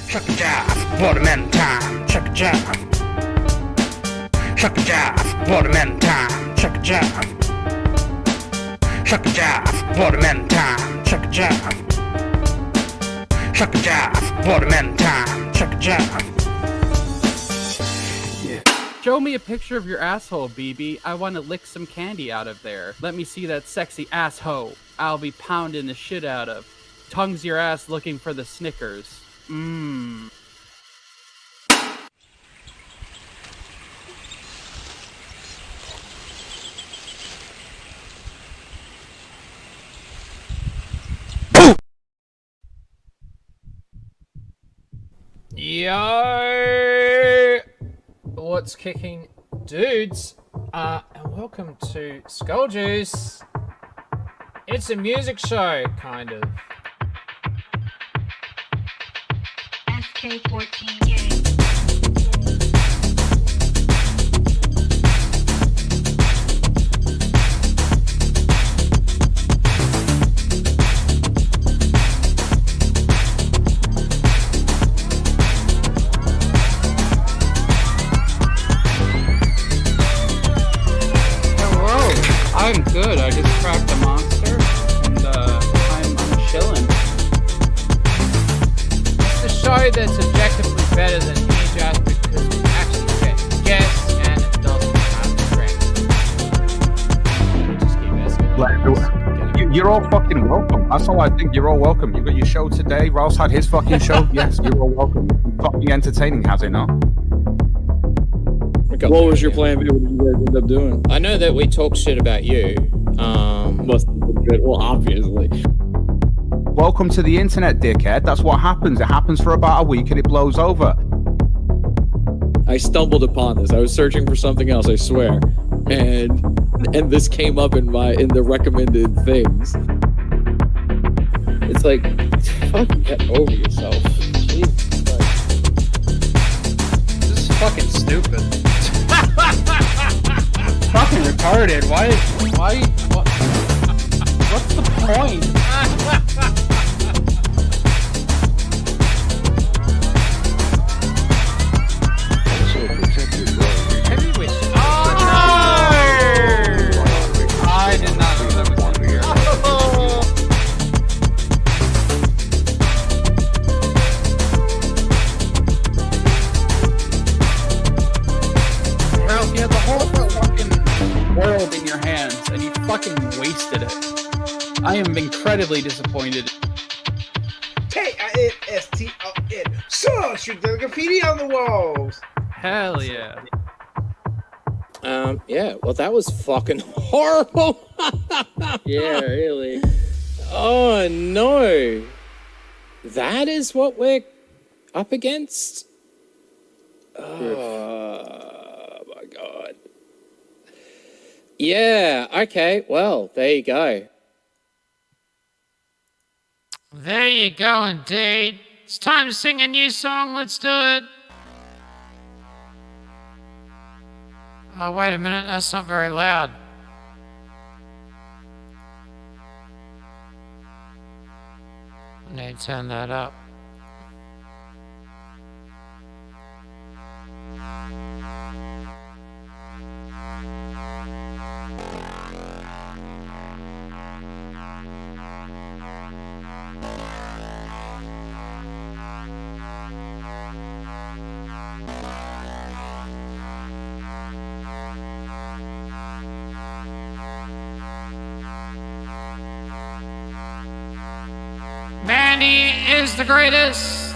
Chuck a jive, watermelon time. Chuck a jive. Chuck a jive, watermelon time. Chuck a jive. Chuck a jive, watermelon time. Chuck a jive. Chuck a jive, watermelon time. Chuck a jive. Show me a picture of your asshole, BB. I want to lick some candy out of there. Let me see that sexy asshole I'll be pounding the shit out of. Tongues your ass looking for the Snickers. Mmm. Yo! What's kicking, dudes? And welcome to SkullJuice. It's a music show, kind of. SK14 game. I'm good. I just cracked a monster, and I'm chilling. It's the show that's objectively better than EarJuice because we actually get guests and it doesn't have to just keep escalating. You're all fucking welcome. That's all I think. You're all welcome. You got your show today. Ross had his fucking show. Yes, you're all welcome. Fucking entertaining, has it not? What was your plan B? What did you guys end up doing? I know that we talk shit about you. Must have been good. Well, obviously. Welcome to the internet, dickhead. That's what happens. It happens for about a week and it blows over. I stumbled upon this. I was searching for something else, I swear. And this came up in the recommended things. It's like, fucking get over yourself. Jesus Christ. This is fucking stupid. Fucking retarded. Why, what's the point? I did not know that was weird. Ralph, you had the whole fucking world in your hands, and you fucking wasted it. I am incredibly disappointed. K-I-N-S-T-O-N. So, shoot the graffiti on the walls. Hell yeah. Yeah, well, that was fucking horrible. Yeah, really. Oh, no. That is what we're up against? Oh, my God. Yeah, okay, well, there you go. There you go, indeed. It's time to sing a new song. Let's do it. Oh, wait a minute. That's not very loud. I need to turn that up. Mandy is the greatest.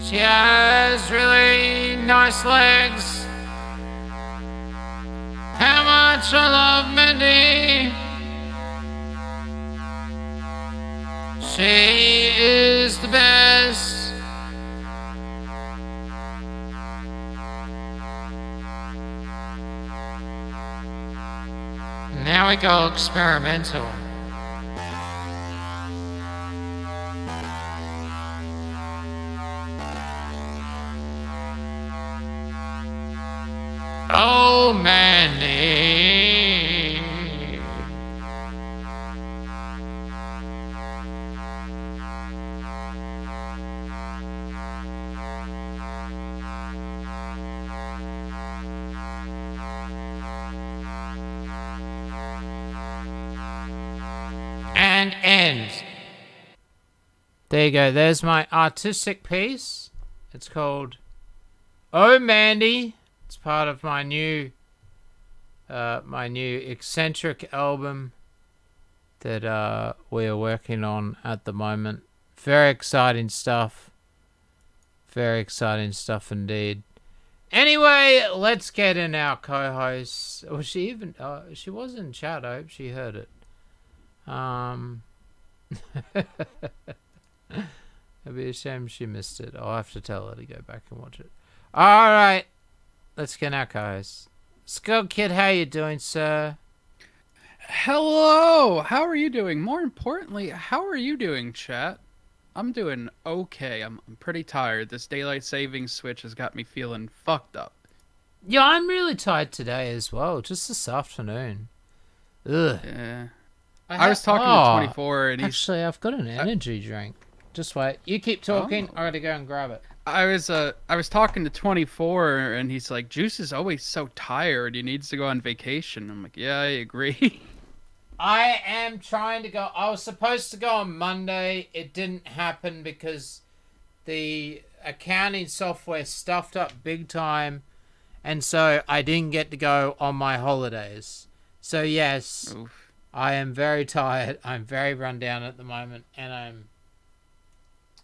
She has really nice legs. How much I love Mandy. She is the best. Now we go experimental. Oh, Mandy. and end. There you go. There's my artistic piece. It's called Oh Mandy. It's part of my new eccentric album that we are working on at the moment. Very exciting stuff. Very exciting stuff indeed. Anyway, let's get in our co-host. Was she even? She was in chat. I hope she heard it. It'd be a shame she missed it. I'll have to tell her to go back and watch it. All right, let's get in our co-host. Skull Kid, how you doing, sir? Hello. How are you doing? More importantly, how are you doing, chat? I'm doing okay. I'm pretty tired. This daylight savings switch has got me feeling fucked up. Yeah, I'm really tired today as well. Just this afternoon. Ugh. Yeah. I was talking to 24 and he's... Actually, I've got an energy drink. Just wait. You keep talking. I gotta go and grab it. I was talking to 24 and he's like, Juice is always so tired. He needs to go on vacation. I'm like, yeah, I agree. I am trying to go. I was supposed to go on Monday. It didn't happen because the accounting software stuffed up big time. And so I didn't get to go on my holidays. So yes, oof. I am very tired. I'm very run down at the moment. And I'm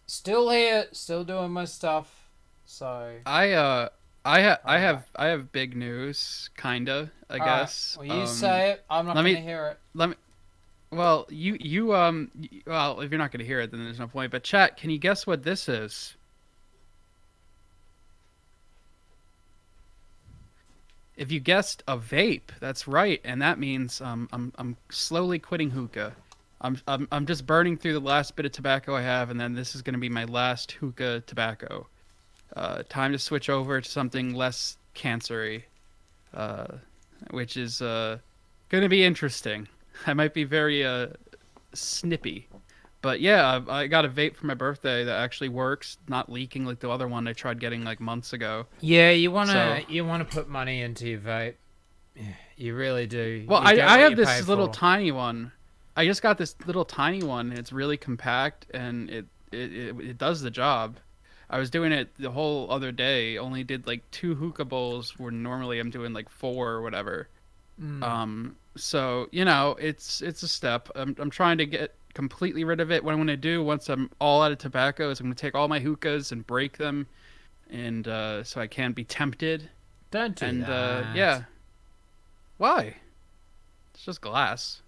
still here, still doing my stuff. So I have big news, kinda, I guess. Right. Well, you say it. I'm not going to hear it. Well, well, if you're not going to hear it, then there's no point. But chat, can you guess what this is? If you guessed a vape, that's right, and that means I'm slowly quitting hookah. I'm just burning through the last bit of tobacco I have, and then this is going to be my last hookah tobacco. Time to switch over to something less cancery, which is going to be interesting. I might be very snippy, but yeah, I got a vape for my birthday that actually works, not leaking like the other one I tried getting like months ago. Yeah, you wanna put money into your vape. Yeah, you really do. Well, I have this little tiny one. I just got this little tiny one. It's really compact and it does the job. I was doing it the whole other day. Only did like 2 hookah bowls where normally I'm doing like 4 or whatever. So you know, it's a step. I'm trying to get completely rid of it. What I'm going to do once I'm all out of tobacco is I'm going to take all my hookahs and break them, and so I can't be tempted. Don't do that. Yeah. Why? It's just glass.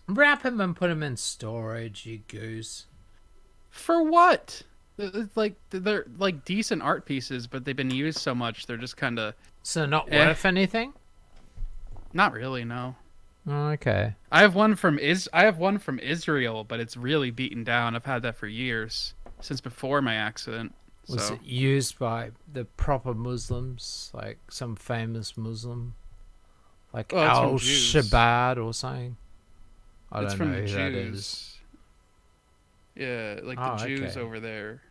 Wrap them and put them in storage, you goose. For what? It's like they're like decent art pieces, but they've been used so much they're just kind of. So not worth anything. Not really, no. Oh, okay. I have one from Israel, but it's really beaten down. I've had that for years, since before my accident. Was it used by the proper Muslims, like some famous Muslim, like Al Shabbat or something? I don't know who that is. Yeah, like the Jews over there.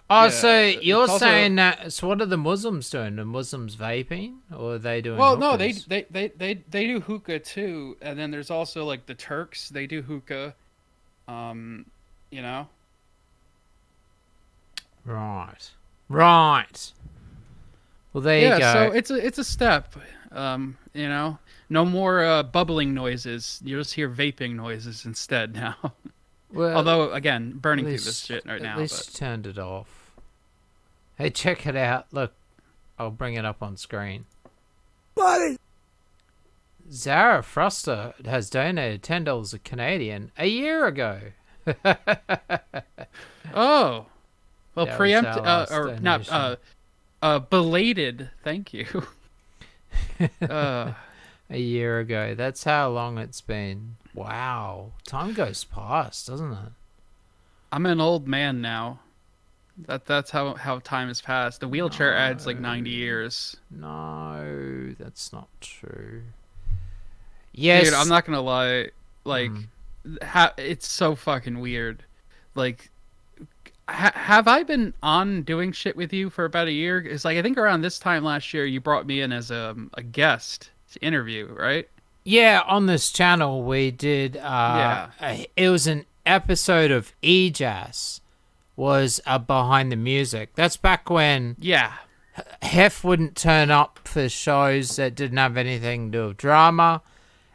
Oh, yeah, so you're saying that? So what are the Muslims doing? The Muslims vaping, or are they doing? Well, hookahs? no, they do hookah too, and then there's also like the Turks. They do hookah. You know. Right. Well, there you go. Yeah, so it's a step. You know, no more bubbling noises. You just hear vaping noises instead now. Well, although again, burning through this shit right now. At least turned it off. Hey, check it out. Look, I'll bring it up on screen. Buddy! Zara Froster has donated $10 Canadian a year ago. Oh, well, That preempt was our last or not belated. Thank you. A year ago. That's how long it's been. Wow, time goes past, doesn't it? I'm an old man now. That's how time has passed. The wheelchair adds like 90 years. No, that's not true. Yes, dude, I'm not gonna lie. Like, it's so fucking weird. Like, have I been on doing shit with you for about a year? It's like I think around this time last year you brought me in as a guest to interview, right? Yeah, on this channel we did. It was an episode of EJAS was behind the music. That's back when Yeah. Hef wouldn't turn up for shows that didn't have anything to do with drama,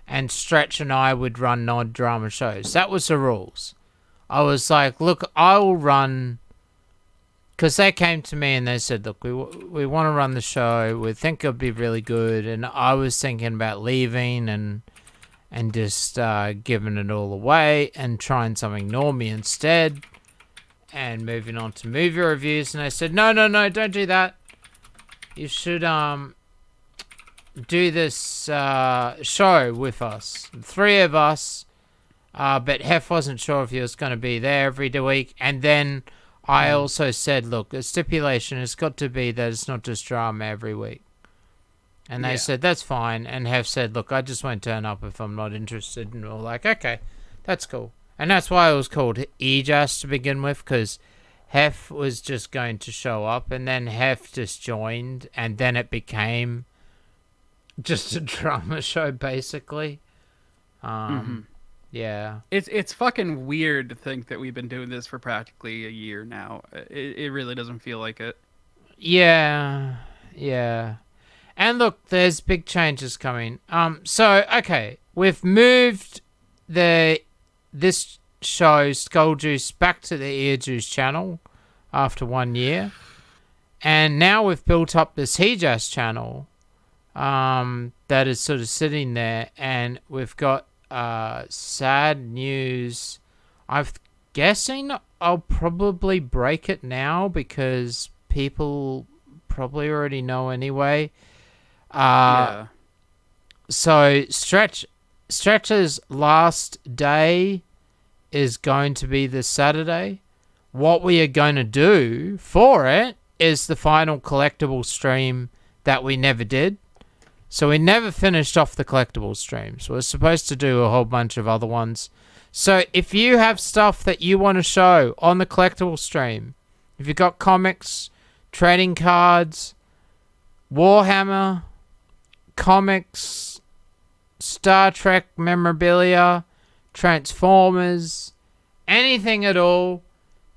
and Stretch and I would run non-drama shows. That was the rules. I was like, look, I will run, because they came to me and they said, look, we want to run the show. We think it'll be really good. And I was thinking about leaving and just giving it all away and trying something normie instead and moving on to movie reviews. And they said, no, don't do that. You should do this show with us. The three of us. But Hef wasn't sure if he was going to be there every week. And then I also said, look, a stipulation has got to be that it's not just drama every week. And they said, that's fine. And Hef said, look, I just won't turn up if I'm not interested. And we were like, okay, that's cool. And that's why it was called EJAS to begin with, because Hef was just going to show up. And then Hef just joined. And then it became just a drama show, basically. Yeah. It's fucking weird to think that we've been doing this for practically a year now. It really doesn't feel like it. Yeah. And look, there's big changes coming. So okay, we've moved this show, SkullJuice, back to the EarJuice channel after 1 year. And now we've built up this EJAS channel that is sort of sitting there, and we've got sad news. I'm guessing I'll probably break it now because people probably already know anyway. Yeah. So Stretch's last day is going to be this Saturday. What we are going to do for it is the final collectible stream that we never did. So we never finished off the collectible streams. We're supposed to do a whole bunch of other ones. So if you have stuff that you want to show on the collectible stream, if you've got comics, trading cards, Warhammer, comics, Star Trek memorabilia, Transformers, anything at all,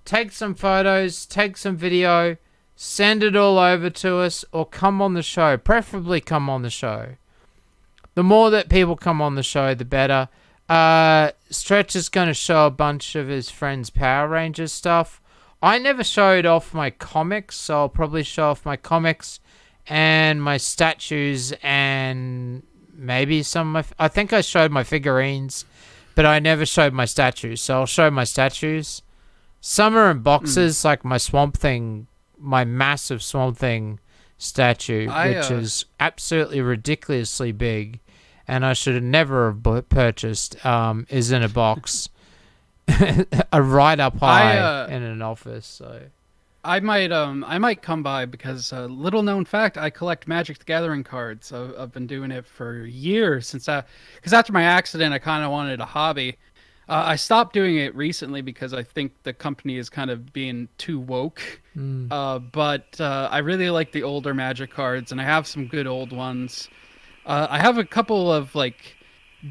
take some photos, take some video, send it all over to us, or come on the show. Preferably come on the show. The more that people come on the show, the better. Stretch is going to show a bunch of his friends' Power Rangers stuff. I never showed off my comics, so I'll probably show off my comics and my statues and maybe some of my... I think I showed my figurines, but I never showed my statues, so I'll show my statues. Some are in boxes, like my Swamp Thing, my massive Swamp Thing statue, which is absolutely ridiculously big, and I should have never have purchased, is in a box. Right up high in an office. So I might come by because little known fact, I collect Magic the Gathering cards. I've been doing it for years because after my accident I kind of wanted a hobby. I stopped doing it recently because I think the company is kind of being too woke. But I really like the older Magic cards, and I have some good old ones. I have a couple of like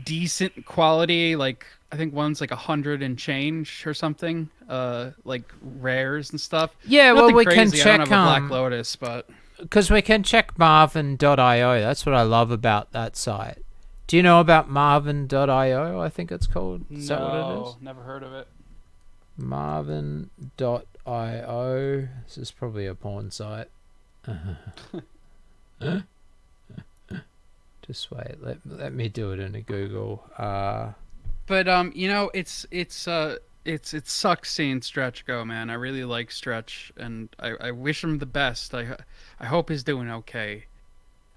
decent quality, like I think one's like 100 and change or something, like rares and stuff. Yeah, Nothing well, we crazy. can check I don't have a Black Lotus, but because we can check Marvin.io. That's what I love about that site. Do you know about Marvin.io? I think it's called. Is that what it is? Never heard of it. Marvin.io. This is probably a porn site. Just wait. Let me do it in a Google. But you know, it sucks seeing Stretch go, man. I really like Stretch, and I wish him the best. I hope he's doing okay.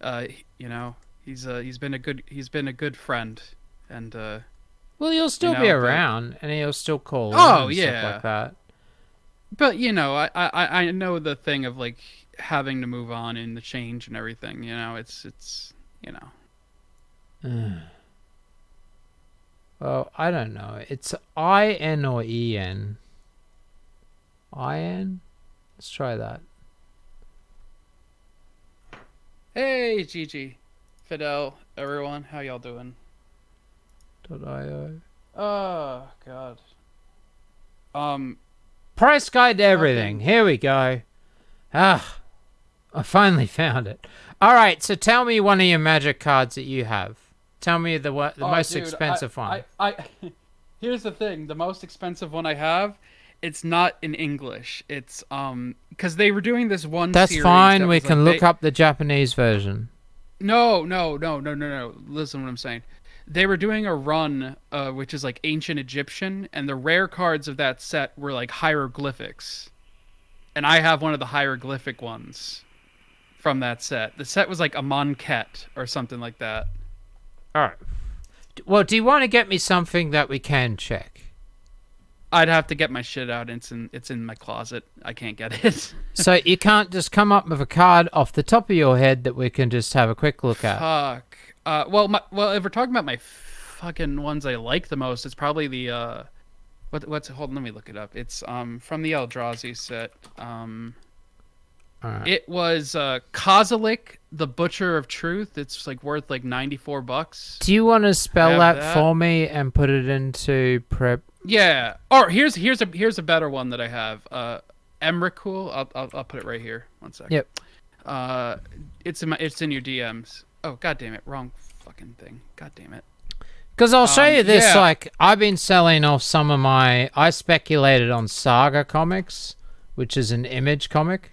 You know, he's been a good friend, and well, he'll still be around, and he'll still call. Oh and yeah, stuff like that. But you know, I know the thing of like having to move on and the change and everything. You know, it's you know. Well, I don't know. It's IN or EN? IN? Let's try that. Hey, Gigi, Fidel, everyone, how y'all doing? .io. Oh God. Price guide to everything. Here we go. Ah, I finally found it. All right, so tell me one of your magic cards that you have. Tell me the most dude, expensive one. Here's the thing: the most expensive one I have, it's not in English. It's because they were doing this one. That's series fine. that We was, can like, look up the Japanese version. No. Listen to what I'm saying. They were doing a run, which is like ancient Egyptian, and the rare cards of that set were like hieroglyphics. And I have one of the hieroglyphic ones from that set. The set was like a Monket or something like that. All right. Well, do you want to get me something that we can check? I'd have to get my shit out. It's in my closet. I can't get it. So you can't just come up with a card off the top of your head that we can just have a quick look at? Fuck. Well, if we're talking about my fucking ones I like the most, it's probably the what's hold on, let me look it up. It's from the Eldrazi set. Right. It was Kozilek, the Butcher of Truth. It's like worth like $94. Do you want to spell Have that that. for me and put it into prep? Yeah. Or here's a better one that I have. Emrakul. I'll put it right here. One sec. Yep. It's in your DMs. Oh, god damn it. Wrong fucking thing. God damn it. Because I'll show you this. yeah. Like, I've been selling off some of my... I speculated on Saga Comics, which is an Image comic.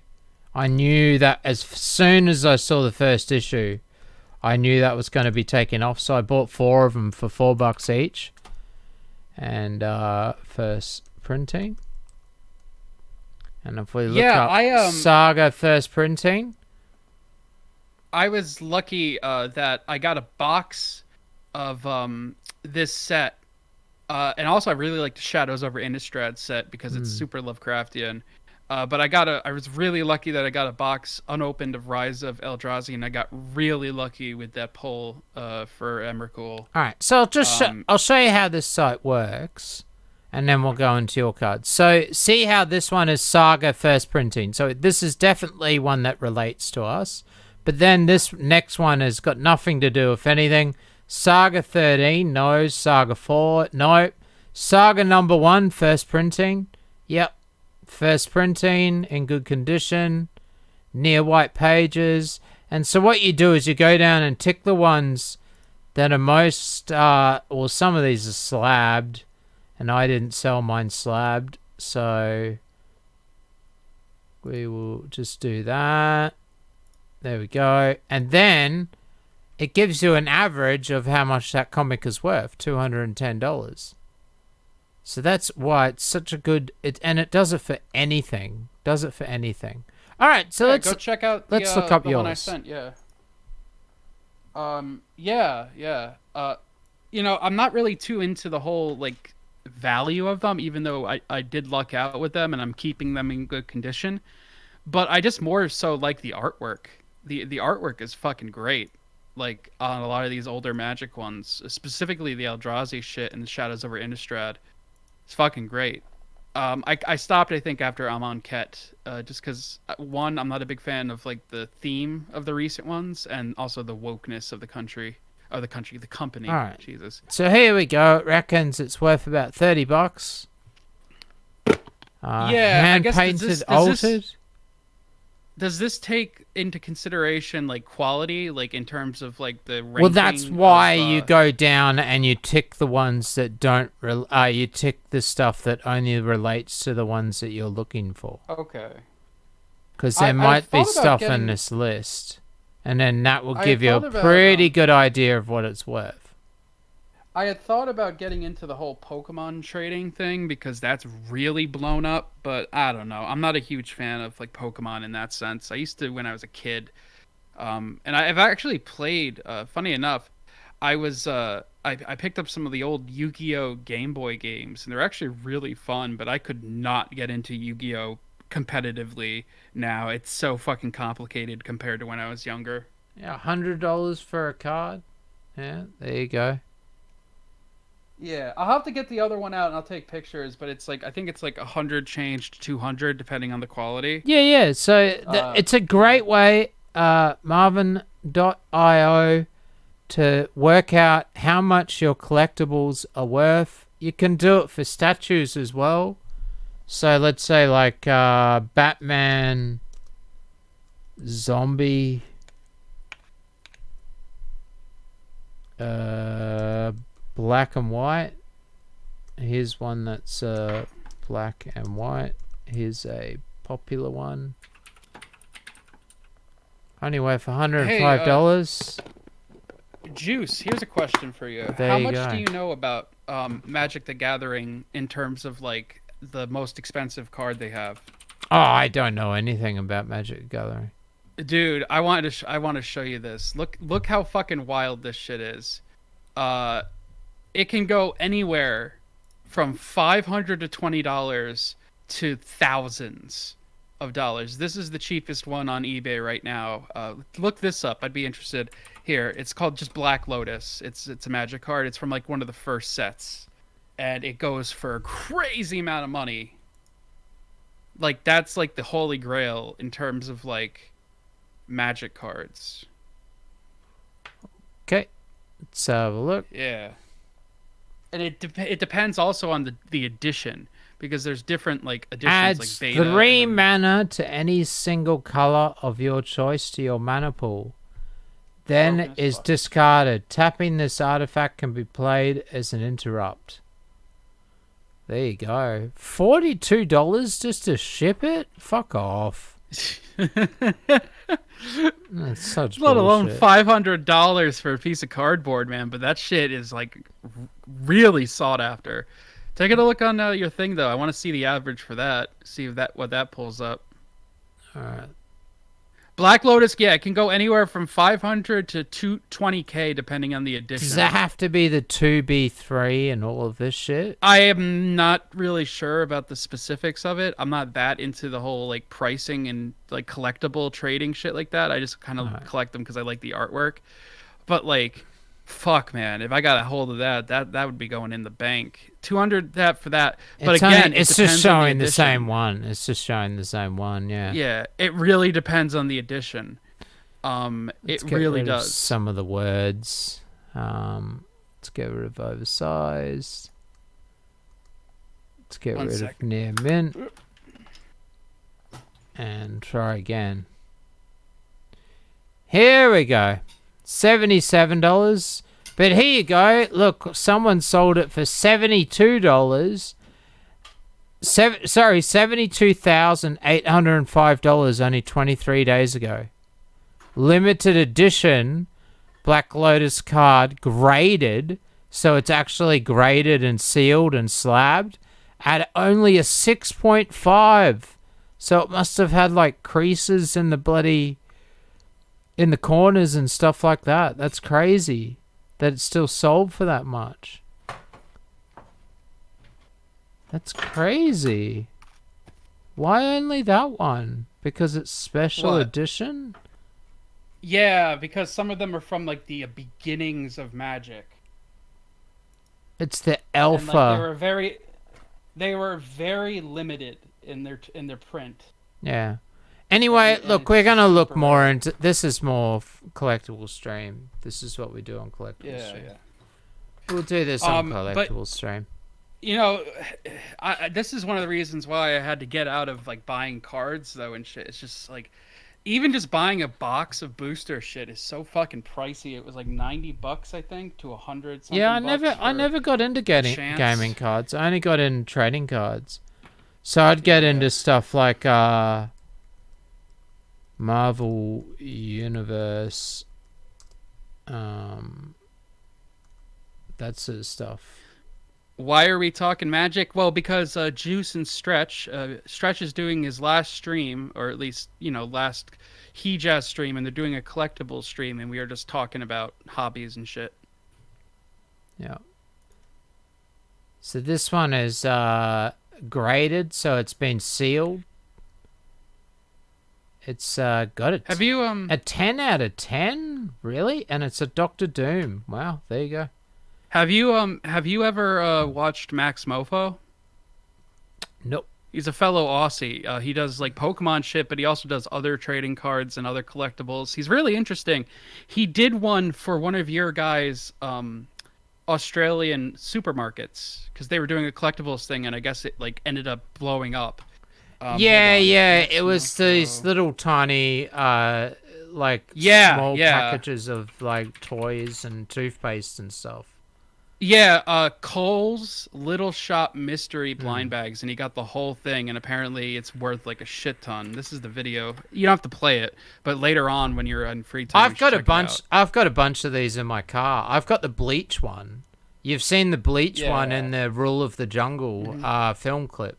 I knew that as soon as I saw the first issue, I knew that was going to be taken off. So I bought 4 of them for $4 each. And first printing. And if we look up Saga first printing... I was lucky that I got a box of this set, and also I really like the Shadows over Innistrad set because it's super Lovecraftian. But I was really lucky that I got a box unopened of Rise of Eldrazi, and I got really lucky with that pull for Emrakul. All right, so I'll show you how this site works, and then we'll go into your cards. So see how this one is Saga first printing. So this is definitely one that relates to us. But then this next one has got nothing to do, if anything. Saga 13, no. Saga 4, no. Saga number 1, first printing. Yep. First printing, in good condition. Near white pages. And so what you do is you go down and tick the ones that are most... well, some of these are slabbed. And I didn't sell mine slabbed. So we will just do that. There we go. And then it gives you an average of how much that comic is worth, $210. So that's why it's such a good... and it does it for anything. Does it for anything. All right, so let's go check out. Let's look up the yours. one I sent. Yeah. Yeah. I'm not really too into the whole like value of them, even though I did luck out with them and I'm keeping them in good condition. But I just more so like the artwork. The artwork is fucking great. Like on a lot of these older Magic ones, specifically the Eldrazi shit and the Shadows over Innistrad. It's fucking great. I stopped, I think, after Amon Ket, just because, one, I'm not a big fan of like the theme of the recent ones, and also the wokeness of the company. All right. Jesus. So here we go. It reckons it's worth about $30. Hand painted, altered. Does this take into consideration like quality, like in terms of like the ranking? Well, that's why you go down and you tick the ones that don't. You tick the stuff that only relates to the ones that you're looking for. Okay. Because there might be stuff in this list, and then that will give you a pretty good idea of what it's worth. I had thought about getting into the whole Pokemon trading thing because that's really blown up, but I don't know. I'm not a huge fan of like Pokemon in that sense. I used to when I was a kid, and I've actually played. Funny enough, I picked up some of the old Yu-Gi-Oh Game Boy games, and they're actually really fun. But I could not get into Yu-Gi-Oh competitively now. It's so fucking complicated compared to when I was younger. Yeah, $100 for a card. Yeah, there you go. Yeah, I'll have to get the other one out and I'll take pictures, but it's like I think it's like 100 change to 200 depending on the quality. Yeah. So it's a great way, Marvin.io, to work out how much your collectibles are worth. You can do it for statues as well. So let's say like Batman, Zombie, black and white. Here's one that's black and white. Here's a popular one. Anyway, for $105. Juice, here's a question for you. There How you much go. do you know about Magic the Gathering in terms of like the most expensive card they have? Oh, I don't know anything about Magic the Gathering. Dude, I want to show you this. Look how fucking wild this shit is. It can go anywhere from $500 to $20 to thousands of dollars. This is the cheapest one on eBay right now. Look this up. I'd be interested. Here, it's called just Black Lotus. It's a Magic card. It's from like one of the first sets, and it goes for a crazy amount of money. Like that's like the holy grail in terms of like Magic cards. Okay, let's have a look. Yeah, and it depends also on the edition, because there's different like editions. Adds like beta. 3 mana to any single color of your choice to your mana pool. Then is discarded. Tapping this artifact can be played as an interrupt. There you go. $42 just to ship it? Fuck off. That's such Let alone bullshit. $500 for a piece of cardboard, man. But that shit is like really sought after. Take a look on your thing though. I want to see the average for that. See if what that pulls up. All right. Black Lotus, yeah, it can go anywhere from 500 to 220K depending on the edition. Does that have to be the 2B3 and all of this shit? I am not really sure about the specifics of it. I'm not that into the whole like pricing and like collectible trading shit like that. I just kind of collect them because I like the artwork. But like, fuck, man, if I got a hold of that would be going in the bank. 200 that for that. But again, it's it just depends on showing the edition. same one. It's just showing the same one, yeah. Yeah, it really depends on the edition. Let's It get really rid of does. some of the words. Let's get rid of oversized. Let's get One rid sec. of near mint. And try again. Here we go. $77. But here you go. Look, someone sold it for $72. $72,805 only 23 days ago. Limited edition Black Lotus card, graded, so it's actually graded and sealed and slabbed, at only a 6.5. So it must have had like creases in the corners and stuff like that. That's crazy that it's still sold for that much. That's crazy. Why only that one? Because it's special What? edition? Yeah, because some of them are from like the beginnings of Magic. It's the And, like, alpha. they were very limited in their print. Yeah. Anyway, And look, it's we're going to look super more rare. into... This is more collectible stream. This is what we do on collectible Yeah, stream. yeah. We'll do this on But- collectible stream. You know, this is one of the reasons why I had to get out of like buying cards though and shit. It's just like, even just buying a box of booster shit is so fucking pricey. It was like $90, I think, to 100 something. Yeah, I bucks never for got into chance. gaming cards. I only got in trading cards. So I'd get into stuff like Marvel Universe, that sort of stuff. Why are we talking Magic? Well, because Juice and Stretch is doing his last stream, or at least, you know, last He Jazz stream, and they're doing a collectible stream, and we are just talking about hobbies and shit. Yeah. So this one is graded, so it's been sealed. It's got a Have you a 10 out of 10, really, and it's a Doctor Doom. Wow, there you go. have you ever watched Max Mofo? Nope. He's a fellow Aussie. He does like Pokemon shit, but he also does other trading cards and other collectibles. He's really interesting. He did one for one of your guys' Australian supermarkets because they were doing a collectibles thing, and I guess it like ended up blowing up. Yeah, hold on. yeah. Next It was Moco. these little tiny, like Yeah, small yeah. packages of like toys and toothpaste and stuff. Yeah, Cole's Little Shop Mystery blind bags, and he got the whole thing, and apparently it's worth like a shit ton. This is the video. You don't have to play it, but later on when you're on free time, I've got a bunch. I've got a bunch of these in my car. I've got the Bleach one. You've seen the Bleach one in the Rule of the Jungle film clip.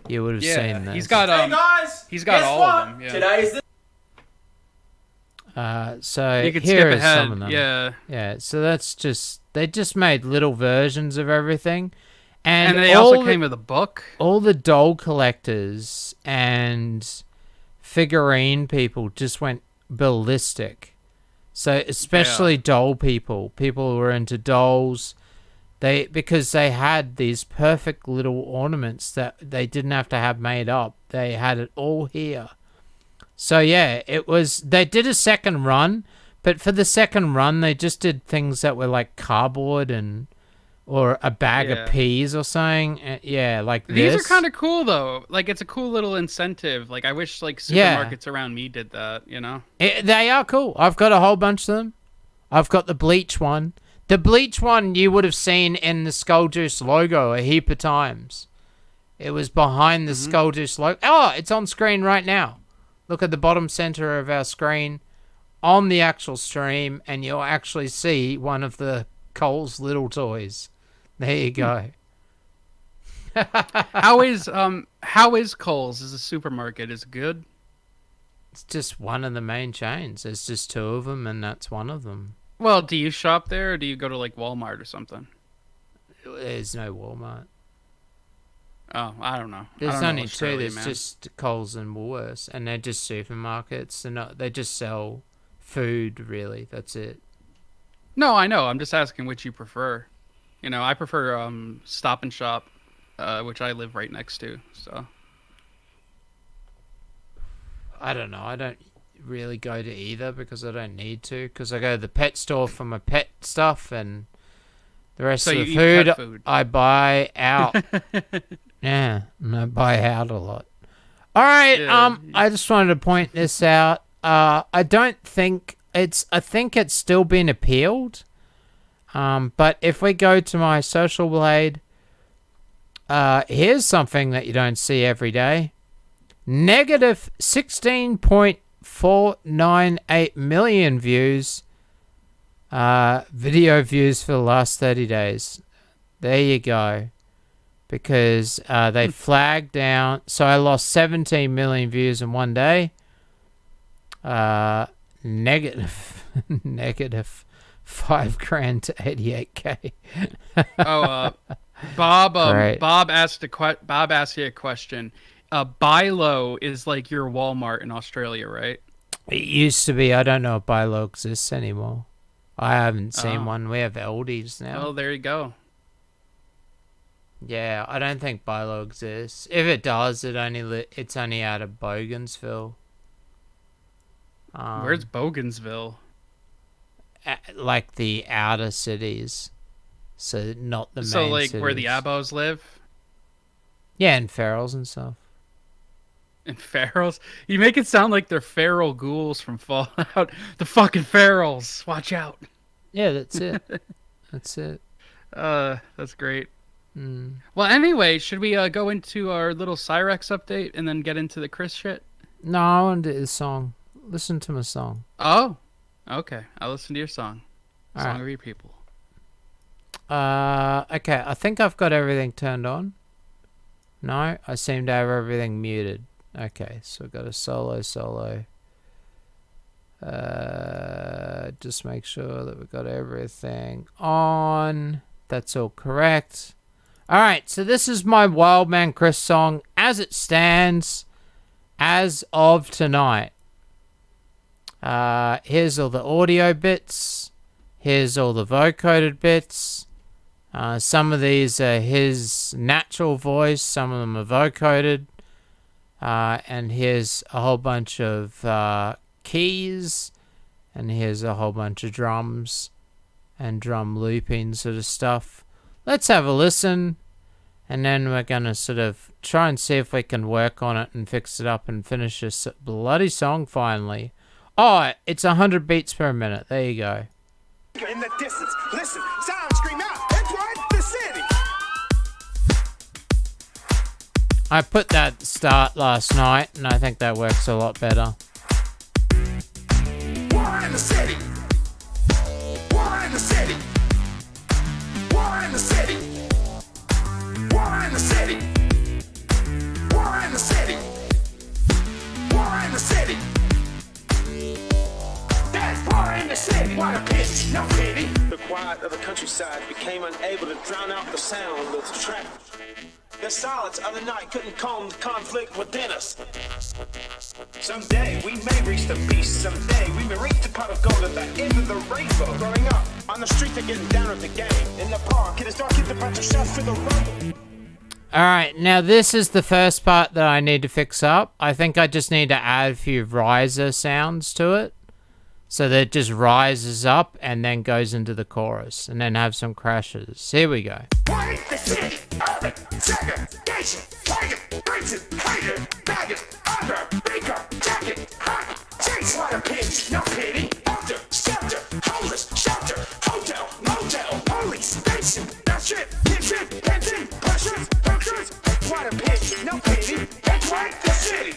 You would have seen this. He's got he's got all of them. Yeah. Today's the So You can here skip is ahead. some of them. Yeah. Yeah. So that's just they just made little versions of everything, And they all also came with a book. all the doll collectors and figurine people just went ballistic. So especially doll people who were into dolls, because they had these perfect little ornaments that they didn't have to have made up. They had it all here. So yeah, they did a second run, but for the second run they just did things that were like cardboard or a bag of peas or something. Yeah, like These this. are kind of cool though. Like it's a cool little incentive. Like I wish like supermarkets around me did that, you know? They are cool. I've got a whole bunch of them. I've got the Bleach one. The Bleach one you would have seen in the SkullJuice logo a heap of times. It was behind the SkullJuice logo. Oh, it's on screen right now. Look at the bottom center of our screen on the actual stream, and you'll actually see one of the Cole's little toys. There you go. How is Cole's as a supermarket? Is it good? It's just one of the main chains. There's just two of them, and that's one of them. Well, do you shop there or do you go to like Walmart or something? There's no Walmart. Oh, I don't know. There's I don't only know two. Australia, There's man. just Coles and Woolworths, and they're just supermarkets. They just sell food, really. That's it. No, I know. I'm just asking which you prefer. You know, I prefer Stop and Shop, which I live right next to. So I don't know. I don't really go to either because I don't need to. Because I go to the pet store for my pet stuff, and the rest So of you the eat pet food food. I buy out. Yeah, and I buy out a lot. All right. Yeah. I just wanted to point this out. I don't think I think it's still been appealed. But if we go to my social blade, here's something that you don't see every day. Negative 16.498 million views. Video views for the last 30 days. There you go. Because they flagged down. So I lost 17 million views in one day. Negative $5,000 to 88K. Bob. Great. Bob asked you a question. Buy Low is like your Walmart in Australia, right? It used to be. I don't know if Buy Low exists anymore. I haven't seen one. We have Aldi's now. Well, there you go. Yeah, I don't think Buy Low exists. If it does, it's only out of Bougainville. Where's Bougainville? Like the outer cities, so not the main So like cities. where the Abos live? Yeah, and ferals and stuff. And ferals? You make it sound like they're feral ghouls from Fallout. The fucking ferals. Watch out. Yeah, that's it. That's it. That's great. Well, anyway, should we go into our little Cyraxx update and then get into the Chris shit? No, I want to do the song. Listen to my song. Oh, okay. I'll listen to your song. All Song right. of your people. Okay, I think I've got everything turned on. No, I seem to have everything muted. Okay, so I've got a solo. Just make sure that we've got everything on. That's all correct. Alright, so this is my Wild Man Chris song as it stands as of tonight. Here's all the audio bits. Here's all the vocoded bits. Some of these are his natural voice. Some of them are vocoded. And here's a whole bunch of keys. And here's a whole bunch of drums. and drum looping sort of stuff. Let's have a listen, and then we're going to sort of try and see if we can work on it and fix it up and finish this bloody song finally. Oh, it's 100 beats per minute. There you go. In the distance, listen, sound scream out, it's right, the city. I put that start last night, and I think that works a lot better. War in the city. War in the city. War in the city. War in the city. War in the city. War in the city. There's war in the city. What a bitch, no pity. The quiet of the countryside became unable to drown out the sound of the traffic. The silence of the night couldn't calm the conflict within us. Someday we may reach the peace. Someday we may reach the pot of gold at the end of the rainbow. Growing up, on the street they're getting down at the game. In the park, it is dark, hit the bunch of shots for the rumble. Alright, now this is the first part that I need to fix up. I think I just need to add a few riser sounds to it, so that it just rises up and then goes into the chorus, and then have some crashes. Here we go. White, the city, urban, segregation, pagan, racist, hated, baggage, under, beaker, jacket, hot, chase, what a bitch, no pity, elder, shelter, homeless, shelter, hotel, motel, police, station, that shit, pension, pressures, pictures, what a bitch, no pity, it's right, the city.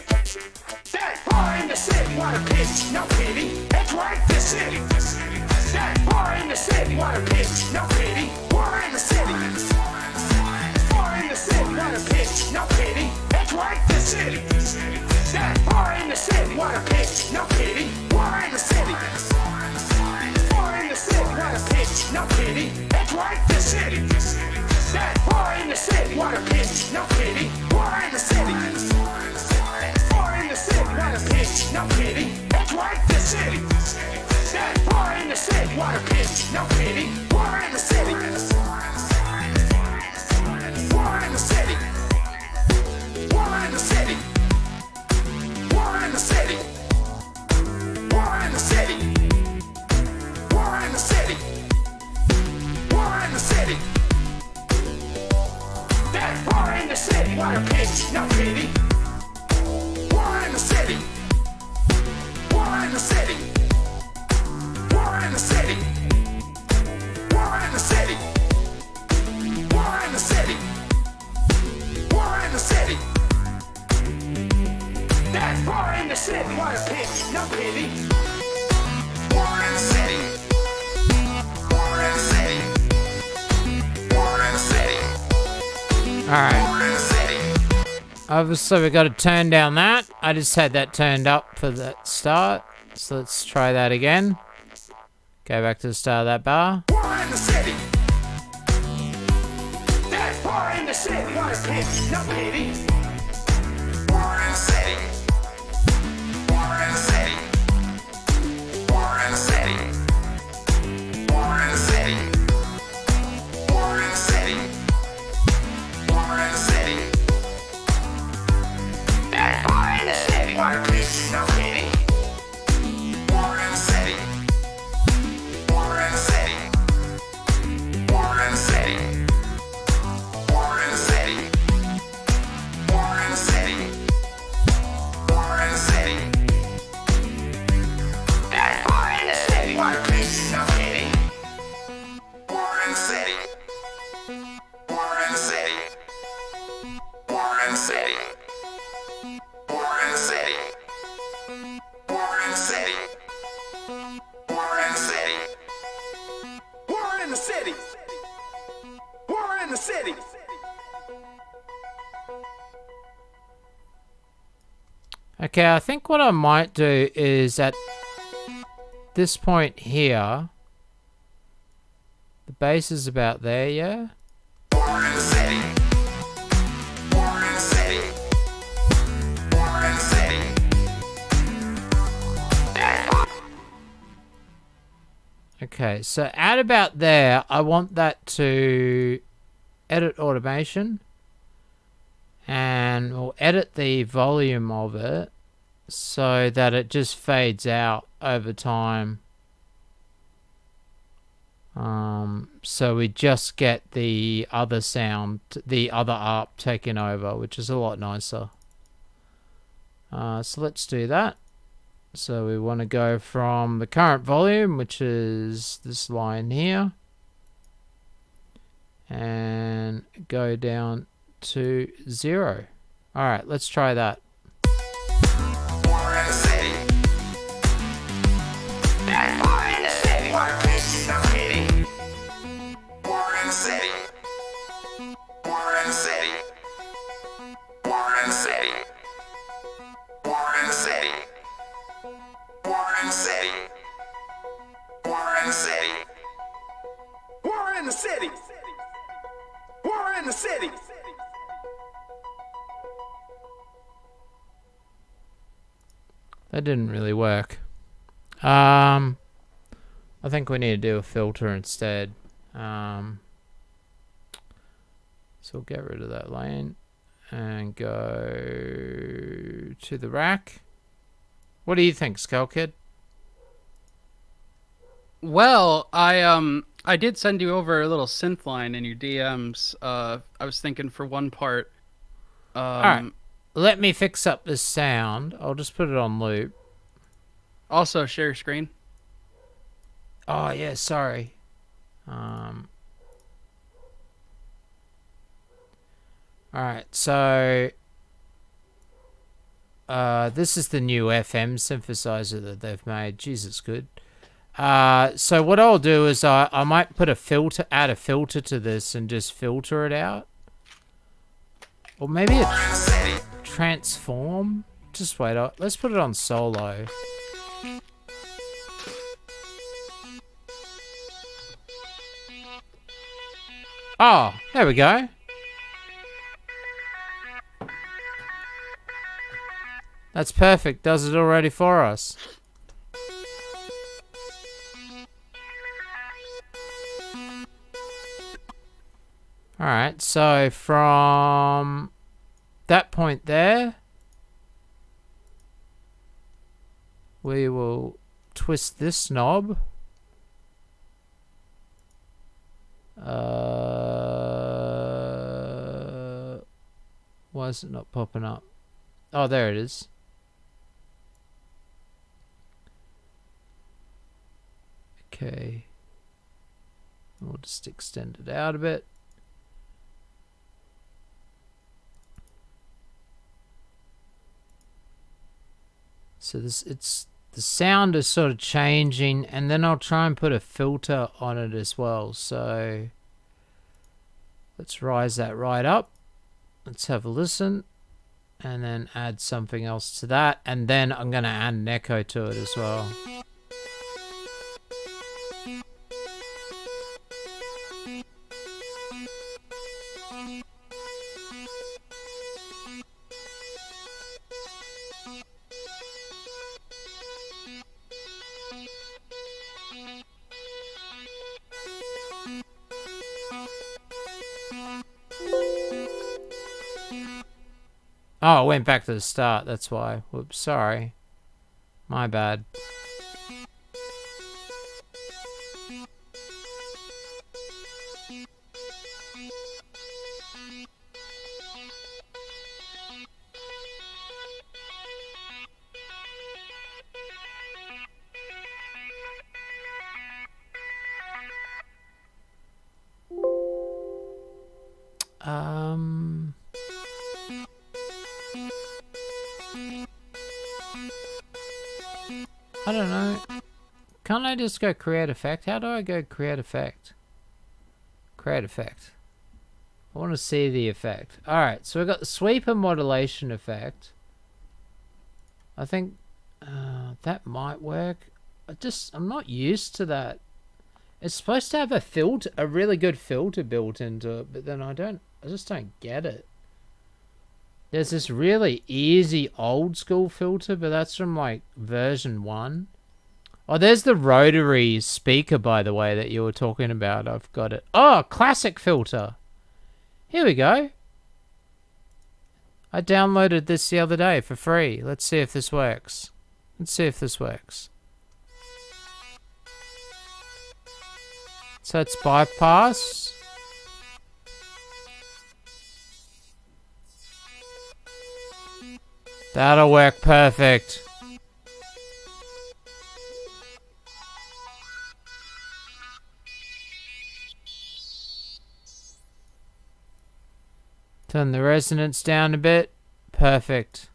That bar in the city, what a bitch, no pity, it's right, the city. That bar in the city, what a bitch, no pity, war in the city. Bar in the city, what a bitch, no pity, it's right, the city. That bar in the city, what a bitch, no pity, war in the city. Bar in the city, what a bitch, no pity, it's right, the city. That bar in the city, what a bitch, no pity, war in the city. Bar in the city, what a bitch, no pity, it's right, the city. That bar in the city, what a bitch, no pity, war in the city. War in the city. War in the city. War in the city. War in the city. War in the city. War in the city. That bar in the city, what a bitch, no pity. War in the city. War in the city. War in the city. War in the city. War in the city. War in the city. That bar in the city, what a bitch, no pity. War in the city. War in the city. War in the city. Alright. War in the city. Obviously we got to turn down that. I just had that turned up for that start. So let's try that again. Go back to the start of that bar. War in the city. That bar in the city, what a bitch, no pity. War in the city. War in the city. War in the city. War in the city. War in the city. War in the city. That bar in the city, what a bitch, no pity. War in the city. War in the city. War in the city. War in the city. War in the city. War in the city. That war in the city, what a bitch, no pity. War in the city. War in the city. War in the city. War in the city. War in the city. War in the city. War in the city. War in the city. Okay, I think what I might do is at this point here, the bass is about there, yeah? War in the city. War in the city. War in the city. Okay, so at about there, I want that to edit automation. And we'll edit the volume of it so that it just fades out over time. So we just get the other sound, the other ARP taken over, which is a lot nicer. So let's do that. So we want to go from the current volume, which is this line here, and go down to 0. All right, let's try that. We're in the city. We're in the city. That didn't really work. I think we need to do a filter instead. So we'll get rid of that lane and go to the rack. What do you think, Skull Kid? Well, I did send you over a little synth line in your DMs. I was thinking for one part. All right, let me fix up this sound. I'll just put it on loop. Also, share your screen. Oh yeah, sorry. All right, so this is the new FM synthesizer that they've made. Jesus, good. So what I'll do is I might put a filter, add a filter to this, and just filter it out, or maybe a transform. Just wait. Let's put it on solo. Oh, there we go. That's perfect. Does it already for us. Alright, so from that point there, we will twist this knob. Why is it not popping up? Oh, there it is. Okay. We'll just extend it out a bit. So the sound is sort of changing, and then I'll try and put a filter on it as well. So let's rise that right up. Let's have a listen, and then add something else to that, and then I'm going to add an echo to it as well. Oh, it went back to the start, that's why. Whoops, sorry. My bad. I don't know. Can't I just go create effect? How do I go create effect? Create effect. I want to see the effect. Alright, so we've got the sweeper modulation effect. I think that might work. I'm not used to that. It's supposed to have a really good filter built into it, but then I just don't get it. There's this really easy old school filter, but that's from like version 1. Oh, there's the rotary speaker, by the way, that you were talking about. I've got it. Oh, classic filter. Here we go. I downloaded this the other day for free. Let's see if this works. Let's see if this works. So it's bypass. That'll work perfect. Turn the resonance down a bit. Perfect.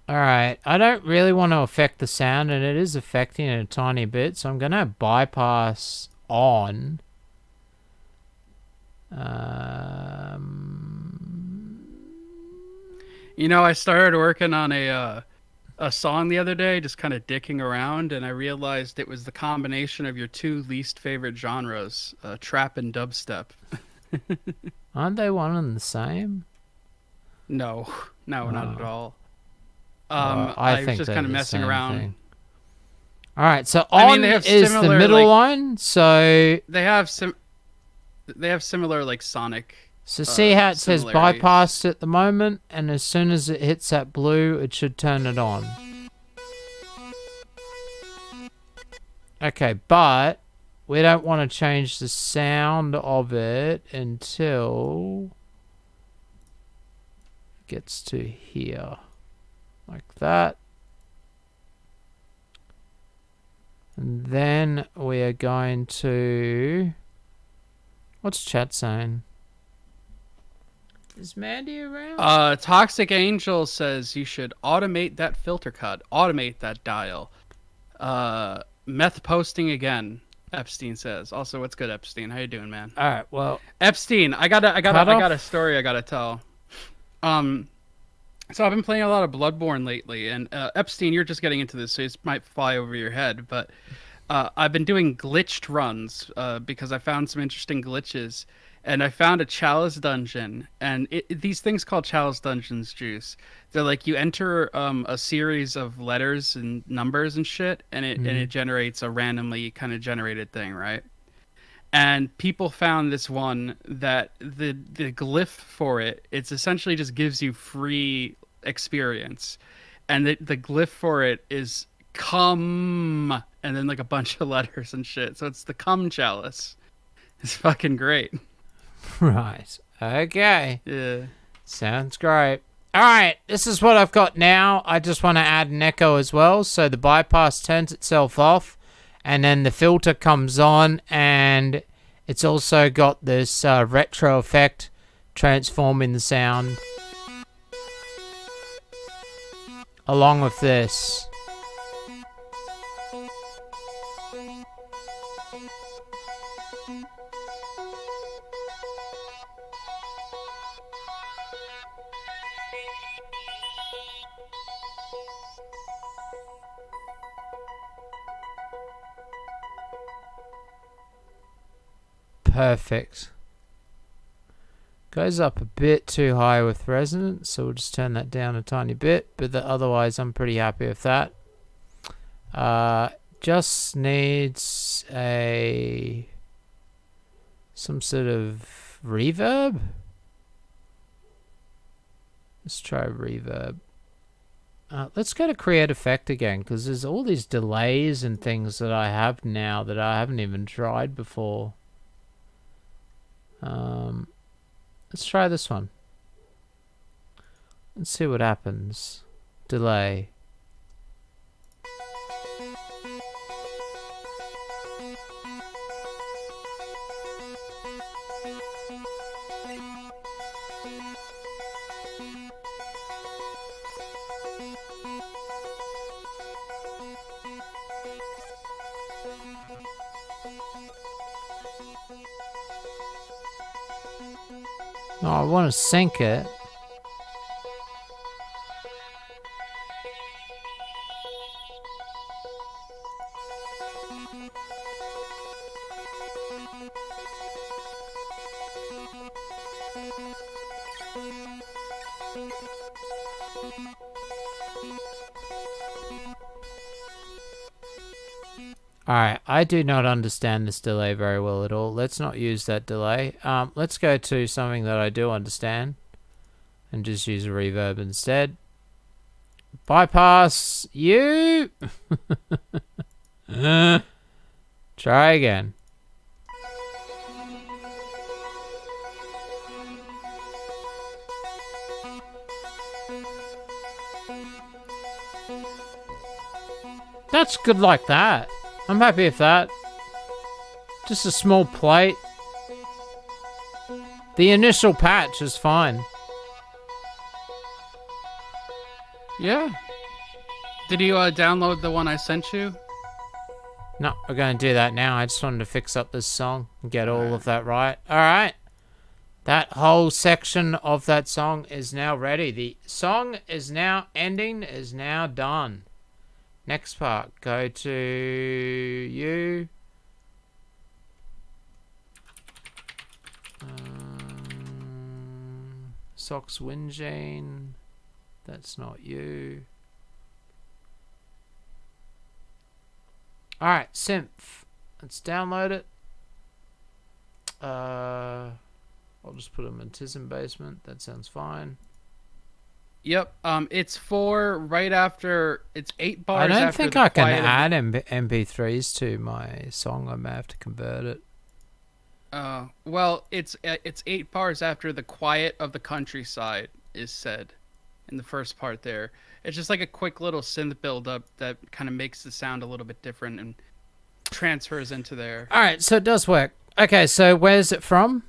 Alright, I don't really want to affect the sound, and it is affecting it a tiny bit, so I'm going to bypass on. You know, I started working on a song the other day, just kind of dicking around, and I realized it was the combination of your two least favorite genres, trap and dubstep. Aren't they one and the same? No, not at all. I was think just they're kind of the messing same around. thing. Alright, so I mean, on they have is the similar, middle like- line, so... They have similar like sonic. So see how it says similarities. bypassed at the moment, and as soon as it hits that blue, it should turn it on. Okay, but we don't want to change the sound of it until it gets to here. Like that. And then we are going to... What's chat saying? Is Mandy around? Toxic Angel says you should automate that filter cut, automate that dial. Meth posting again, Epstein says. Also, what's good, Epstein? How you doing, man? All right, well, Epstein, I got a story I gotta tell. So I've been playing a lot of Bloodborne lately, and Epstein, you're just getting into this, so it might fly over your head, but I've been doing glitched runs because I found some interesting glitches. And I found a chalice dungeon, and these things called chalice dungeons, Juice. They're like you enter a series of letters and numbers and shit, and it generates a randomly kind of generated thing, right? And people found this one that the glyph for it's essentially just gives you free experience, and the glyph for it is come, and then like a bunch of letters and shit. So it's the cum chalice. It's fucking great. Right. Okay. Yeah. Sounds great. All right. This is what I've got now. I just want to add an echo as well. So the bypass turns itself off, and then the filter comes on, and it's also got this retro effect transforming the sound along with this. Perfect. Goes up a bit too high with resonance, so we'll just turn that down a tiny bit, but otherwise I'm pretty happy with that. Just needs some sort of reverb. Let's try reverb. Let's go to create effect again, because there's all these delays and things that I have now that I haven't even tried before. Let's try this one. Let's see what happens. Delay. No, I want to sync it. Alright, I do not understand this delay very well at all. Let's not use that delay. Let's go to something that I do understand and just use a reverb instead. Bypass you. Try again. That's good like that. I'm happy with that. Just a small plate. The initial patch is fine. Yeah. Did you download the one I sent you? No, we're going to do that now. I just wanted to fix up this song and get all of that right. All right. That whole section of that song is now ready. The song is now ending, is now done. Next part, go to you. Socks Wingene. That's not you. Alright, synth. Let's download it. I'll just put them in Tism Basement. That sounds fine. Yep. It's right after. It's 8 bars. I don't after think the I can quiet add MP3s to my song. I may have to convert it. Well, it's 8 bars after the quiet of the countryside is said, in the first part there. It's just like a quick little synth build up that kind of makes the sound a little bit different and transfers into there. All right, so it does work. Okay, so where's it from?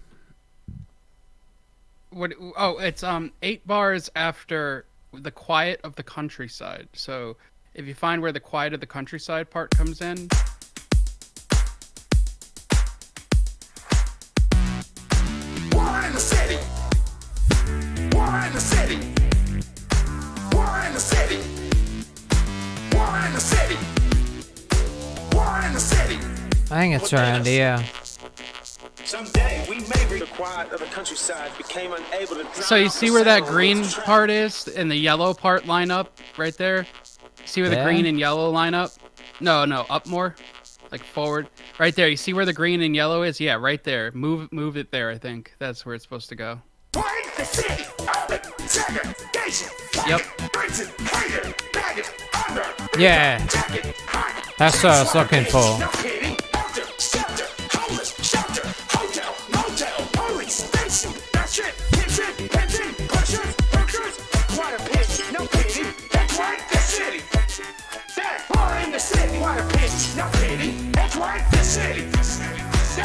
It's 8 bars after the quiet of the countryside. So if you find where the quiet of the countryside part comes in. War in the city. War in the city. War in the city. War in the city. War in the city. I think it's around here. Someday we may be the quiet of the countryside became unable to. So you see where that green part is and the yellow part line up right there? See where the green and yellow line up? No, up more. Like forward. Right there. You see where the green and yellow is? Yeah, right there. Move it there, I think. That's where it's supposed to go. Yep. Yeah. That's what I was looking for.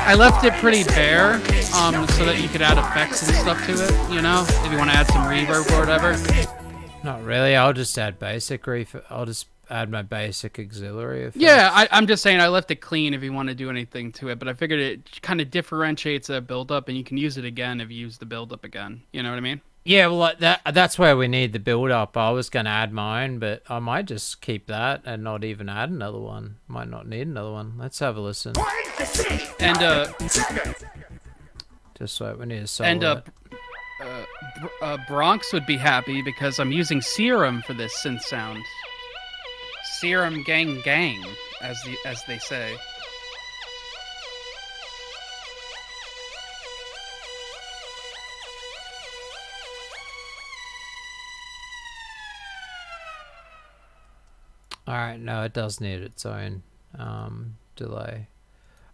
I left it pretty bare, so that you could add effects and stuff to it, you know? If you want to add some reverb or whatever. Not really, I'll just add basic I'll just add my basic auxiliary effects. Yeah, I'm just saying I left it clean if you want to do anything to it, but I figured it kind of differentiates a build-up, and you can use it again if you use the build-up again. You know what I mean? Yeah, well, that's where we need the build-up. I was going to add mine, but I might just keep that and not even add another one. Might not need another one. Let's have a listen. And, just wait, we need to solo it. Bronx would be happy because I'm using Serum for this synth sound. Serum gang gang, as they say. Alright, no, it does need its own delay.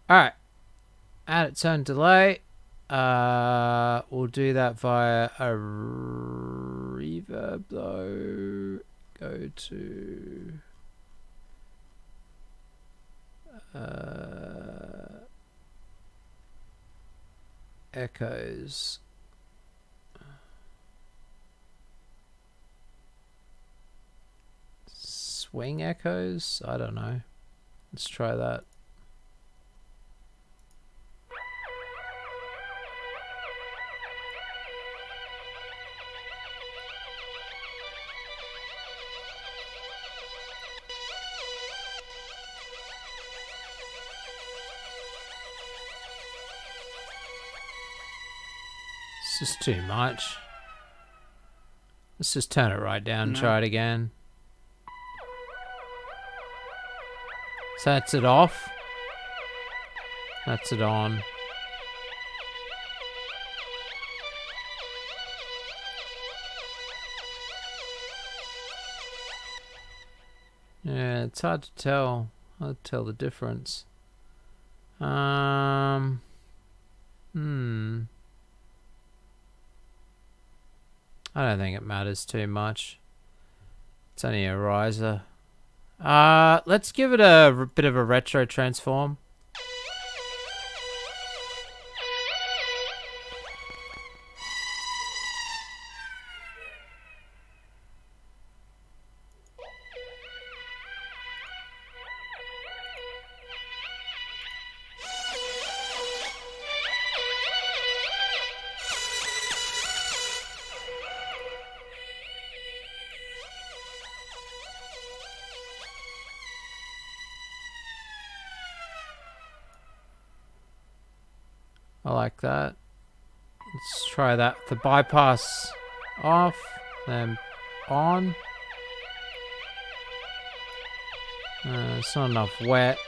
Alright. Add its own delay. We'll do that via a reverb though. Go to echoes. Swing echoes? I don't know. Let's try that. This is too much. Let's just turn it right down and try it again. So that's it off. That's it on. Yeah, it's hard to tell. Hard to tell the difference. I don't think it matters too much. It's only a riser. Let's give it a bit of a retro transform. I like that. Let's try that. The bypass off, then on. It's not enough wet.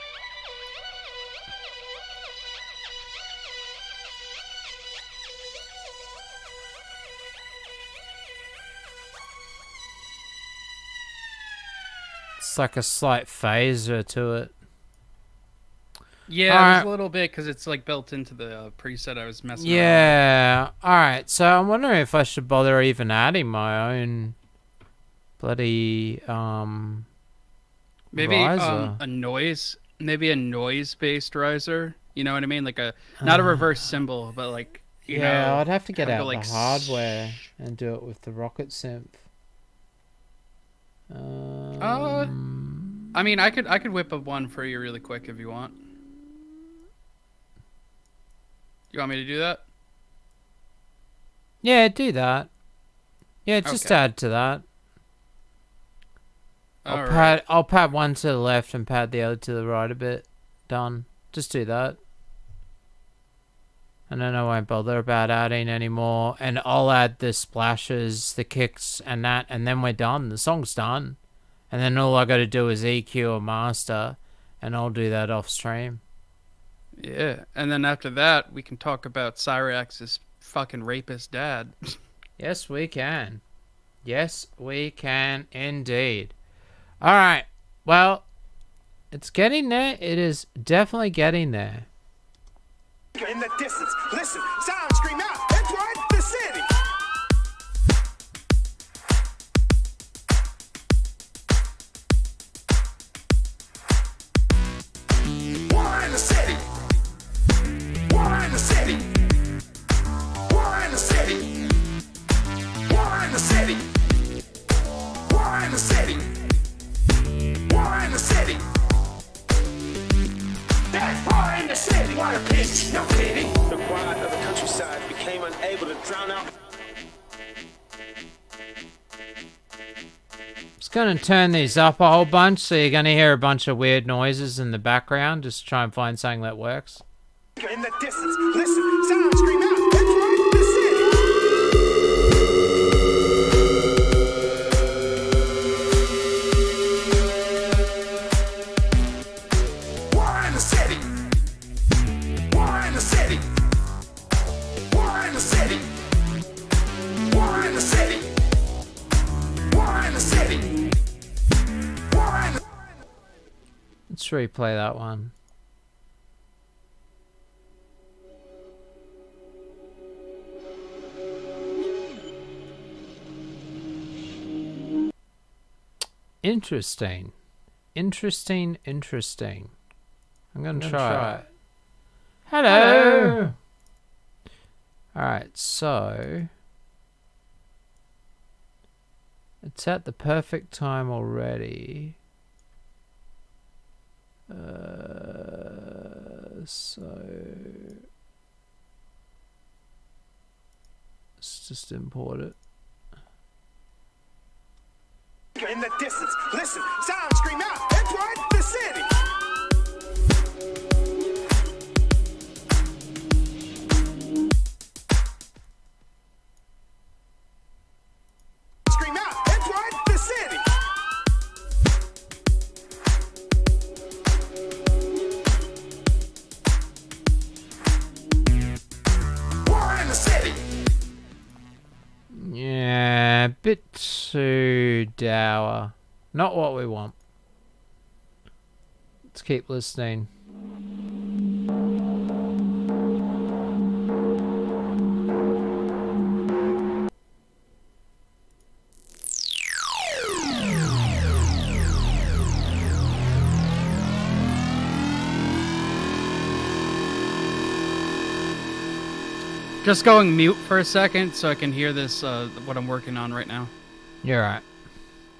It's like a slight phaser to it. Yeah, there's a little bit because it's like built into the preset I was messing around with. Yeah. Alright, so I'm wondering if I should bother even adding my own bloody maybe riser. a noise, maybe a noise-based riser. You know what I mean? Like a not a reverse cymbal, but like you know, I'd have to get have out like the hardware and do it with the Rocket Synth. I mean, I could whip up one for you really quick if you want. You want me to do that? Yeah, do that. Yeah, just Okay. add to that. Alright. I'll pad one to the left and pad the other to the right a bit. Done. Just do that. And then I won't bother about adding anymore. And I'll add the splashes, the kicks, and that, and then we're done. The song's done. And then all I got to do is EQ or master, and I'll do that off stream. Yeah, and then after that, we can talk about Cyraxx's fucking rapist dad. Yes, we can. Yes, we can indeed. All right. Well, it's getting there. It is definitely getting there. In the distance, listen, sound scream out, it's right, the city. War in the city. War in the city. War in the city. War in the city. War in the city. War in the city. There's war in the city. What a bitch, no pity. The quiet of the countryside became unable to drown out. Just going to turn these up a whole bunch, so you're going to hear a bunch of weird noises in the background. Just try and find something that works. In the distance, listen, sound scream out, it's right, the city. War in the city. War in the city. War in the city. War in the city. War in the city. War in the... Let's replay that one. Interesting. Interesting. I'm going to try it. Hello. Alright, so it's at the perfect time already. So let's just import it. In the distance, listen, sound scream out, it's right, the city. Scream out, it's right, the city. bit too dour. Not what we want. Let's keep listening. Just going mute for a second so I can hear this, what I'm working on right now. You're right.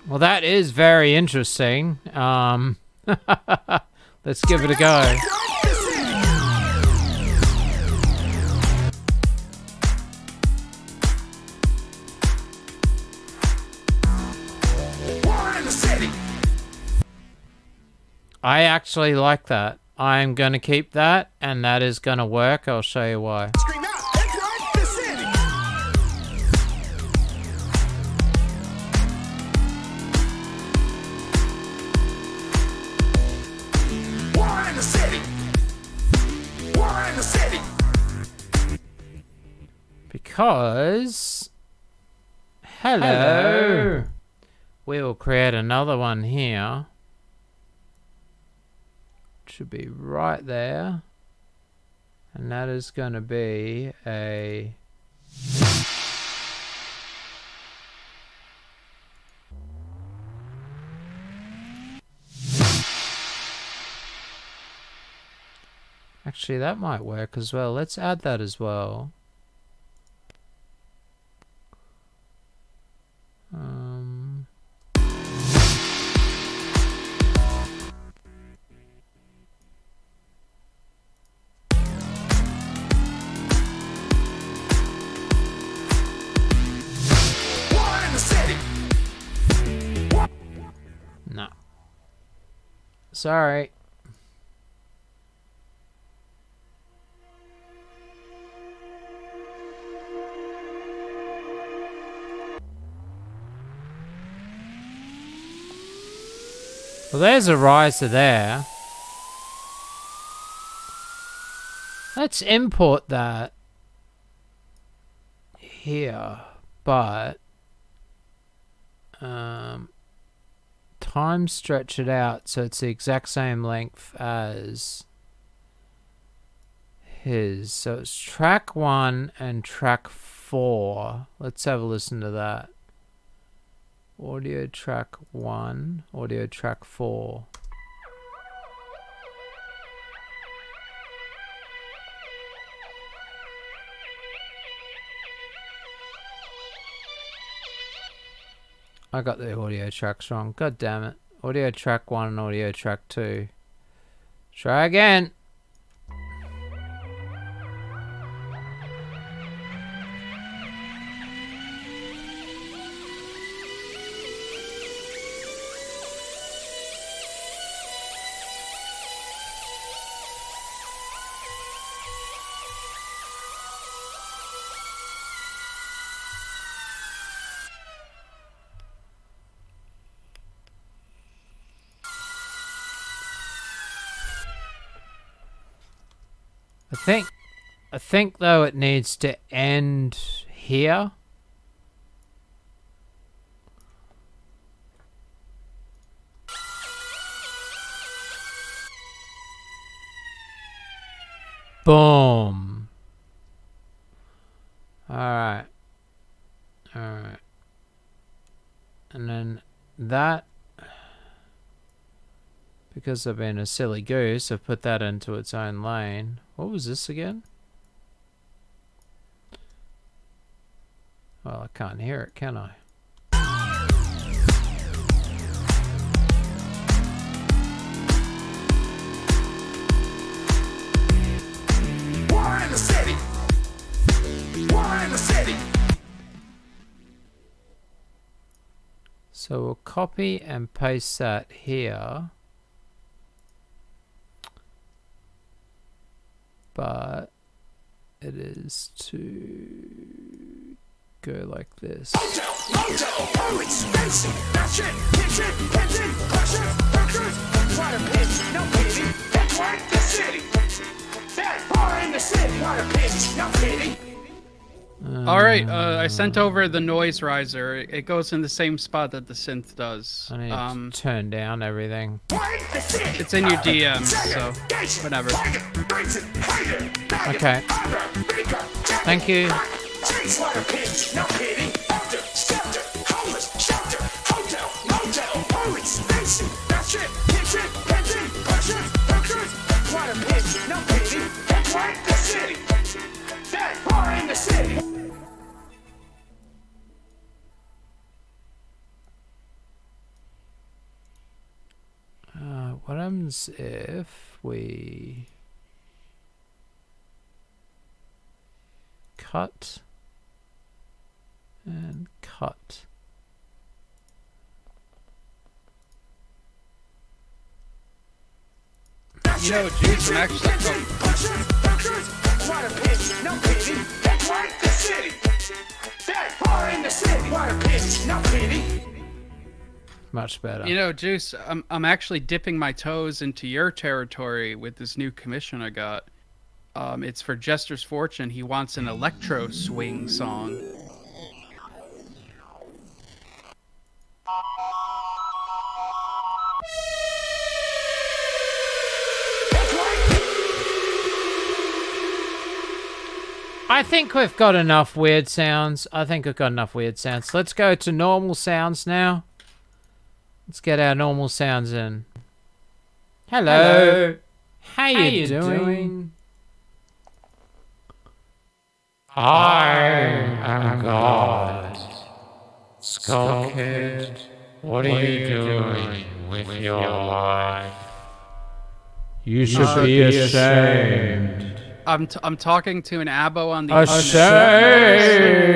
Well, that is very interesting. Let's give it a go. I actually like that. I'm going to keep that, and that is going to work. I'll show you why. Scream out, it's right, the city. War in the city. War in the city. Because... Hello. We will create another one here. Should be right there. And that is going to be a... Actually, that might work as well. Let's add that as well. No. Sorry. Well, there's a riser there. Let's import that here, but time stretch it out so it's the exact same length as his. So it's track 1 and track 4. Let's have a listen to that. Audio track 1, audio track 4. I got the audio tracks wrong. God damn it. Audio track 1 and audio track 2. Try again. I think though it needs to end here. Boom. Alright. Alright. And then that, because I've been a silly goose, I've put that into its own lane. What was this again? Well, I can't hear it, can I? War in the city. War in the city. So we'll copy and paste that here. But it is to go like this. Motel, police, racing, that shit, kitchen, kitchen, pressure, pressure, try to pitch, no pity, that's right, the city. That bar in the city, not a pitch, no pity. All right, I sent over the noise riser. It goes in the same spot that the synth does. I need to turn down everything. It's in your DM, so whatever. Okay. Thank you. What happens if we cut and cut? You know, Juice, I'm actually... Much better. You know, Juice, I'm actually dipping my toes into your territory with this new commission I got. It's for Jester's Fortune. He wants an electro swing song. I think we've got enough weird sounds. Let's go to normal sounds now. Let's get our normal sounds in. Hello. How you doing? I am God. Skull Kid, what are you doing with your life? You should be ashamed. I'm talking to an abo on the Ashamed.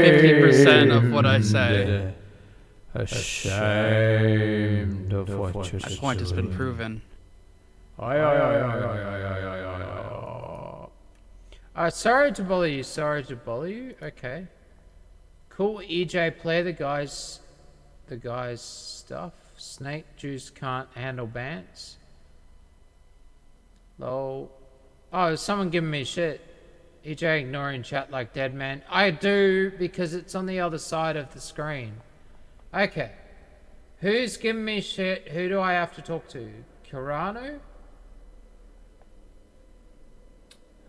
50% of what I say. Ashamed of what you My point has been proven. Sorry to bother you. Okay. Cool. EJ, play the guy's stuff. Snake Juice can't handle bants. Lol. Oh, someone giving me shit. EJ ignoring chat like dead man. I do, because it's on the other side of the screen. Okay. Who's giving me shit? Who do I have to talk to? Kirano?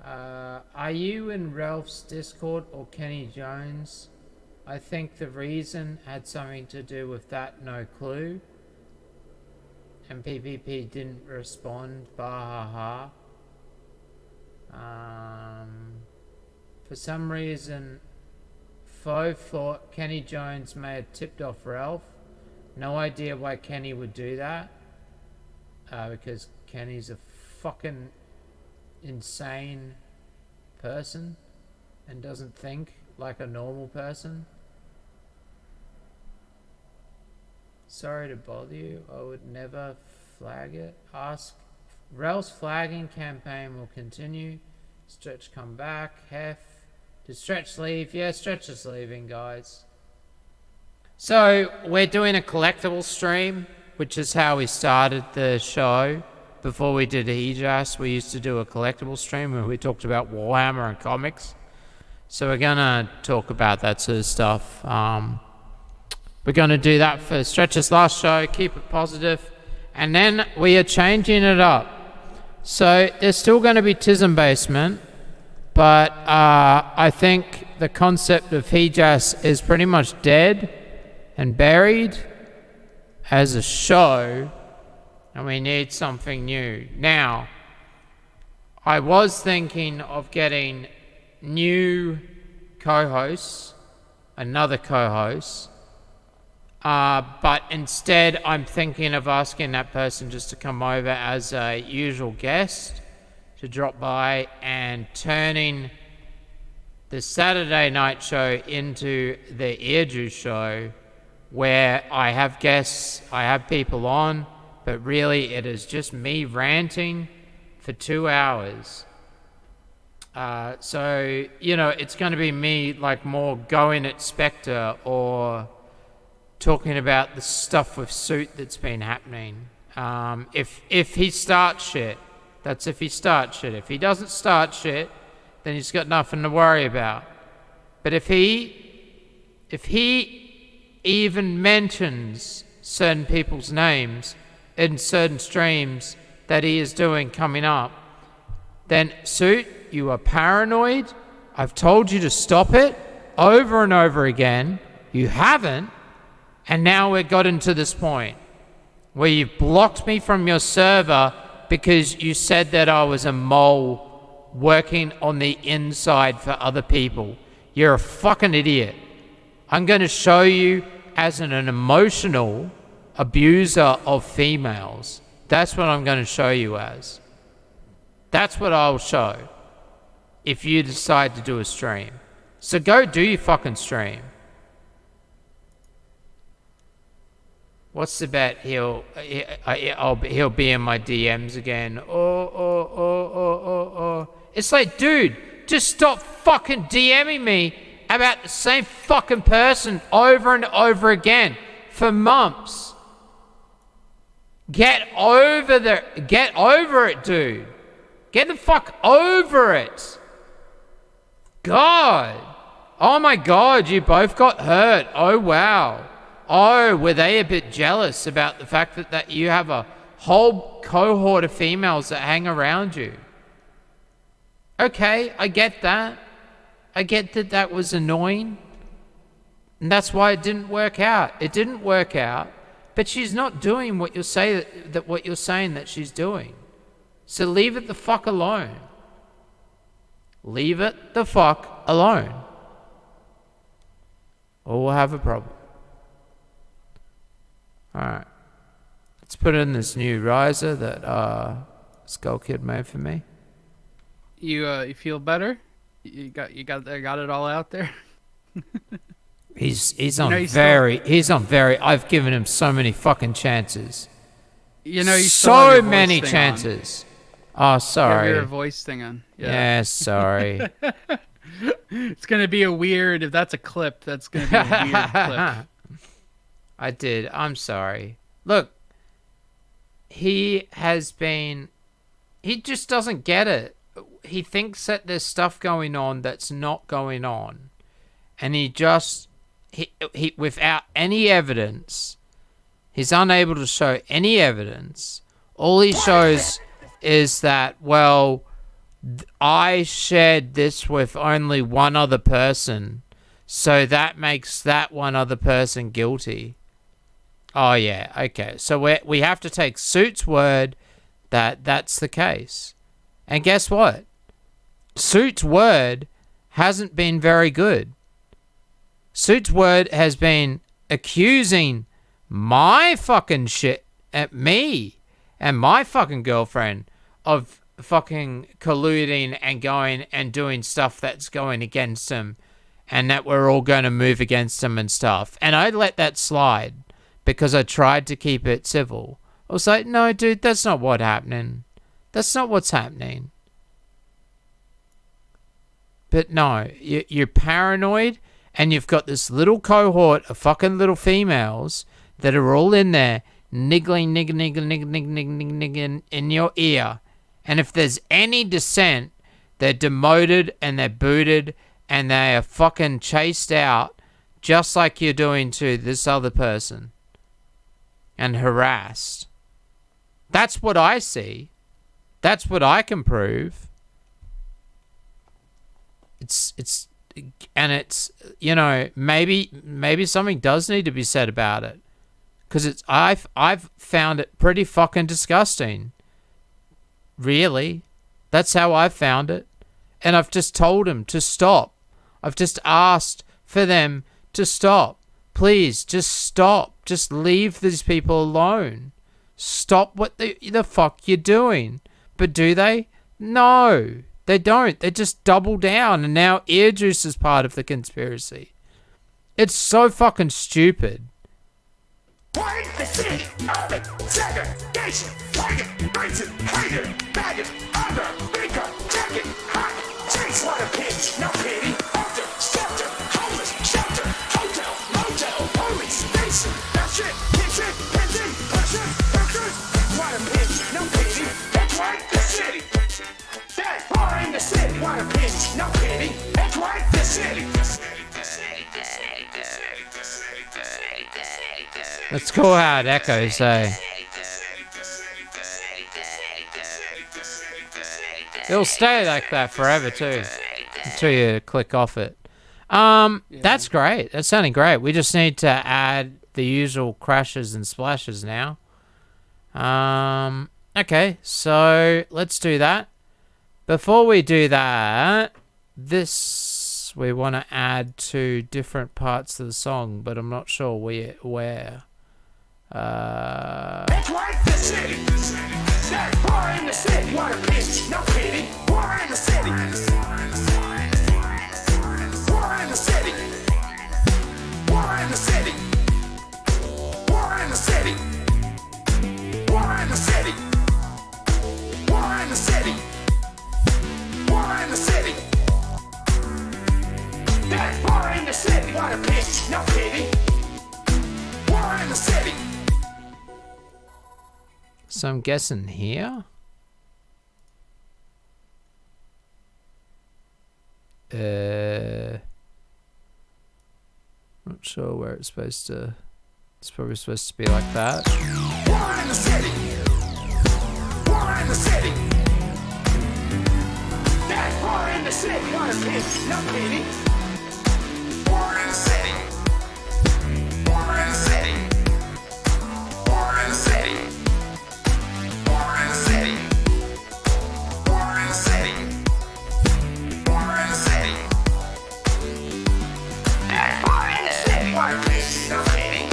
Are you in Ralph's Discord or Kenny Jones? I think the reason had something to do with that, no clue. And PPP didn't respond, bahaha. For some reason, Fo thought Kenny Jones may have tipped off Ralph. No idea why Kenny would do that. Because Kenny's a fucking insane person and doesn't think like a normal person. Sorry to bother you. I would never flag it. Ask. Ralph's flagging campaign will continue. Stretch come back. Hef. Did Stretch leave? Yeah, Stretch is leaving, guys. So, we're doing a collectible stream, which is how we started the show. Before we did EJAS, we used to do a collectible stream where we talked about Warhammer and comics. So we're going to talk about that sort of stuff. We're going to do that for Stretch's last show, keep it positive. And then we are changing it up. So there's still going to be Tism Basement, but I think the concept of EJAS is pretty much dead and buried as a show, and we need something new. Now, I was thinking of getting new co-hosts, another co-host, but instead I'm thinking of asking that person just to come over as a usual guest, to drop by, and turning the Saturday night show into the EarJuice show, where I have guests, I have people on, but really it is just me ranting for 2 hours. So, you know, it's going to be me like more going at Spectre or talking about the stuff with Suit that's been happening. If he starts shit, that's if he starts shit. If he doesn't start shit, then he's got nothing to worry about. But if he even mentions certain people's names in certain streams that he is doing coming up, then Suit, you are paranoid. I've told you to stop it over and over again. You haven't. And now we've gotten to this point where you've blocked me from your server because you said that I was a mole working on the inside for other people. You're a fucking idiot. I'm going to show you as an emotional abuser of females. That's what I'm going to show you as. That's what I'll show if you decide to do a stream. So go do your fucking stream. What's the bet? He'll be in my DMs again. It's like, dude, just stop fucking DMing me about the same fucking person over and over again for months. Get over it, dude. Get the fuck over it. God. Oh my God, you both got hurt. Oh wow. Oh, were they a bit jealous about the fact that you have a whole cohort of females that hang around you? Okay, I get that. I get that that was annoying. And that's why it didn't work out. It didn't work out. But she's not doing what you're saying that she's doing. So leave it the fuck alone. Leave it the fuck alone. Or we'll have a problem. Alright. Let's put in this new riser that Skull Kid made for me. You feel better? You got it all out there? He's on very I've given him so many fucking chances. You know, you so many chances. Oh, sorry. You have your voice thing on. Yeah, sorry. It's gonna be a weird. If that's a clip, that's gonna be a weird clip. I did. I'm sorry. Look, he just doesn't get it. He thinks that there's stuff going on that's not going on, and he without any evidence, he's unable to show any evidence. All he shows is that, well, I shared this with only one other person, so that makes that one other person guilty. Oh yeah, okay. So we have to take Suit's word that that's the case. And guess what? Suit's word hasn't been very good. Suit's word has been accusing my fucking shit at me and my fucking girlfriend of fucking colluding and going and doing stuff that's going against him, and that we're all going to move against him and stuff. And I let that slide because I tried to keep it civil. I was like, no, dude, that's not what's happening. That's not what's happening. But no, you're paranoid, and you've got this little cohort of fucking little females that are all in there niggling in your ear. And if there's any dissent, they're demoted and they're booted and they are fucking chased out, just like you're doing to this other person, and harassed. That's what I see. That's what I can prove. It's you know, maybe something does need to be said about it, because I've found it pretty fucking disgusting. Really, that's how I found it, and I've just told him to stop. I've just asked for them to stop. Please, just stop. Just leave these people alone. Stop what the fuck you're doing. But do they? No, they don't. They just double down, and now EarJuice is part of the conspiracy. It's so fucking stupid. Why the city of it? Segregation, faggot, racist, hater, maggot, other, beaker, jacket, hot, chase, what a pitch, no pity, altar, shelter, homeless, shelter, hotel, motel, police, station, that shit, kitchen, pension, pressure, workers, what a pitch, no pity, that's right, the city. That bar in the city, what a pitch, no pity, that's right, the city. That's cool how it echoes, eh? It'll stay like that forever too, until you click off it. That's great. That's sounding great. We just need to add the usual crashes and splashes now. Okay, so let's do that. Before we do that, this we want to add to different parts of the song, but I'm not sure where. It's like the city. War in the city. Water pitch, no pity. War in the city. War in the city. War in the city. War in the city. War in the city. War in the city. War in the city. War in the city. Water pitch, no pity. War in the city. So I'm guessing here. Not sure where it's supposed to. It's probably supposed to be like that. War in the city. War in the city. War in the city. Water pitch, no pity. War in the city. War in the city. War in the city. War in the city. War in the city. War in the city. War in the city. Water pitch, no pity.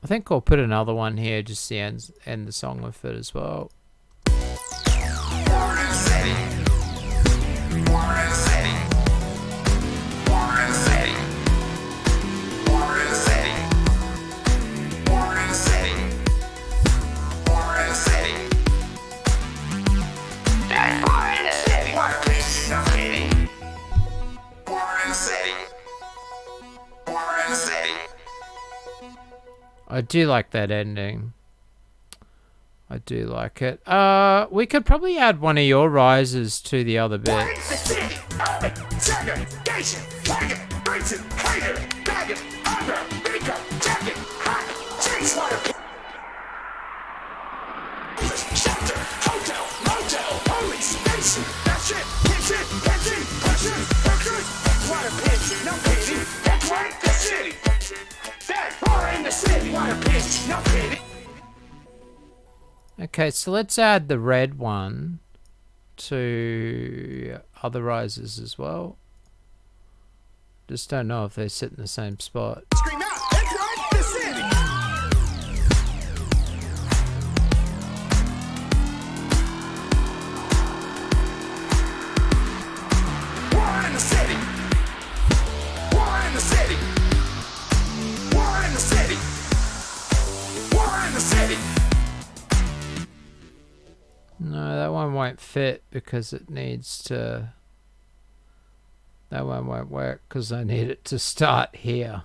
I think I'll put another one here just to end the song with it as well. War in the city. War in the city. War in the city. War in the city. War in the city. War in the city. War in the city. Water pitch, no pity. War in the city. War in the city. I do like that ending. I do like it. We could probably add one of your rises to the other bits. Segregation, faggot, racist, hater, faggot, under, beaker, jacket, hot, chase, water, shelter, hotel, motel, police station, that shit, kitchen, kitchen, pressure, pressure, water pitch, no pity, that's right, the city. That war in the city, water pitch, no pity. Okay, so let's add the red one to other rises as well. Just don't know if they sit in the same spot. Scream out, that's right, the city. War in the city. War in the city. War in the city. War in the city. No, that one won't fit because it needs to... That one won't work because I need it to start here.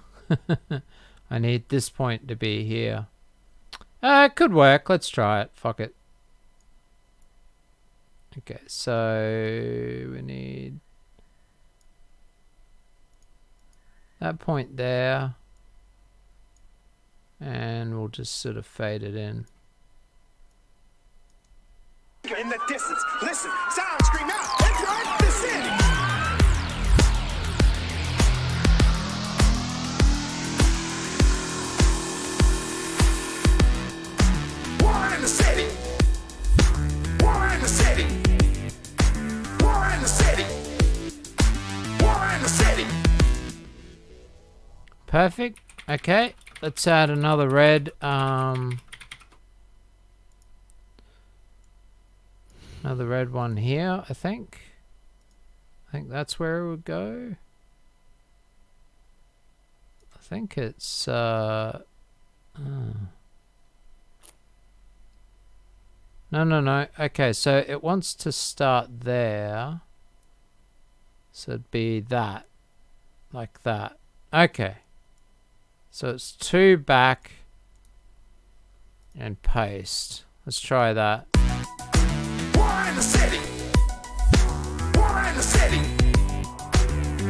I need this point to be here. It could work. Let's try it. Fuck it. Okay, so we need that point there. And we'll just sort of fade it in. In the distance, listen, sound, scream out, that's right, the city. War in the city. War in the city. War in the city. War in the city. Perfect. Okay, let's add another red. Another red one here, I think. I think that's where it would go. I think it's no. Okay, so it wants to start there. So it'd be that. Like that. Okay. So it's 2 back and paste. Let's try that. War in the city. War in the city.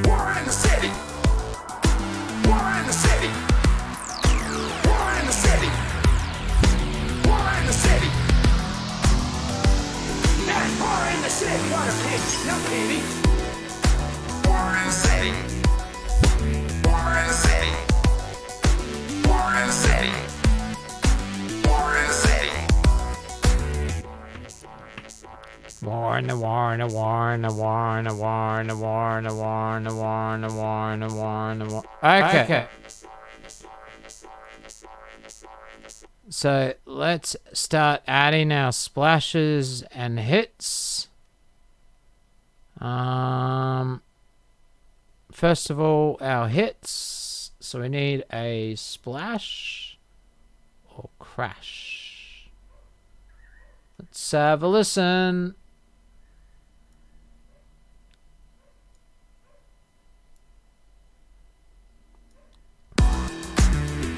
War in the city. War in city, what a pity, no pity. War in the city. War in the city. War in the city. War in the city. War in the war in the war in the war in the war in the war in the war in the war in the war in the war in the war. Okay. So let's start adding our splashes and hits. First of all, our hits. So we need a splash or crash. Let's have a listen.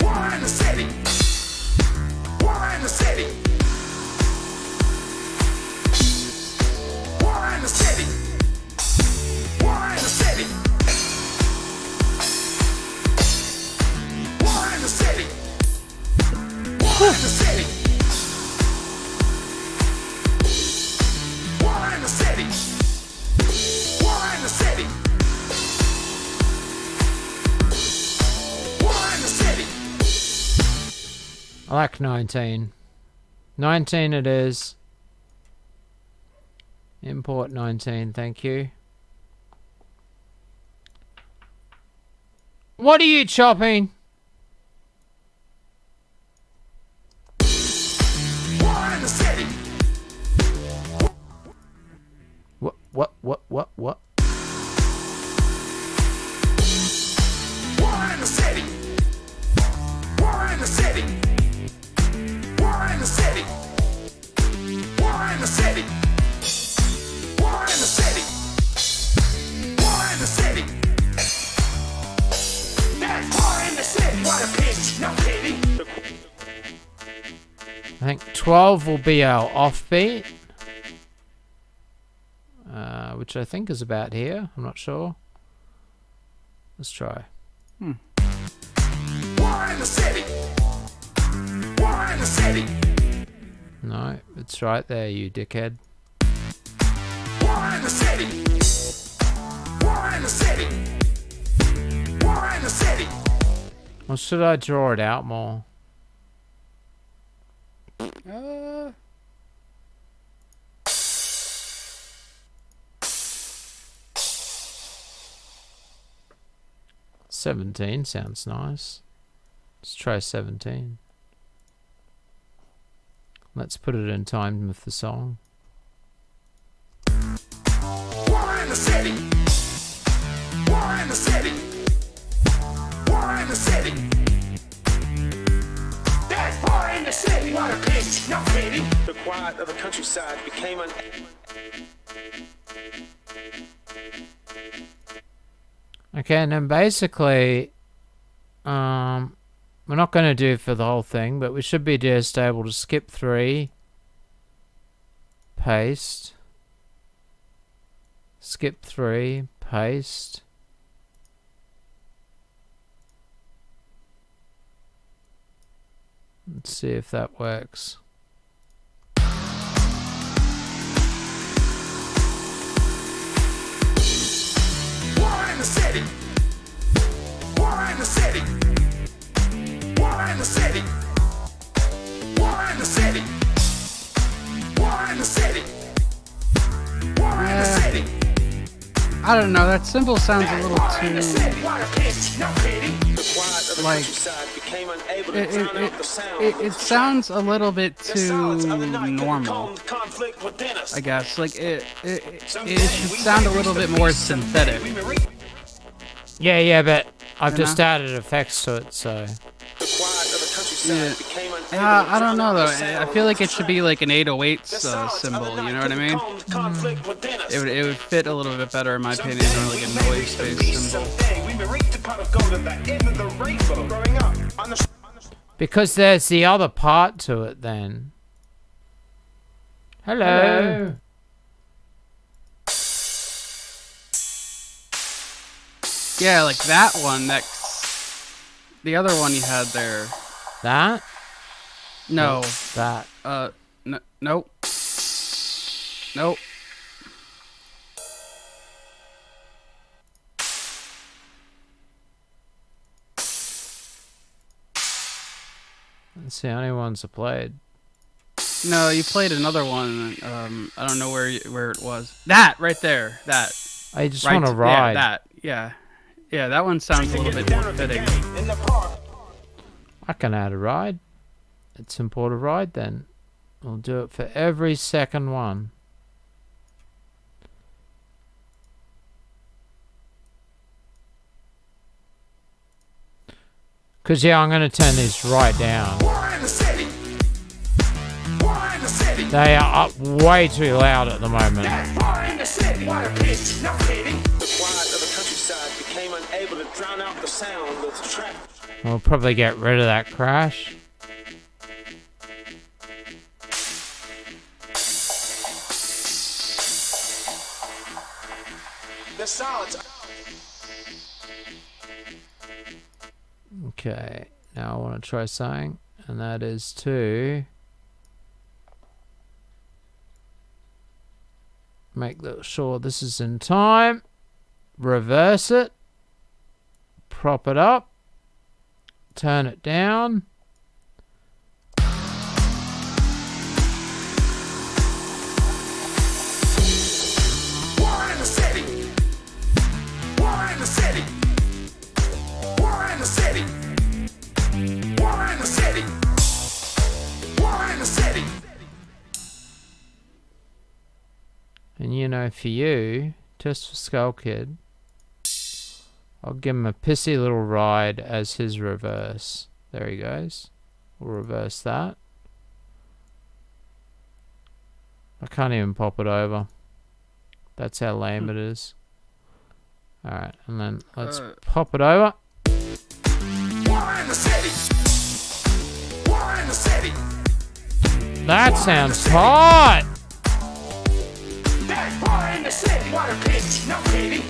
War in the city. War in the city. War in the city. War in the city. War in the city. War in the city. War in the city. War in the city. War in the city. I like 19. 19 it is. Import 19, thank you. What are you chopping? War in the city. What? War in the city. War in the city. War in the city. War in the city. War in the city. War in the city. There's war in the city. What a pity, no pity. I think 12 will be our offbeat. Which I think is about here. I'm not sure. Let's try. War in the city. War in the city. No, it's right there, you dickhead. War in the city. War in the city. War in the city. Or should I draw it out more? 17 sounds nice. Let's try 17. Let's put it in time with the song. War in the city. War in the city. War in the city. There's war in the city. What a pity, no pity. The quiet of the countryside became an... Okay, and then basically, we're not going to do it for the whole thing, but we should be just able to skip 3, paste, skip 3, paste. Let's see if that works. War in the city. War in the city. War in the city. War in the city. War in the city. War in the city. I don't know. That symbol sounds a little War in the too city. What a pity, no pity. The quiet of the like. countryside became unable to drown out the sound. It sounds a little bit The too silence of the night couldn't normal. calm the conflict within us. I guess like it should sound a little bit more synthetic. Yeah, but I've You just know? added effects to it, so. The quiet of the countryside became unable to I don't drown know out though. the sound I feel like of it should the be like an 808 The silence of symbol. the You night know what I couldn't mean? calm the conflict within us. It would fit a little bit better in my opinion than like a noise-based symbol. Someday we may reach the pot of gold at the end of the rainbow. Growing up on the Because there's the other part to it then. Hello. Yeah, like that one. The other one you had there. That? No. That. Nope. Nope. That's the only ones I played. No, you played another one. I don't know where it was. That right there. That. I just want to ride. Yeah, that. Yeah. Yeah, that one sounds a little bit more fitting. I can add a ride. Let's import a ride then. We'll do it for every second one. Because, yeah, I'm going to turn this right down. They are up way too loud at the moment. We'll probably get rid of that crash. The solids. Okay, now I want to try something, and that is to make sure this is in time, reverse it, prop it up, turn it down. War in the city. War in the city. War in the city. War in the city. War in the city. And you know, for you, just for Skull Kid, I'll give him a pissy little ride as his reverse. There he goes. We'll reverse that. I can't even pop it over. That's how lame it is. Alright, and then let's pop it over. War in the city. War in the city. That sounds hot! War in the city. Water pitch, no pity.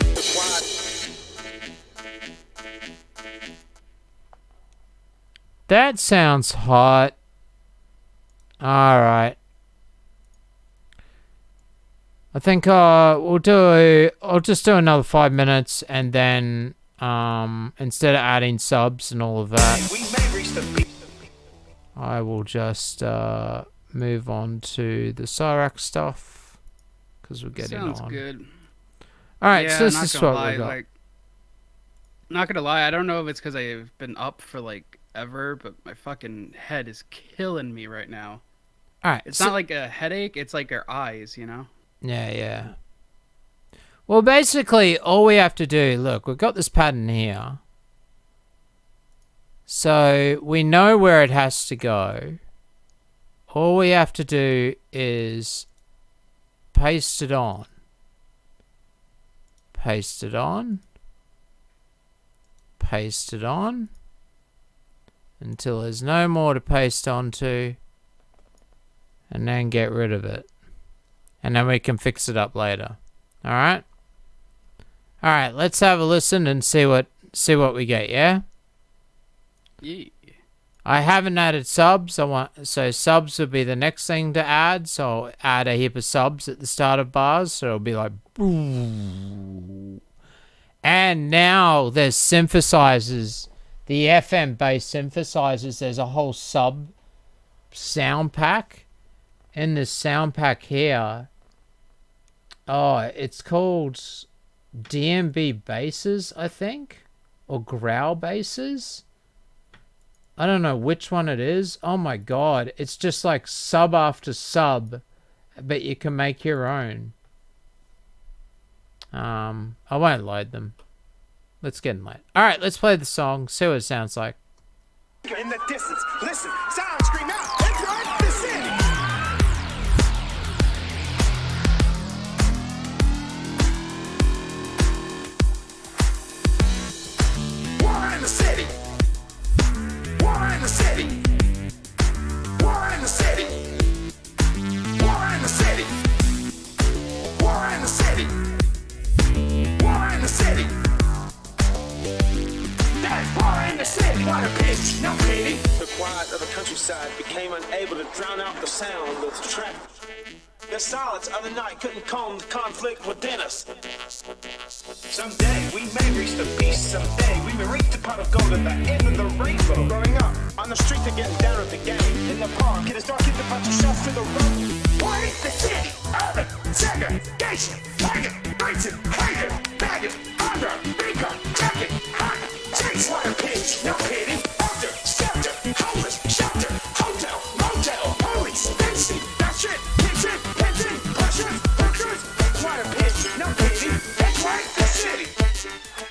That sounds hot. Alright. I think I'll just do another 5 minutes, and then instead of adding subs and all of that, I will just move on to the Cyraxx stuff, because we're getting on. Sounds good. Alright, yeah, so this is what we got. Like, not gonna lie, I don't know if it's because I've been up for like ever, but my fucking head is killing me right now. Alright, it's not like a headache, it's like our eyes, you know? Yeah, yeah. Well, basically, all we have to do, look, we've got this pattern here. So, we know where it has to go. All we have to do is paste it on. Paste it on. Paste it on. Until there's no more to paste onto. And then get rid of it. And then we can fix it up later. Alright? Alright, let's have a listen and see what we get, yeah? Yeah. I haven't added subs. So subs will be the next thing to add. So I'll add a heap of subs at the start of bars. So it'll be like boom. And now there's synthesizers. The FM based synthesizers. There's a whole sub sound pack. In this sound pack here, it's called DMB basses, I think, or growl basses. I don't know which one it is. Oh my god, it's just like sub after sub, but you can make your own. I won't load them. Let's get in late. All right, let's play the song. See what it sounds like. In the distance, listen, sound scream out. It's right the city. War in the city. War in the city. War in the city. War in the city. War in the city. War in the city. There's war in the city. Water pitch, no pity. The quiet of the countryside became unable to drown out the sound of the traffic. The silence of the night couldn't calm the conflict within us. Someday we may reach the beast. Someday we may reach the pot of gold at the end of the rainbow. Growing up, On the street, they're getting down with the game. In the park, it is dark, get the bunch of shots to the road. Why the city? Urban segregation. Faggot, biting, hater, maggot, under, beaker, jacket, hot, chase, water pigs, no pity, elder, shelter, homeless, shelter, hotel, motel, police, fancy, that shit, kitchen, pigeon, pushers, hookers, water pigs, no pity, it's like the city.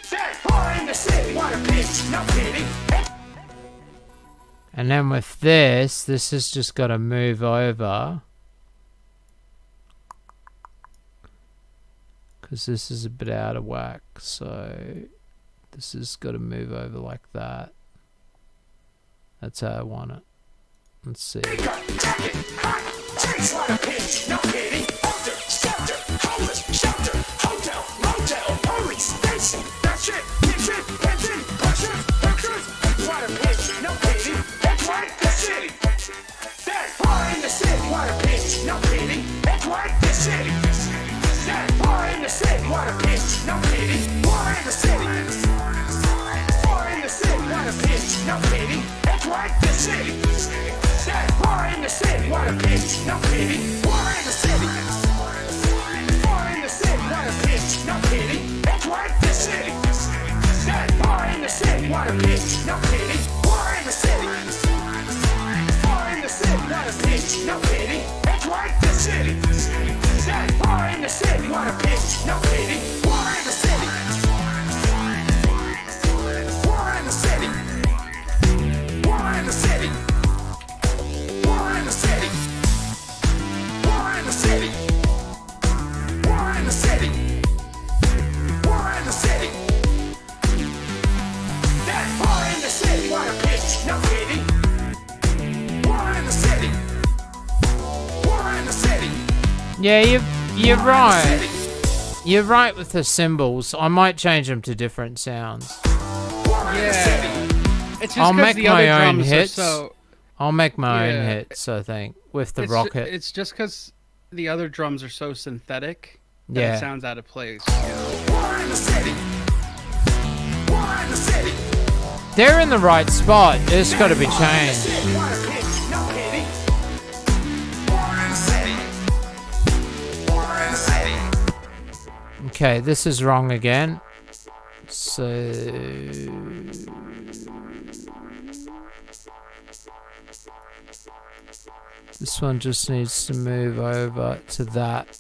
Dead, far in the city, water pigs, no pity. And then with this has just got to move over. Because this is a bit out of whack. So this has got to move over like that. That's how I want it. Let's see. Yeah, you're right. You're right with the cymbals. I might change them to different sounds. Yeah. It's just I'll make the my other own drums hits. Are so... I'll make my own Yeah. hits, I think, with the it's rocket. It's just because the other drums are so synthetic that Yeah. it sounds out of place. They're in the right spot. It's got to be changed. Okay, this is wrong again. So this one just needs to move over to that.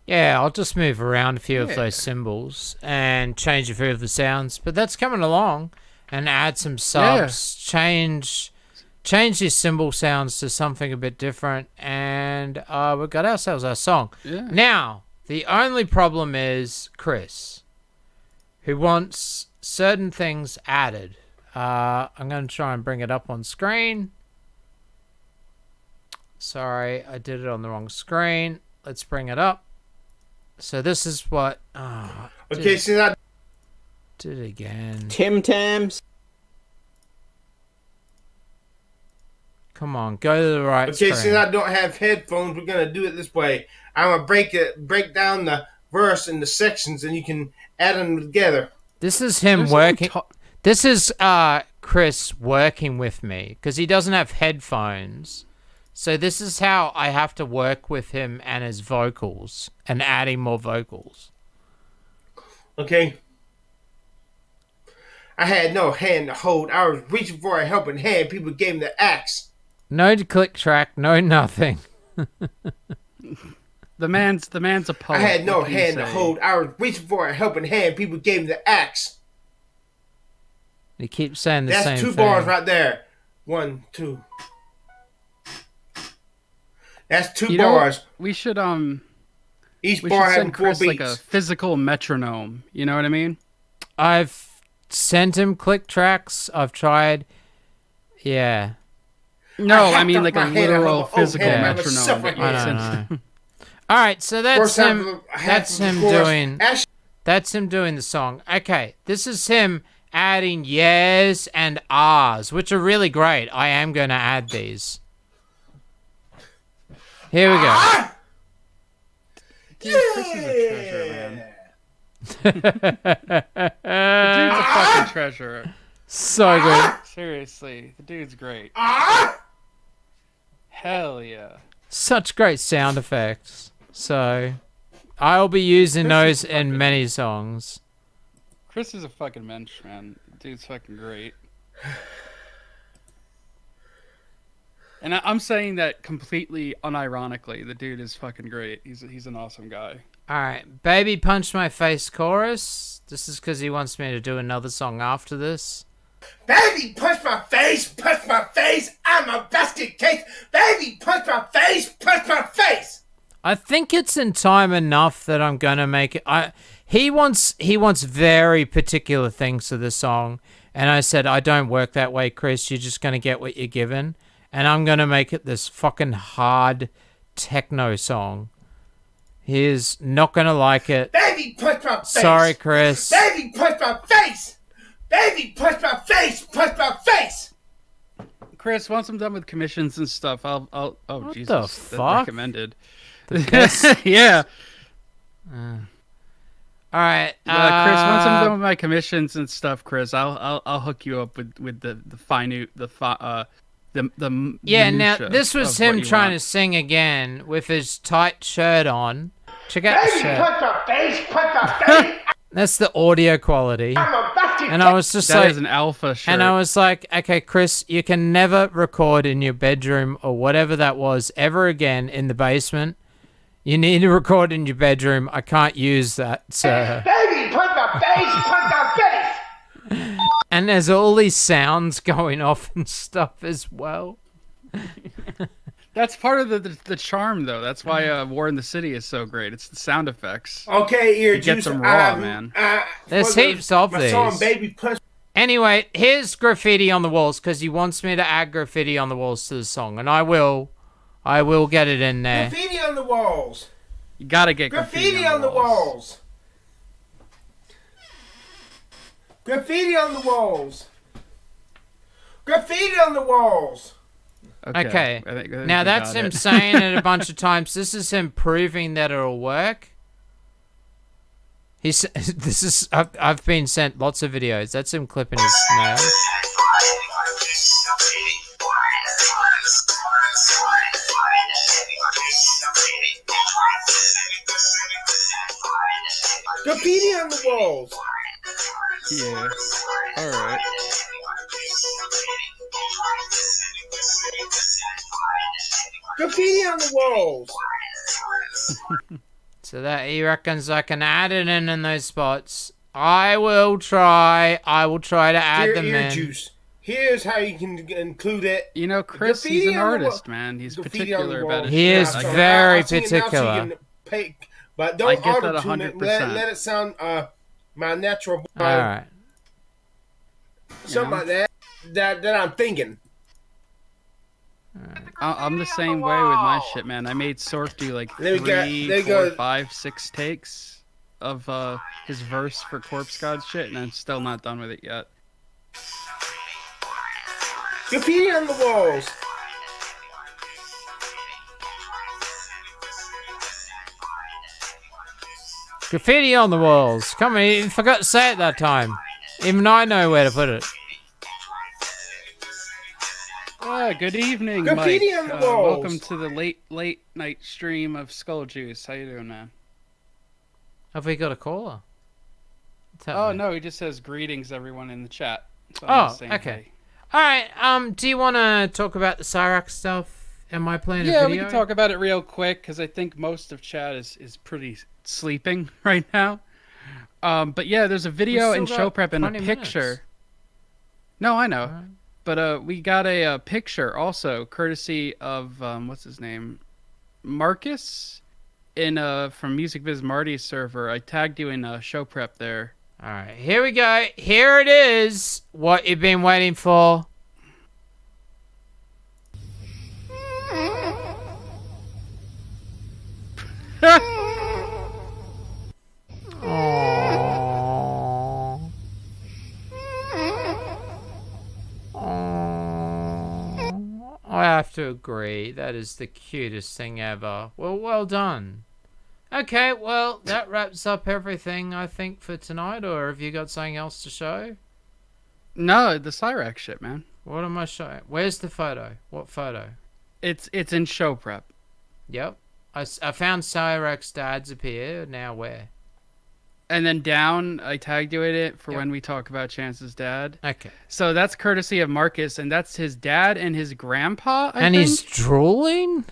Yeah, I'll just move around a few of those cymbals and change a few of the sounds. But that's coming along, and add some subs, change these cymbal sounds to something a bit different, and we've got ourselves our song. Yeah. Now, the only problem is Chris, who wants certain things added. I'm going to try and bring it up on screen. Sorry, I did it on the wrong screen. Let's bring it up. So this is what... Okay, so that... Did it again. Tim Tams. Come on, go to the right Okay, screen. since I don't have headphones, we're gonna do it this way. I'm gonna break down the verse into sections, and you can add them together. This is him working. This is Chris working with me because he doesn't have headphones, So this is how I have to work with him and his vocals and adding more vocals. Okay. I had no hand to hold. I was reaching for a helping hand. People gave me the axe. No click track, no nothing. The man's a poet. I had no What can you hand to say? hold. I was reaching for a helping hand. People gave me the axe. He keeps saying the That's same two thing. bars right there. 1, 2. That's two You know what? bars. We should Each we bar should having send 4 Chris beats. like a physical metronome. You know what I mean? I've sent him click tracks. I've tried. Yeah. No, I hacked mean off like a my head. I literal have a physical head. I'm a metronome. separate that you I don't sent- know. All right, so that's First half him. of the- half That's of the him chorus. doing. Actually, That's him doing the song. Okay, this is him adding yes and ahs, which are really great. I am going to add these. Here we go. Dude, Chris is a treasure, man. The dude's a fucking treasure. So good. Seriously, the dude's great. Hell yeah. Such great sound effects. So, I'll be using those in many songs. Chris is a fucking mensch, man. The dude's fucking great. And I'm saying that completely unironically. The dude is fucking great. He's an awesome guy. All right, Baby Punch My Face chorus. This is because he wants me to do another song after this. baby, punch my face, punch my face. I'm a basket case. Baby, punch my face, punch my face. I think it's in time enough that I'm gonna make it. He wants very particular things to the song, and I said I don't work that way, Chris. You're just gonna get what you're given, and I'm gonna make it this fucking hard techno song. He's not gonna like it. Baby, punch my face. Sorry, Chris. Baby, punch my face. Baby, punch my face, punch my face. Chris, once I'm done with commissions and stuff, I'll oh What Jesus, the that's fuck? recommended. The best- Yeah. All right, Chris, once I'm done with my commissions and stuff, Chris, I'll hook you up with the yeah. Now minutia this was of what him you trying want. to sing again with his tight shirt on. Check out the Baby, shirt. punch my face, punch my face. That's the audio quality. I'm a basket And I was just That like, is an alpha shirt. and I was like, okay, Chris, you can never record in your bedroom or whatever that was ever again in the basement. You need to record in your bedroom. I can't use that, sir. Baby, punch my face, punch my face. And there's all these sounds going off and stuff as well. That's part of the charm, though. That's why War in the City is so great. It's the sound effects. Okay, ear He gets juice. them raw, man. There's heaps of my song, these. Baby, punch. Anyway, here's graffiti on the walls because he wants me to add graffiti on the walls to the song, and I will get it in there. Graffiti on the walls. You gotta get Graffiti on the walls. Graffiti on the walls. Graffiti on the walls. Okay. I think Now we that's got him it. saying it a bunch of times. This is him proving that it'll work. This is I've been sent lots of videos. That's him clipping his nails. Graffiti on the walls. Yeah. All right. Graffiti on the walls. So that he reckons I can add it in those spots. I will try to add Dear them ear in. juice. Here's how you can include it. You know, Chris, Graffiti he's an on the artist, wall. man. He's Graffiti on the particular about walls. his He shit. is I get very I'll sing it now so you particular. can pay, but I don't get that auto-tune it. 100%. Let it sound my natural All right. something like that that I'm thinking. I'm the same way with my shit, man. I made Sork do like There we go. 3, There you 4, go. 5, 6 takes of his verse for Corpse God shit, and I'm still not done with it yet. Graffiti on the walls. Graffiti on the walls. Come on, you forgot to say it that time. Even I know where to put it. Good evening, Graffiti Mike. on the walls. Welcome to the late night stream of SkullJuice. How you doing, man? Have we got a caller? Oh no, he just says greetings, everyone in the chat. So I'm Oh, just saying okay. hey. All right. Do you want to talk about the Cyraxx stuff? Am I playing a Yeah, video? we can talk about it real quick because I think most of chat is pretty sleeping right now. But yeah, there's a video still and got show prep and a 20 picture. minutes. No, I know. All right. But we got a picture also, courtesy of what's his name, Marcus, in from Music Biz Marty's server. I tagged you in show prep there. All right, here we go. Here it is. What you've been waiting for. Aww. Aww. I have to agree. That is the cutest thing ever. Well done. Okay, well, that wraps up everything, I think, for tonight. Or have you got something else to show? No, the Cyraxx shit, man. What am I showing? Where's the photo? What photo? It's in show prep. Yep. I found Cyraxx dads appear. Now where? And then down, I tagged you in it for Yep. when we talk about Chance's dad. Okay. So that's courtesy of Marcus, and that's his dad and his grandpa, I and think. he's drooling?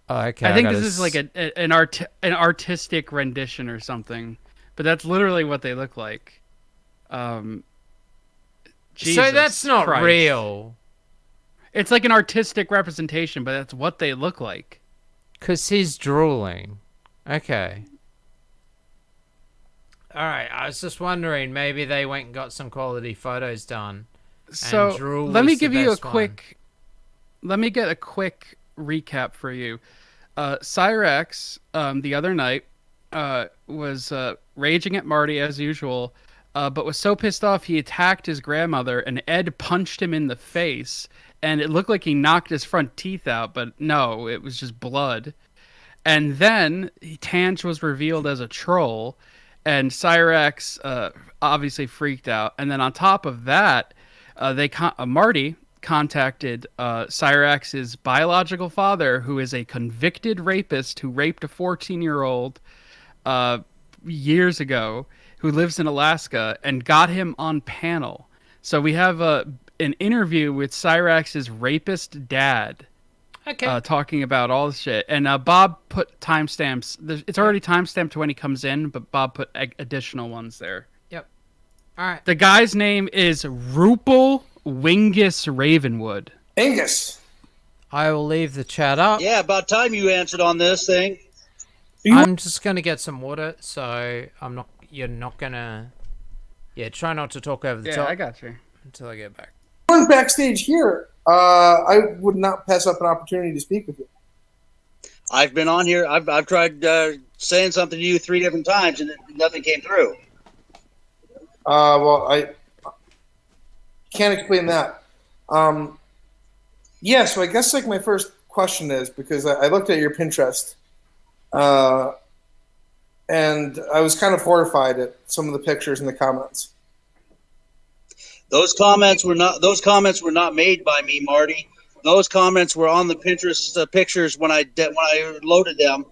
Oh, okay. I think this is like an artistic rendition or something. But that's literally what they look like. So Jesus that's not Christ. real. It's like an artistic representation, but that's what they look like. Because he's drooling. Okay. Alright, I was just wondering, maybe they went and got some quality photos done. So drool let was me the give you a best one. quick. Let me get a quick recap for you. Cyraxx, the other night, was raging at Marty as usual, but was so pissed off he attacked his grandmother, and Ed punched him in the face, and it looked like he knocked his front teeth out, but no, it was just blood. And then Tange was revealed as a troll, and Cyraxx obviously freaked out. And then on top of that, Marty contacted Cyraxx's biological father, who is a convicted rapist who raped a 14-year-old years ago, who lives in Alaska, and got him on panel. So we have an interview with Cyraxx's rapist dad. Okay. Talking about all the shit. And Bob put timestamps. It's already timestamped to when he comes in, but Bob put additional ones there. Yep. Alright. The guy's name is Rupal Wingus Ravenwood. Angus. I will leave the chat up. Yeah, about time you answered on this thing. I'm just gonna get some water, so you're not gonna... Yeah, try not to talk over the top. Yeah, I got you. Until I get back. Going backstage here, I would not pass up an opportunity to speak with you. I've been on here. I've tried saying something to you 3 different times, and nothing came through. Well, I can't explain that. Yeah, so I guess like my first question is, because I looked at your Pinterest, and I was kind of horrified at some of the pictures in the comments. Those comments were not made by me, Marty. Those comments were on the Pinterest pictures when I loaded them.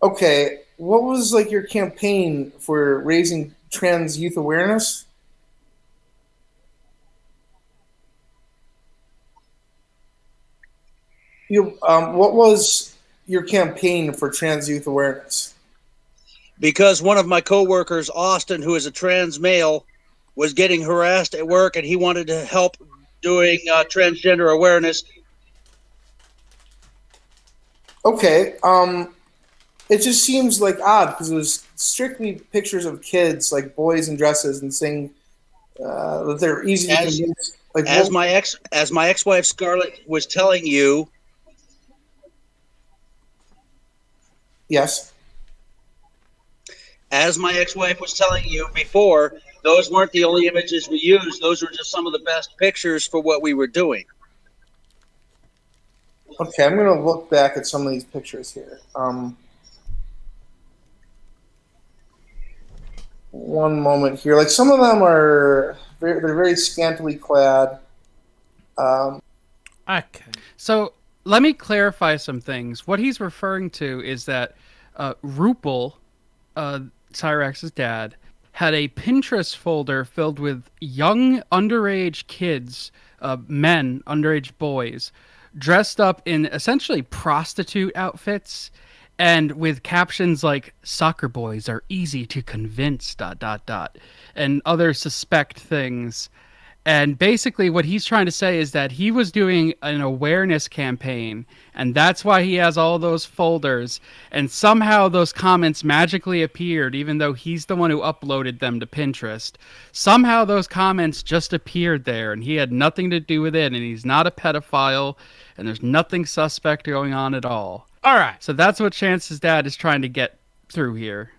Okay, what was like your campaign for raising trans youth awareness? What was your campaign for trans youth awareness? Because one of my coworkers, Austin, who is a trans male, was getting harassed at work, and he wanted to help doing transgender awareness. Okay, it just seems like odd because it was strictly pictures of kids, like boys in dresses, and saying that they're easy to convince. Like, as my ex-wife Scarlett was telling you. Yes. As my ex-wife was telling you before, those weren't the only images we used. Those were just some of the best pictures for what we were doing. Okay, I'm going to look back at some of these pictures here. One moment here. Like some of them are they're very scantily clad. Okay. So let me clarify some things. What he's referring to is that Rupel, Cyraxx's dad, had a Pinterest folder filled with young underage kids, men, underage boys, dressed up in essentially prostitute outfits and with captions like "soccer boys are easy to convince," ... and other suspect things. And basically what he's trying to say is that he was doing an awareness campaign, and that's why he has all those folders, and somehow those comments magically appeared, even though he's the one who uploaded them to Pinterest. Somehow those comments just appeared there, and he had nothing to do with it, and he's not a pedophile, and there's nothing suspect going on at all. All right. So that's what Chance's dad is trying to get through here.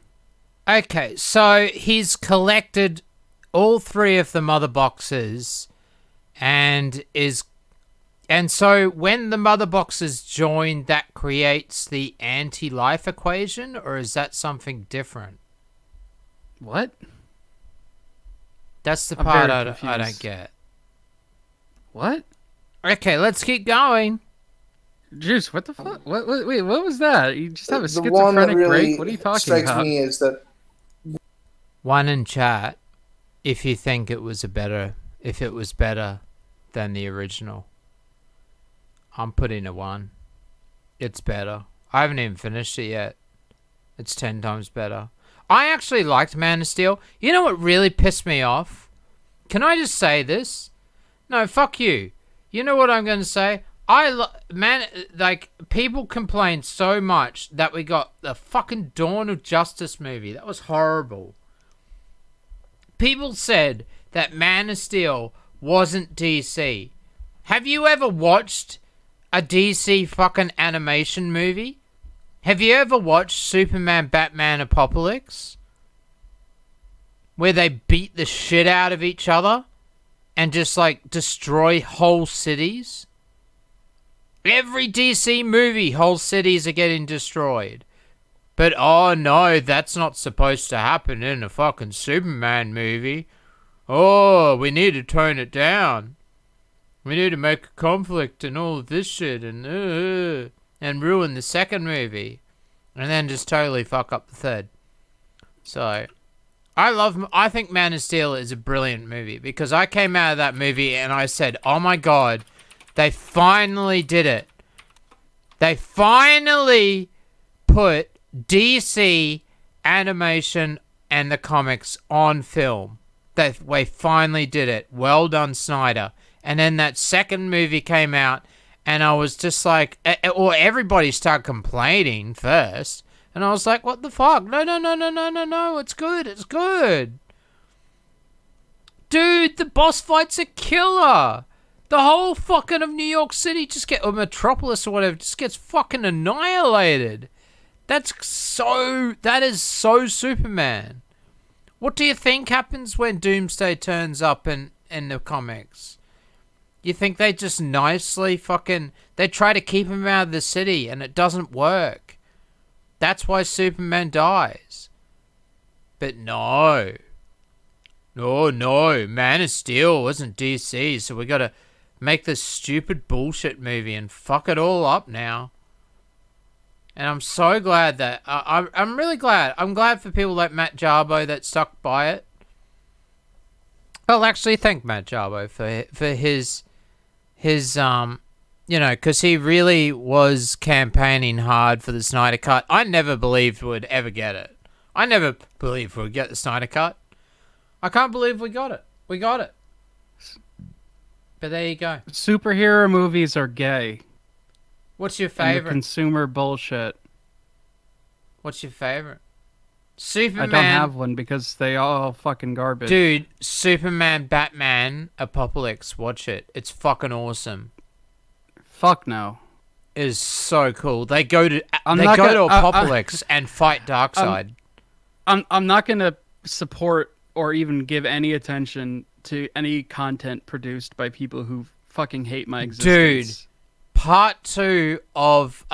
Okay, so he's collected all three of the mother boxes and so when the mother boxes join, that creates the anti-life equation, or is that something different? What? That's the I'm part very I don't confused. get. What? Okay, let's keep going. Juice, what the fuck? Wait, what was that? You just have a The one that schizophrenic really break? What are you talking strikes about? me is that One in chat, if you think it was better than the original. I'm putting a 1. It's better. I haven't even finished it yet. It's 10 times better. I actually liked Man of Steel. You know what really pissed me off? Can I just say this? No, fuck you. You know what I'm going to say? People complain so much that we got the fucking Dawn of Justice movie. That was horrible. People said that Man of Steel wasn't DC. Have you ever watched a DC fucking animation movie? Have you ever watched Superman, Batman, Apocalypse? Where they beat the shit out of each other and just like destroy whole cities? Every DC movie, whole cities are getting destroyed. But oh no, that's not supposed to happen in a fucking Superman movie. Oh, we need to tone it down. We need to make a conflict and all of this shit and ruin the second movie. And then just totally fuck up the third. So, I think Man of Steel is a brilliant movie because I came out of that movie and I said, oh my god, they finally did it. They finally put DC animation and the comics on film. They finally did it. Well done, Snyder. And then that second movie came out, and I was just like, or everybody started complaining first, and I was like, what the fuck? No, it's good, it's good. Dude, the boss fight's a killer. The whole fucking of New York City or Metropolis or whatever, just gets fucking annihilated. That is so Superman. What do you think happens when Doomsday turns up in the comics? You think they just nicely they try to keep him out of the city and it doesn't work. That's why Superman dies. But no, Man of Steel wasn't DC, so we gotta make this stupid bullshit movie and fuck it all up now. And I'm so glad that I'm really glad. I'm glad for people like Matt Jarbo that stuck by it. I'll actually thank Matt Jarbo for his because he really was campaigning hard for the Snyder Cut. I never believed we'd ever get it. I never believed we'd get the Snyder Cut. I can't believe we got it. We got it. But there you go. Superhero movies are gay. What's your And favorite? they're consumer bullshit. What's your favorite? Superman. I don't have one because they all fucking garbage. Dude, Superman, Batman, Apocalypse. Watch it. It's fucking awesome. Fuck no. It is so cool. They go to Apocalypse and fight Darkseid. I'm not gonna support or even give any attention to any content produced by people who fucking hate my existence. Dude, part 2 of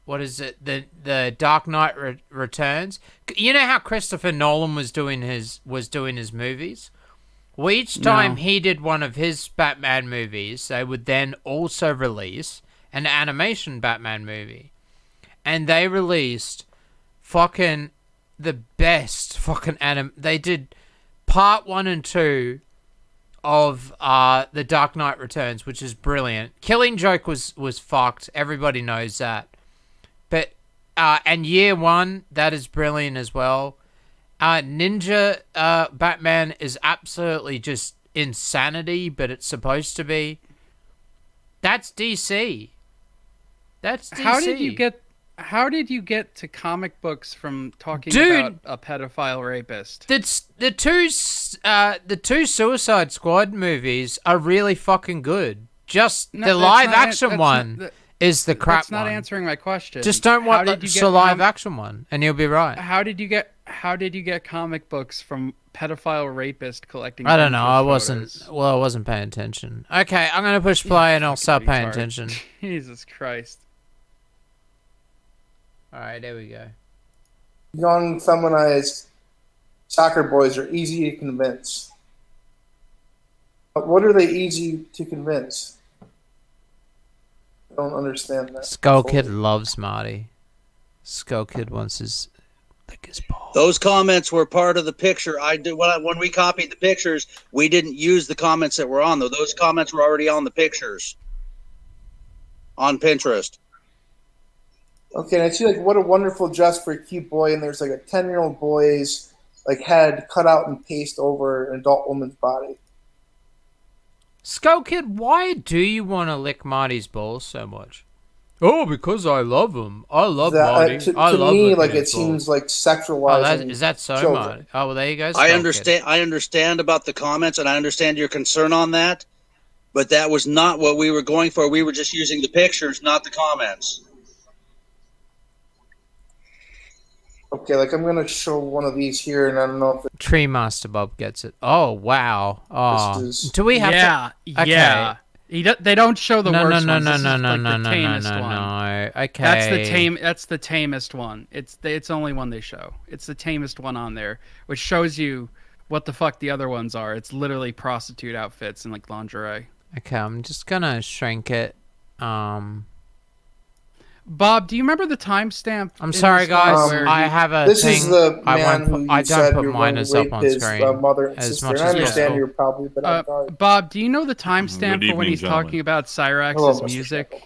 what is it? The Dark Knight Returns. You know how Christopher Nolan was doing his movies? Well, each time he did one of his Batman movies, they would then also release an animation Batman movie. And they released fucking the best fucking They did part 1 and 2 of The Dark Knight Returns, which is brilliant. Killing Joke was fucked. Everybody knows that. But and Year 1, that is brilliant as well. Ninja Batman is absolutely just insanity, but it's supposed to be. That's DC. That's DC. How did you get to comic books from talking about a pedophile rapist? The two Suicide Squad movies are really fucking good. Just the live action one is the crap That's not one. Answering my question. Just don't watch the live action one, and you'll be right. How did you get comic books from pedophile rapist collecting? I don't know. I wasn't paying attention. Okay, I'm gonna push play and I'll start paying attention. Jesus Christ. All right, there we go. Young, feminized soccer boys are easy to convince. But what are they easy to convince? I don't understand that. Skull Kid loves Marty. Skull Kid wants his ball. Those comments were part of the picture. When we copied the pictures, we didn't use the comments that were on though. Those comments were already on the pictures on Pinterest. Okay, and I see like what a wonderful dress for a cute boy, and there's like a 10-year-old boy's like head cut out and pasted over an adult woman's body. Skull Kid, why do you want to lick Marty's balls so much? Oh, because I love him. I love Marty. To me, like it seems like sexualizing. Oh, is that so, children. Marty? Oh, well, there you go. I understand about the comments, and I understand your concern on that, but that was not what we were going for. We were just using the pictures, not the comments. Okay, like I'm gonna show one of these here, and I don't know if Tree Master Bob gets it. Oh wow! Oh, do we have to? Okay. Yeah. They don't show the worst ones. No. Okay. That's the tamest one. It's only one they show. It's the tamest one on there, which shows you what the fuck the other ones are. It's literally prostitute outfits and like lingerie. Okay, I'm just gonna shrink it. Bob, do you remember the timestamp? I'm sorry, guys. I have a this thing. Is the man who you I said don't put you're mine going as to up rape on his screen. mother and as sister. much And I as understand possible. you're probably, but I'm sorry. Bob, do you know the timestamp Good for when evening, he's gentlemen. talking about Cyraxx's Hello, Mr. music?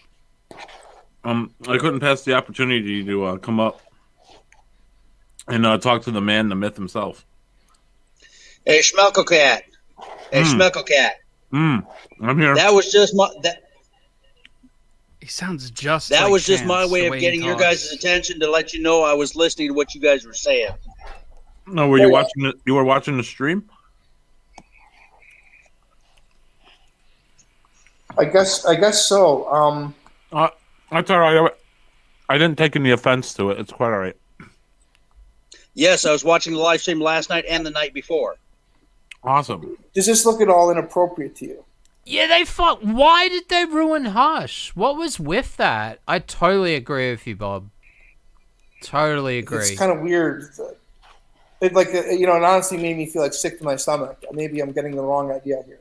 I couldn't pass the opportunity to come up and talk to the man, the myth himself. Hey, Schmelko Cat. Hey, Schmelko Cat. I'm here. That was just my He sounds just. That like was just Chance, my way the of he getting your talks. guys' attention to let you know I was listening to what you guys were saying. No, were you watching it? You were watching the stream? I guess so. That's all right. I didn't take any offense to it. It's quite all right. Yes, I was watching the live stream last night and the night before. Awesome. Does this look at all inappropriate to you? Yeah, they fuck. Why did they ruin Hush? What was with that? I totally agree with you, Bob. Totally agree. It's kind of weird. It it honestly made me feel like sick to my stomach. Maybe I'm getting the wrong idea here.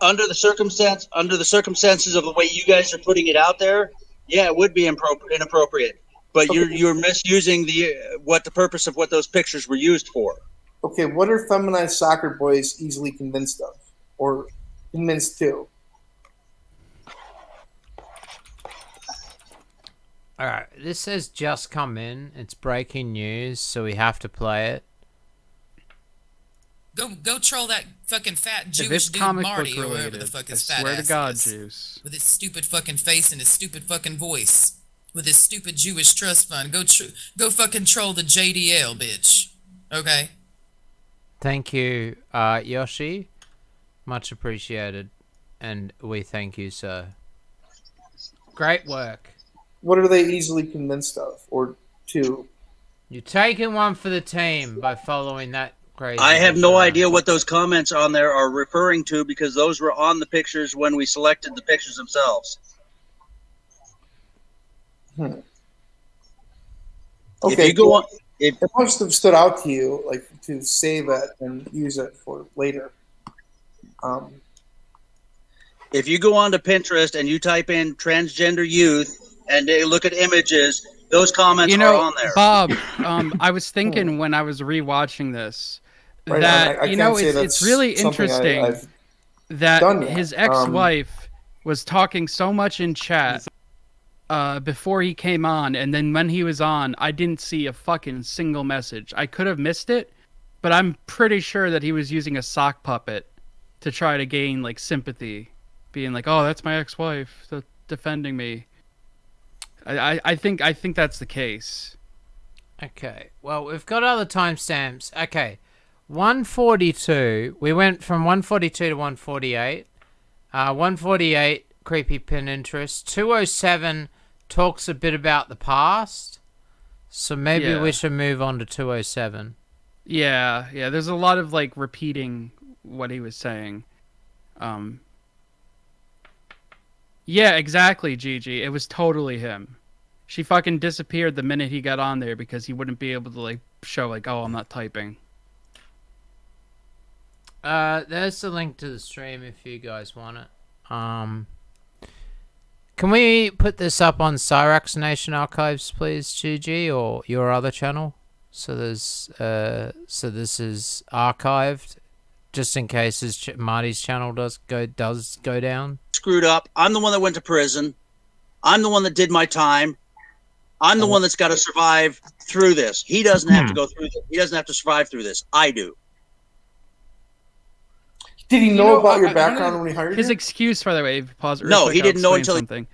Under the circumstances of the way you guys are putting it out there, yeah, it would be inappropriate. But you're misusing the purpose of what those pictures were used for. Okay, what are feminized soccer boys easily convinced of, or convinced to? All right, this says just come in. It's breaking news, so we have to play it. Go troll that fucking fat Jewish this dude comic Marty book or whatever related, the fuck I his fat swear to ass God, is. Juice. With his stupid fucking face and his stupid fucking voice. With his stupid Jewish trust fund. Go fucking troll the JDL, bitch. Okay? Thank you, Yoshi. Much appreciated. And we thank you, sir. Great work. What are they easily convinced of, or to? You're taking one for the team by following that crazy. I have no idea what those comments on there are referring to because those were on the pictures when we selected the pictures themselves. Okay. If you go on, It must have stood out to you, like to save it and use it for later. If you go onto Pinterest and you type in transgender youth and they look at images, those comments You know, are on there. Bob, I was thinking when I was rewatching this Right that on. I you know can't say it's that's really something interesting I've that done yet. his ex-wife was talking so much in chat before he came on, and then when he was on, I didn't see a fucking single message. I could have missed it, but I'm pretty sure that he was using a sock puppet to try to gain like sympathy, being like, "Oh, that's my ex-wife defending me." I think that's the case. Okay. Well, we've got other timestamps. Okay. 142. We went from 142 to 148. 148, creepy pin interest. 207 talks a bit about the past. So maybe we should move on to 207. Yeah. There's a lot of like repeating what he was saying. Yeah, exactly, Gigi. It was totally him. She fucking disappeared the minute he got on there because he wouldn't be able to like show like, oh, I'm not typing. There's the link to the stream if you guys want it. Can we put this up on Cyraxx Nation Archives, please, Gigi, or your other channel? So there's so this is archived, just in case Marty's channel does go down. Screwed up. I'm the one that went to prison. I'm the one that did my time. I'm the one that's got to survive through this. He doesn't have to go through this. He doesn't have to survive through this. I do. Did he know about your background when he hired you? His excuse, by the way, pause. No, he didn't know until something.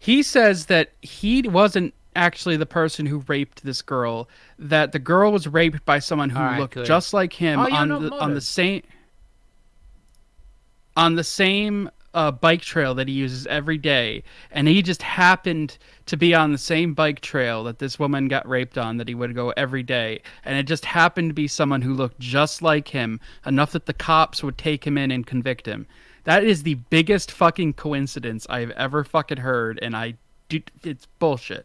He says that he wasn't actually the person who raped this girl. That the girl was raped by someone who looked just like him on the same bike trail that he uses every day, and he just happened to be on the same bike trail that this woman got raped on, that he would go every day, and it just happened to be someone who looked just like him, enough that the cops would take him in and convict him. That is the biggest fucking coincidence I've ever fucking heard, and it's bullshit.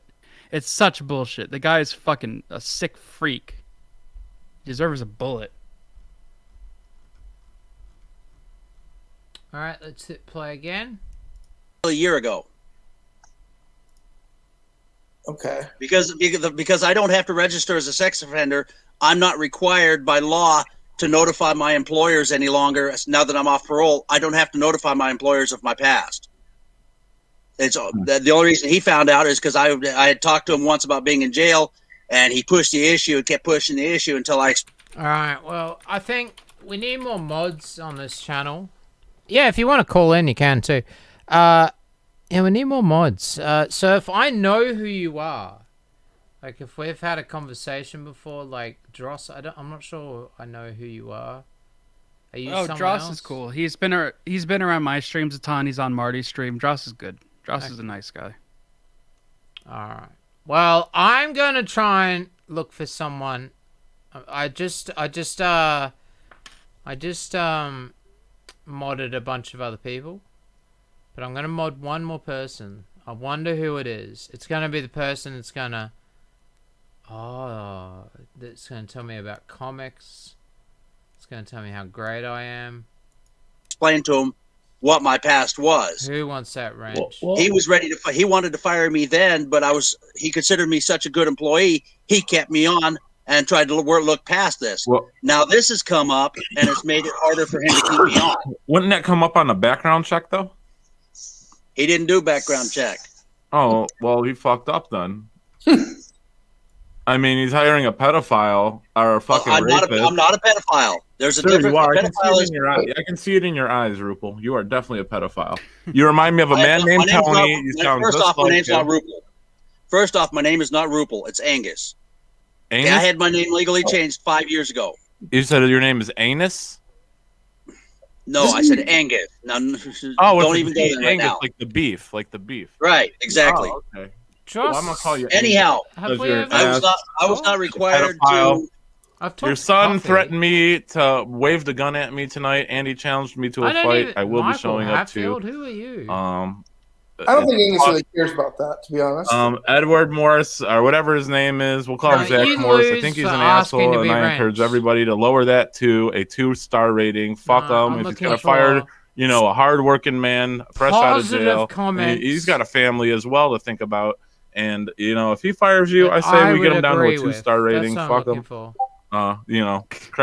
It's such bullshit. The guy is fucking a sick freak. He deserves a bullet. All right, let's hit play again. A year ago. Okay. Because I don't have to register as a sex offender, I'm not required by law to notify my employers any longer. Now that I'm off parole, I don't have to notify my employers of my past. It's the only reason he found out is because I had talked to him once about being in jail, and he pushed the issue and kept pushing the issue until I. All right. Well, I think we need more mods on this channel. Yeah, if you want to call in, you can too. Yeah, we need more mods. So if I know who you are, like if we've had a conversation before, like Dross, I'm not sure I know who you are. Are you someone Dross else? is cool. He's been around my streams a ton. He's on Marty's stream. Dross is good. Dross is a nice guy. All right. Well, I'm gonna try and look for someone. I just modded a bunch of other people, but I'm gonna mod one more person. I wonder who it is. It's gonna be the person that's gonna tell me about comics. It's gonna tell me how great I am. Explain to him what my past was. Who wants that ranch? He was ready to. He wanted to fire me then, but he considered me such a good employee. He kept me on and tried to look past this. Now this has come up, and it's made it harder for him to keep me on. Wouldn't that come up on a background check, though? He didn't do background check. Oh, well, he fucked up then. I mean, he's hiring a pedophile or a fucking rapist. I'm not a pedophile. There's a Sure, difference. you are. I I can see it in your eyes, Rupel. You are definitely a pedophile. You remind me of a man named Tony. You sound First just off, my like name's him. not Rupel. First off, my name is not Rupel. It's Angus. Anus? Yeah, I had my name legally changed 5 years ago. You said your name is Anus? No, I said Angus. Now, don't even go there right Angus, now. like the beef, Right, exactly. Oh, okay. Well, I'm gonna call you. Anyhow, Angus, I was not required pedophile. to. Your son threatened me to wave the gun at me tonight, and he challenged me to a fight. I will be showing up too. Who are you? I don't think Angus really cares about that, to be honest. Edward Morris, or whatever his name is, we'll call him Zach you Morris. I lose think he's for an asking asshole, to and be I encourage wrenched. everybody to lower that to a 2-star rating. Fuck him. I'm If he's looking gonna for fire, a hardworking man, fresh out of positive jail, comments. he's got a family as well to think about. And if he fires you, I say I we get would him down to a agree with. 2-star rating. That's what I'm Fuck looking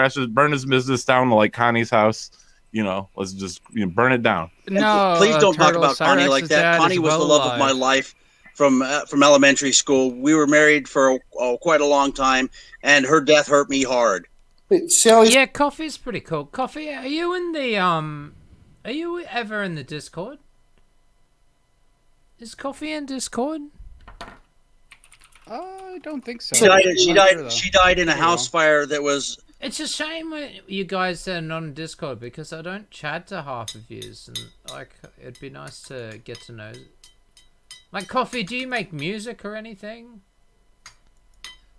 him. for. Burn his business down like Connie's house. Let's just burn it down. No, Please don't talk about Connie Cyraxx's like that. dad Connie is was the well love of my alive. life from elementary school. We were married for quite a long time, and her death hurt me hard. Wait, Sally. Yeah, Coffee's pretty cool. Coffee, are you in the Are you ever in the Discord? Is Coffee in Discord? I don't think so. She died in a house fire that was. It's a shame when you guys are not on Discord because I don't chat to half of yous, and it'd be nice to get to know. Like, Coffee, do you make music or anything?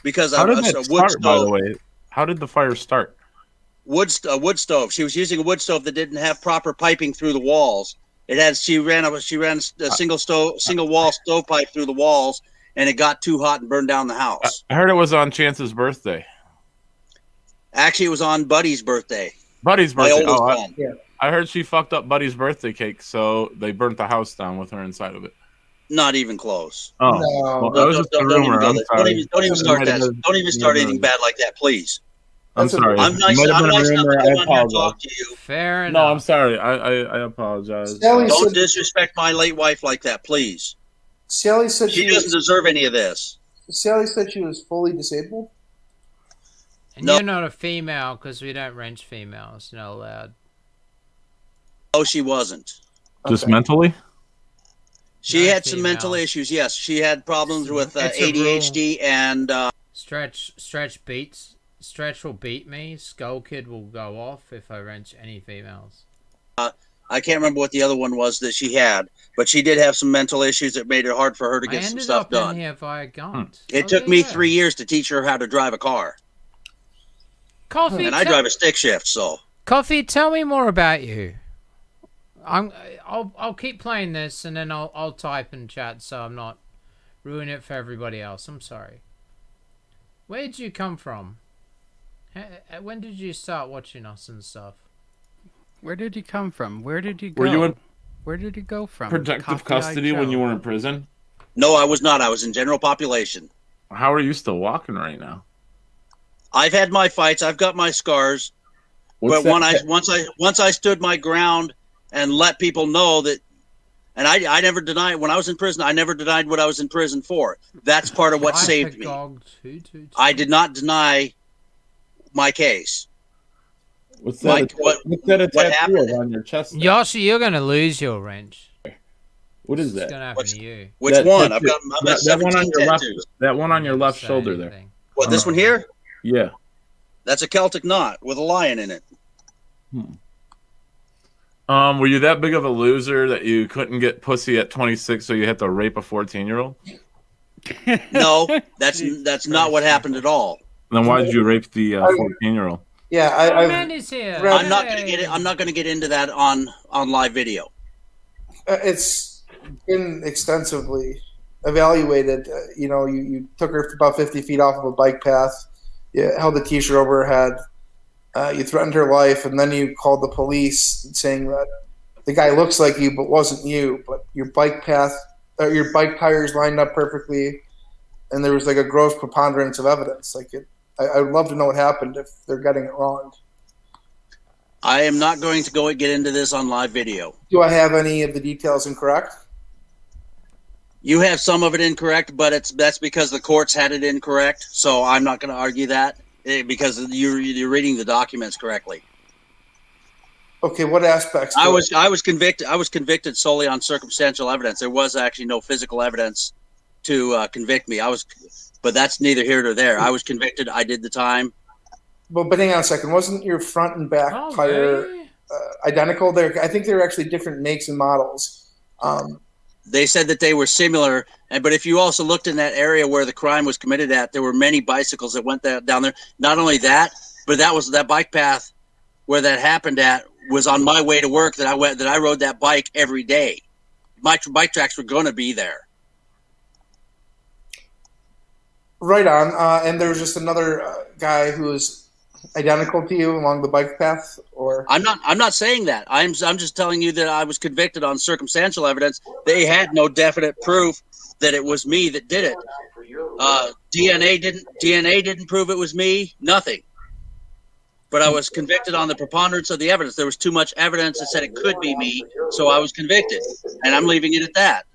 Because How did a that wood start, by the stove. way? How did the fire start? Wood stove. She was using a wood stove that didn't have proper piping through the walls. She ran a single wall stovepipe through the walls, and it got too hot and burned down the house. I heard it was on Chance's birthday. Actually, it was on Buddy's birthday. Buddy's My birthday. oldest son. I heard she fucked up Buddy's birthday cake, so they burnt the house down with her inside of it. Not even close. Oh, No. well, that was just a rumor. I'm sorry. Don't even start that. Don't even start anything bad like that, please. I'm sorry. I'm nice. It might have I'm been a nice enough rumor. to I come on here and apologize. talk to you. Fair enough. No, I'm sorry. I apologize. Don't disrespect my late wife like that, please. Sally said She doesn't deserve any of this. Sally said she was fully disabled. And you're not a female because we don't wrench females. Not allowed. No, she wasn't. Just mentally? She had some mental issues. Yes, she had problems with It's a ADHD and. Stretch will beat me. Skull Kid will go off if I wrench any females. I can't remember what the other one was that she had, but she did have some mental issues that made it hard for her to get some stuff I ended up done. in here via Gaunt. It took me 3 years to teach her how to drive a car. Coffee, And I drive a stick shift, so. Coffee, tell me more about you. I'll keep playing this and then I'll type and chat so I'm not ruining it for everybody else. I'm sorry. Where did you come from? When did you start watching us and stuff? Where did you come from? Where did you go? Were you in Where did you go from? protective Coffee-Eyed custody when Joe. you were in prison? No, I was not. I was in general population. How are you still walking right now? I've had my fights. I've got my scars. What's but that? once I stood my ground and let people know that, and I never denied when I was in prison. I never denied what I was in prison for. That's part of what saved me. I did not deny my case. What's that? What's that a what tattoo happened? of on your chest? Yoshi, you're gonna lose your wrench. What is It's that? gonna happen to you. Which That- one? that's I've got that one on 17 your left. tattoos. That one on your left Say shoulder there. anything. What, this one here? Yeah. That's a Celtic knot with a lion in it. Were you that big of a loser that you couldn't get pussy at 26, so you had to rape a 14-year-old? No, that's not what happened at all. Then why did you rape the 14-year-old? Yeah, Man is here. I'm not gonna get into that on live video. It's been extensively evaluated. You took her about 50 feet off of a bike path. You held a t-shirt over her head. You threatened her life, and then you called the police saying that the guy looks like you but wasn't you. But your bike tires lined up perfectly, and there was like a gross preponderance of evidence. I would love to know what happened if they're getting it wrong. I am not going to go and get into this on live video. Do I have any of the details incorrect? You have some of it incorrect, but that's because the courts had it incorrect. So I'm not going to argue that because you're reading the documents correctly. Okay, what aspects? I was convicted solely on circumstantial evidence. There was actually no physical evidence to convict me. But that's neither here nor there. I was convicted. I did the time. But hang on a second. Wasn't your front and back tire identical? I think they were actually different makes and models. They said that they were similar, but if you also looked in that area where the crime was committed at, there were many bicycles that went down there. Not only that, but that bike path where that happened at was on my way to work. That I rode that bike every day. my bike tracks were going to be there. Right on. And there was just another guy who was identical to you along the bike path, or I'm not saying that. I'm just telling you that I was convicted on circumstantial evidence. They had no definite proof that it was me that did it. DNA didn't prove it was me. Nothing. But I was convicted on the preponderance of the evidence. There was too much evidence that said it could be me, so I was convicted, and I'm leaving it at that.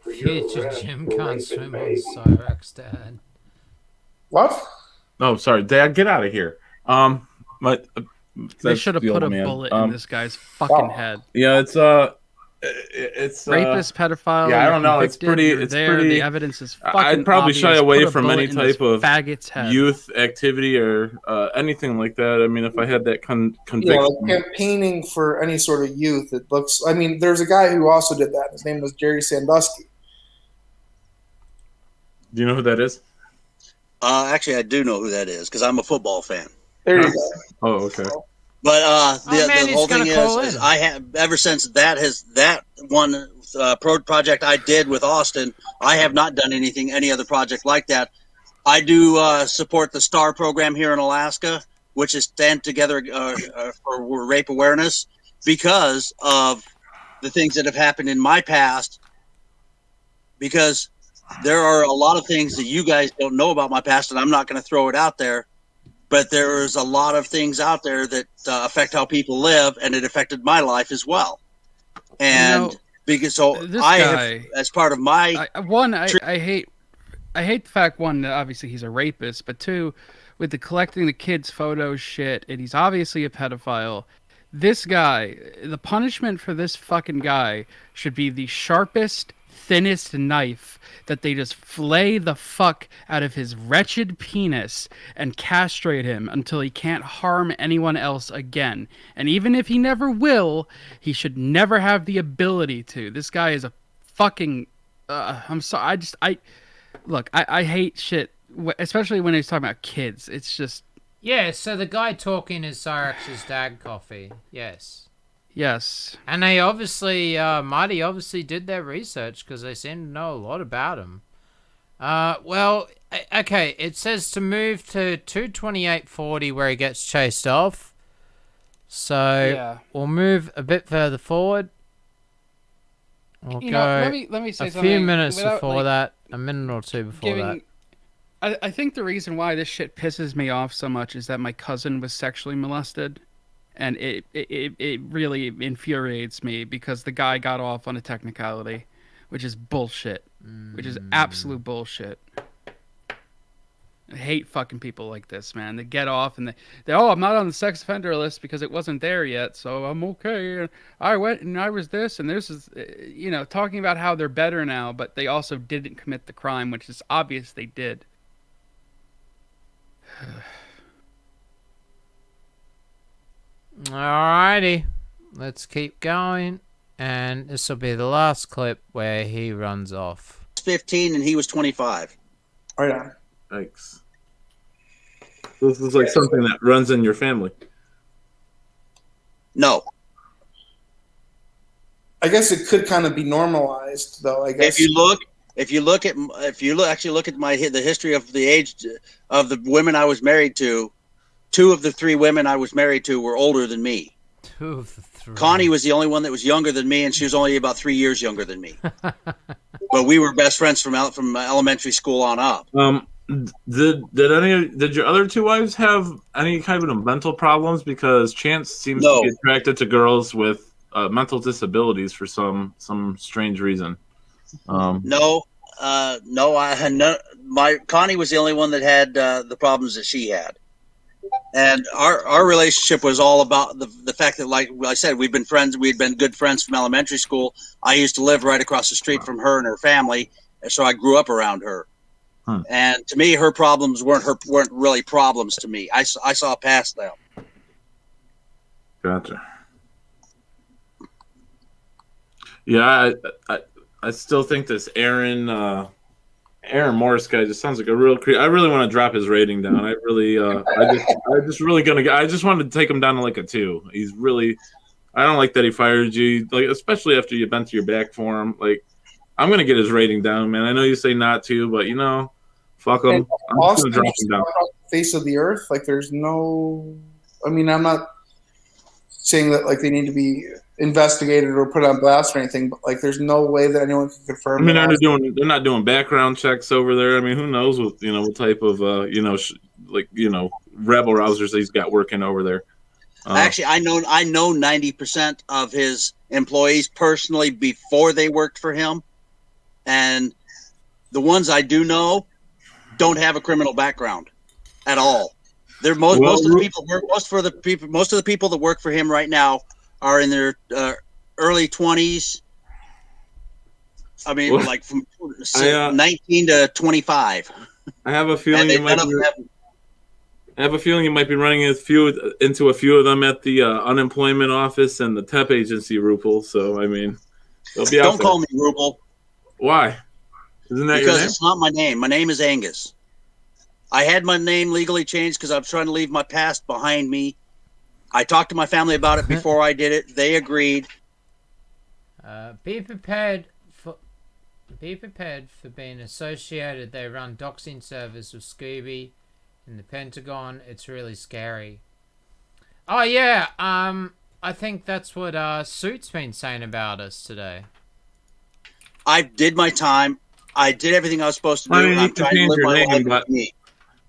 Future Jim can't swim on Cyraxx, Dad. What? Oh, sorry, Dad, get out of here. But They should have put a bullet in this guy's fucking head. Yeah, it's rapist, pedophile. Yeah, I don't know. It's pretty. pretty. The evidence is fucking I'd probably shy obvious. away Put a from any bullet in this type of faggot's head. youth activity or anything like that. I mean, if I had that conviction, yeah, like campaigning for any sort of youth. It looks. I mean, there's a guy who also did that. His name was Jerry Sandusky. Do you know who that is? Actually, I do know who that is because I'm a football fan. There you go. Oh, okay. But the whole thing is I have ever since that one project I did with Austin, I have not done any other project like that. I do support the STAR program here in Alaska, which is Stand Together for Rape Awareness, because of the things that have happened in my past. Because there are a lot of things that you guys don't know about my past, and I'm not going to throw it out there. But there is a lot of things out there that affect how people live, and it affected my life as well. And because as part of my I hate the fact, one, that obviously he's a rapist, but two, with the collecting the kids' photos shit, and he's obviously a pedophile. This guy, the punishment for this fucking guy should be the sharpest, thinnest knife that they just flay the fuck out of his wretched penis and castrate him until he can't harm anyone else again. And even if he never will, he should never have the ability to. This guy is a fucking I'm sorry. I hate shit, especially when he's talking about kids. It's just Yeah, so the guy talking is Cyraxx's dad, Coffee. Yes. Yes. And they obviously, Marty obviously did their research because they seem to know a lot about him. Well, okay, it says to move to 228.40 where he gets chased off. So we'll move a bit further forward. We'll go let me say a something. few minutes without, before that, a minute or two before that. I think the reason why this shit pisses me off so much is that my cousin was sexually molested. And it really infuriates me because the guy got off on a technicality, which is bullshit. Which is absolute bullshit. I hate fucking people like this, man. They get off and they I'm not on the sex offender list because it wasn't there yet, so I'm okay. I went and I was this and this is, talking about how they're better now, but they also didn't commit the crime, which is obvious they did. Alrighty, let's keep going, and this will be the last clip where he runs off. 15 and he was 25. Right on. Thanks. This is like something that runs in your family. No. I guess it could kind of be normalized, though. I guess if you look at the history of the age of the women I was married to. 2 of the 3 women I was married to were older than me. 2 of the 3. Connie was the only one that was younger than me, and she was only about 3 years younger than me. But we were best friends from elementary school on up. Did your other 2 wives have any kind of mental problems? Because Chance seems to be attracted to girls with mental disabilities for some strange reason. No. My Connie was the only one that had the problems that she had. And our relationship was all about the fact that, like I said, we'd been friends. We'd been good friends from elementary school. I used to live right across the street from her and her family, so I grew up around her. And to me, her problems weren't really problems to me. I saw past them. Gotcha. Yeah, I still think this Aaron Morris guy just sounds like a real creep. I really want to drop his rating down. I just wanted to take him down to like a 2. He's really I don't like that he fired you, like especially after you bent your back for him. Like, I'm gonna get his rating down, man. I know you say not to, but fuck him. I'm just Austin gonna drop just him down. walked off the face of the earth. Like, there's no. I mean, I'm not saying that like they need to be investigated or put on blast or anything, but like, there's no way that anyone can confirm. I mean, that they're not doing background checks over there. I mean, who knows what type of rebel rousers he's got working over there. Actually, I know 90% of his employees personally before they worked for him, and the ones I do know don't have a criminal background at all. They're most of the people that work for him right now are in their early 20s. I mean, like from 19 to 25. I have a feeling I have a feeling you might be running into a few of them at the unemployment office and the temp agency, Rupel. So I mean, they'll be out Don't there. call me Rupel. Why? Isn't that your name? Because it's not my name. My name is Angus. I had my name legally changed because I was trying to leave my past behind me. I talked to my family about it before I did it. They agreed. Be prepared for being associated. They run doxing servers with Scooby in the Pentagon. It's really scary. Oh yeah, I think that's what Suit's been saying about us today. I did my time. I did everything I was supposed to do. I mean, I'm trying to live my life with me.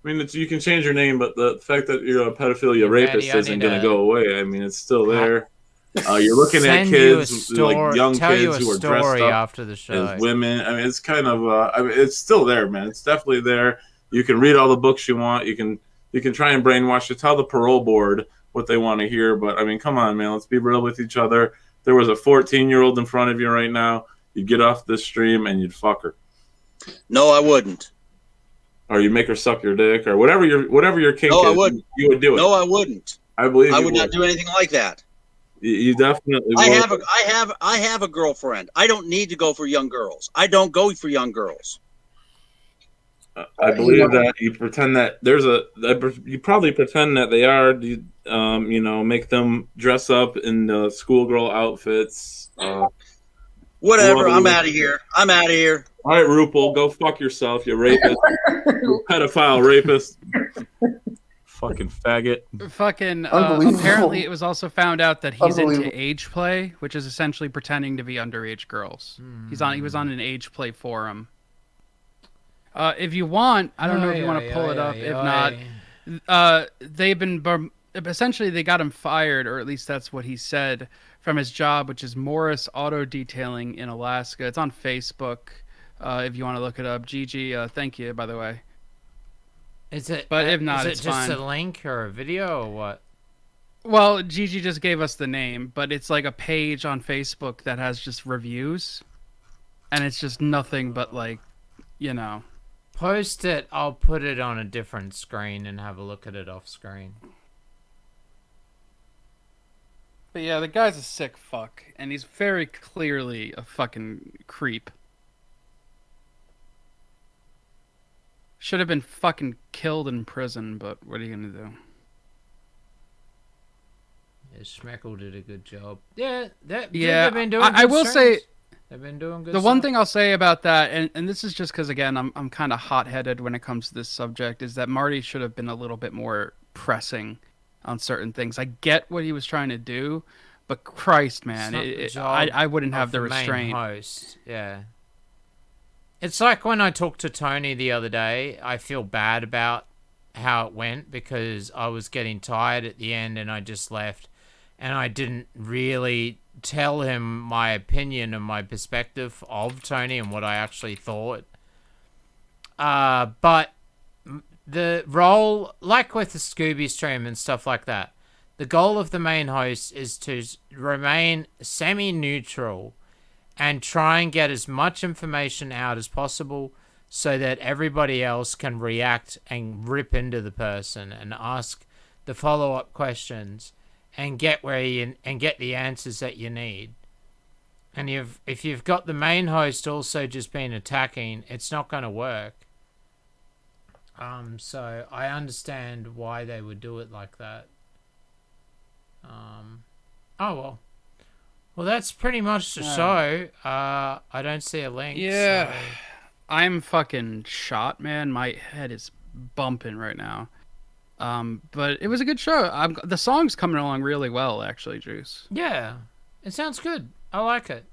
I mean, you can change your name, but the fact that you're a pedophilia rapist isn't going to go away. I mean, it's still there. You're looking at kids, like young kids who are dressed up after the show as women. I mean, it's kind of, it's still there, man. It's definitely there. You can read all the books you want. You can try and brainwash to tell the parole board what they want to hear. But I mean, come on, man. Let's be real with each other. If there was a 14-year-old in front of you right now, you'd get off this stream and you'd fuck her. No, I wouldn't. Or you make her suck your dick, or whatever your kink is. I wouldn't. You would do it. No, I wouldn't. I believe I you would not do anything like that. You definitely. I have a girlfriend. I don't need to go for young girls. I don't go for young girls. I believe that you pretend that you probably pretend that they are. Make them dress up in schoolgirl outfits. Whatever. I'm out of here. All right, Rupel, go fuck yourself, you rapist, you pedophile rapist, fucking faggot. Fucking. Apparently, it was also found out that he's into age play, which is essentially pretending to be underage girls. He was on an age play forum. If you want, I don't know if you want to pull it up. If not, they've been essentially they got him fired, or at least that's what he said, from his job, which is Morris Auto Detailing in Alaska. It's on Facebook. If you want to look it up, Gigi, thank you, by the way. Is it? But if not, it's just a link or a video or what? Well, Gigi just gave us the name, but it's like a page on Facebook that has just reviews, and it's just nothing but Post it. I'll put it on a different screen and have a look at it off screen. But yeah, the guy's a sick fuck, and he's very clearly a fucking creep. Should have been fucking killed in prison, but what are you gonna do? Yeah, Schmeckle did a good job. Yeah, they've been doing. I will say, they've been doing good. The one thing I'll say about that, and this is just because again I'm kind of hot-headed when it comes to this subject, is that Marty should have been a little bit more pressing on certain things. I get what he was trying to do, but Christ, man, I wouldn't have the restraint. Main host. Yeah. It's like when I talked to Tony the other day, I feel bad about how it went because I was getting tired at the end and I just left and I didn't really tell him my opinion and my perspective of Tony and what I actually thought. But the role, like with the Scooby stream and stuff like that, the goal of the main host is to remain semi-neutral and try and get as much information out as possible so that everybody else can react and rip into the person and ask the follow-up questions and get the answers that you need. And if you've got the main host also just been attacking, it's not going to work. So I understand why they would do it like that. Oh well, Well, that's pretty much the show. I don't see a link. Yeah. so- I'm fucking shot, man. My head is bumping right now. But it was a good show. The song's coming along really well, actually, Juice. Yeah. It sounds good. I like it.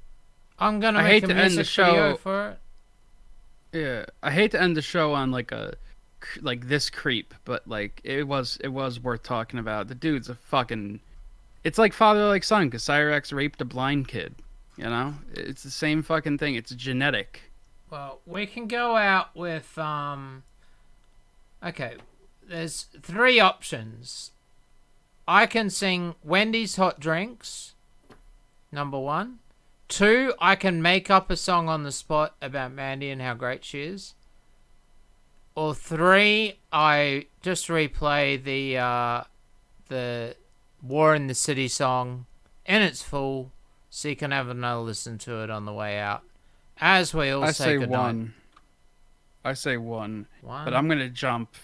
I'm gonna I make hate a to end the music video show- for it. Yeah, I hate to end the show on like this creep, but like it was worth talking about. The dude's a fucking. It's like father like son, because Cyraxx raped a blind kid. You know, it's the same fucking thing. It's genetic. Well, we can go out with Okay, there's 3 options. I can sing Wendy's Hot Drinks, number 1. 2, I can make up a song on the spot about Mandy and how great she is. Or 3, I just replay the War in the City song in its full, so you can have another listen to it on the way out. As we all I say say goodnight. one. I say one. But I'm gonna jump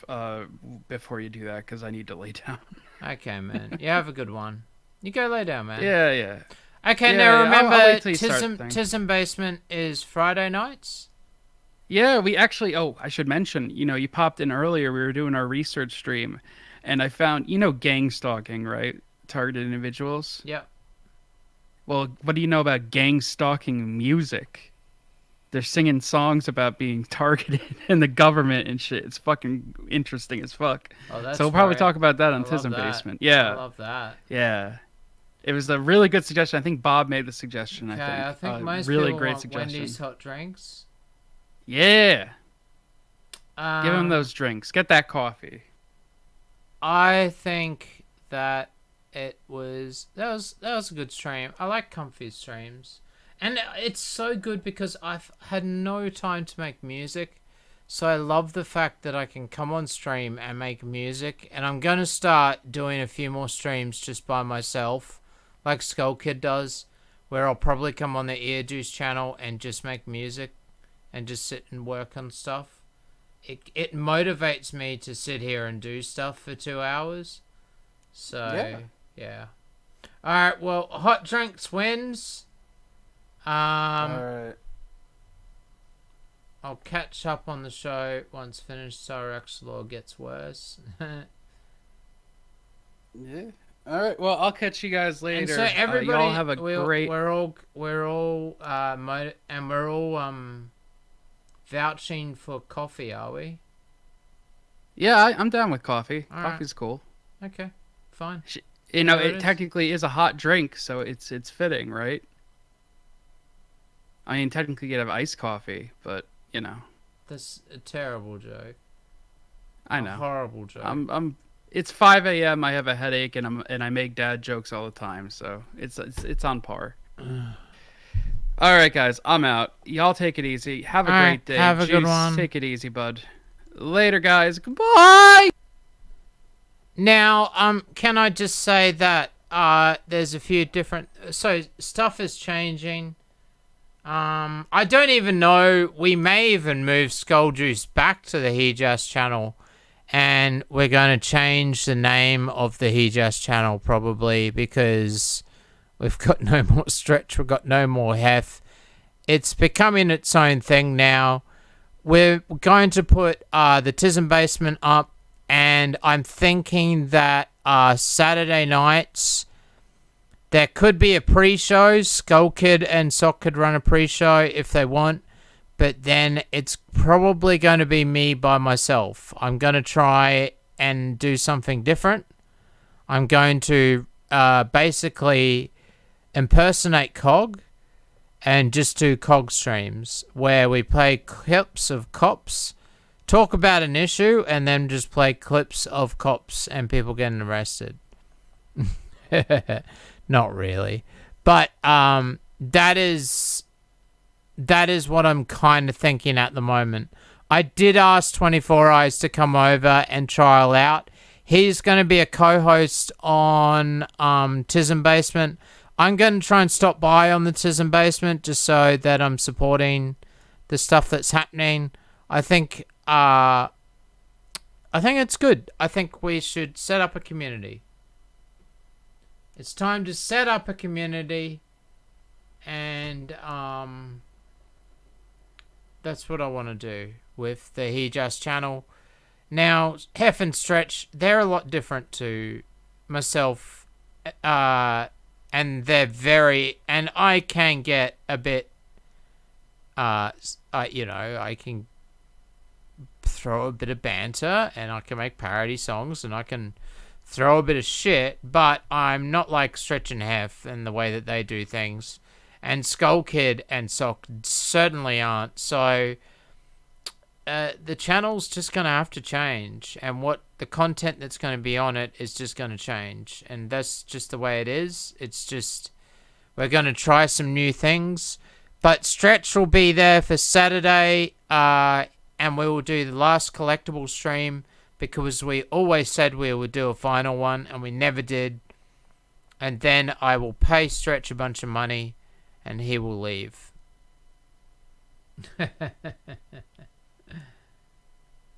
before you do that because I need to lay down. Okay, man. You have a good one. You go lay down, man. Yeah. Okay, Yeah, now yeah. remember, I'll wait till you start the thing. Tism Basement is Friday nights? Yeah, we actually. Oh, I should mention. You popped in earlier. We were doing our research stream, and I found gang stalking, right? Targeted individuals. Yep. Well, what do you know about gang stalking music? They're singing songs about being targeted in the government and shit. It's fucking interesting as fuck. Oh, that's so we'll probably right. talk about that on I love Tism that. Basement. Yeah. I love that. Yeah. It was a really good suggestion. I think Bob made the suggestion. Okay, I I think most really people great want suggestion. Wendy's Hot Drinks. Yeah. Give him Um, those drinks. Get that coffee. I think that that was a good stream. I like comfy streams, and it's so good because I've had no time to make music, so I love the fact that I can come on stream and make music. And I'm gonna start doing a few more streams just by myself, like Skull Kid does, where I'll probably come on the EarJuice channel and just make music, and just sit and work on stuff. It motivates me to sit here and do stuff for 2 hours. So, yeah. Alright, well, Hot Drinks wins. Alright. I'll catch up on the show once finished. Cyraxx Law gets worse. Yeah. All right. Well, I'll catch you guys later. And so everybody, y'all have a great. We're all vouching for coffee, are we? Yeah, I'm down with coffee. All right. Coffee's cool. Okay, fine. It is. technically is a hot drink, so it's fitting, right? I mean, technically you could have iced coffee, but That's a terrible joke. I know. A horrible joke. It's 5 a.m. I have a headache, and I make dad jokes all the time, so it's on par. All right, guys, I'm out. Y'all take it easy. Have a All great right, day. have a good Juice, one. Take it easy, bud. Later, guys. Goodbye. Now, can I just say that there's a few different... So, stuff is changing. I don't even know... We may even move SkullJuice back to the HeJazz channel. And we're going to change the name of the HeJazz channel, probably, because we've got no more stretch. We've got no more heft. It's becoming its own thing now. We're going to put the Tism Basement up, and I'm thinking that Saturday nights there could be a pre-show. Skull Kid and Sock could run a pre-show if they want, but then it's probably going to be me by myself. I'm going to try and do something different. I'm going to basically impersonate Cog and just do Cog streams where we play clips of cops, talk about an issue, and then just play clips of cops and people getting arrested. Not really. But that is what I'm kind of thinking at the moment. I did ask 24 Eyes to come over and trial out. He's going to be a co-host on Tism Basement. I'm going to try and stop by on the Tism Basement just so that I'm supporting the stuff that's happening. I think it's good. I think we should set up a community. It's time to set up a community And that's what I want to do with the He Just channel. Now, Hef and Stretch, they're a lot different to myself, and they're very, and I can get a bit, I can throw a bit of banter, and I can make parody songs, and I can throw a bit of shit, but I'm not like Stretch and Hef in the way that they do things, and Skull Kid and Sock certainly aren't, so the channel's just going to have to change, and what the content that's going to be on it is just going to change, and that's just the way it is. It's just, we're going to try some new things, but Stretch will be there for Saturday, and we will do the last collectible stream, because we always said we would do a final one, and we never did, and then I will pay Stretch a bunch of money, and he will leave.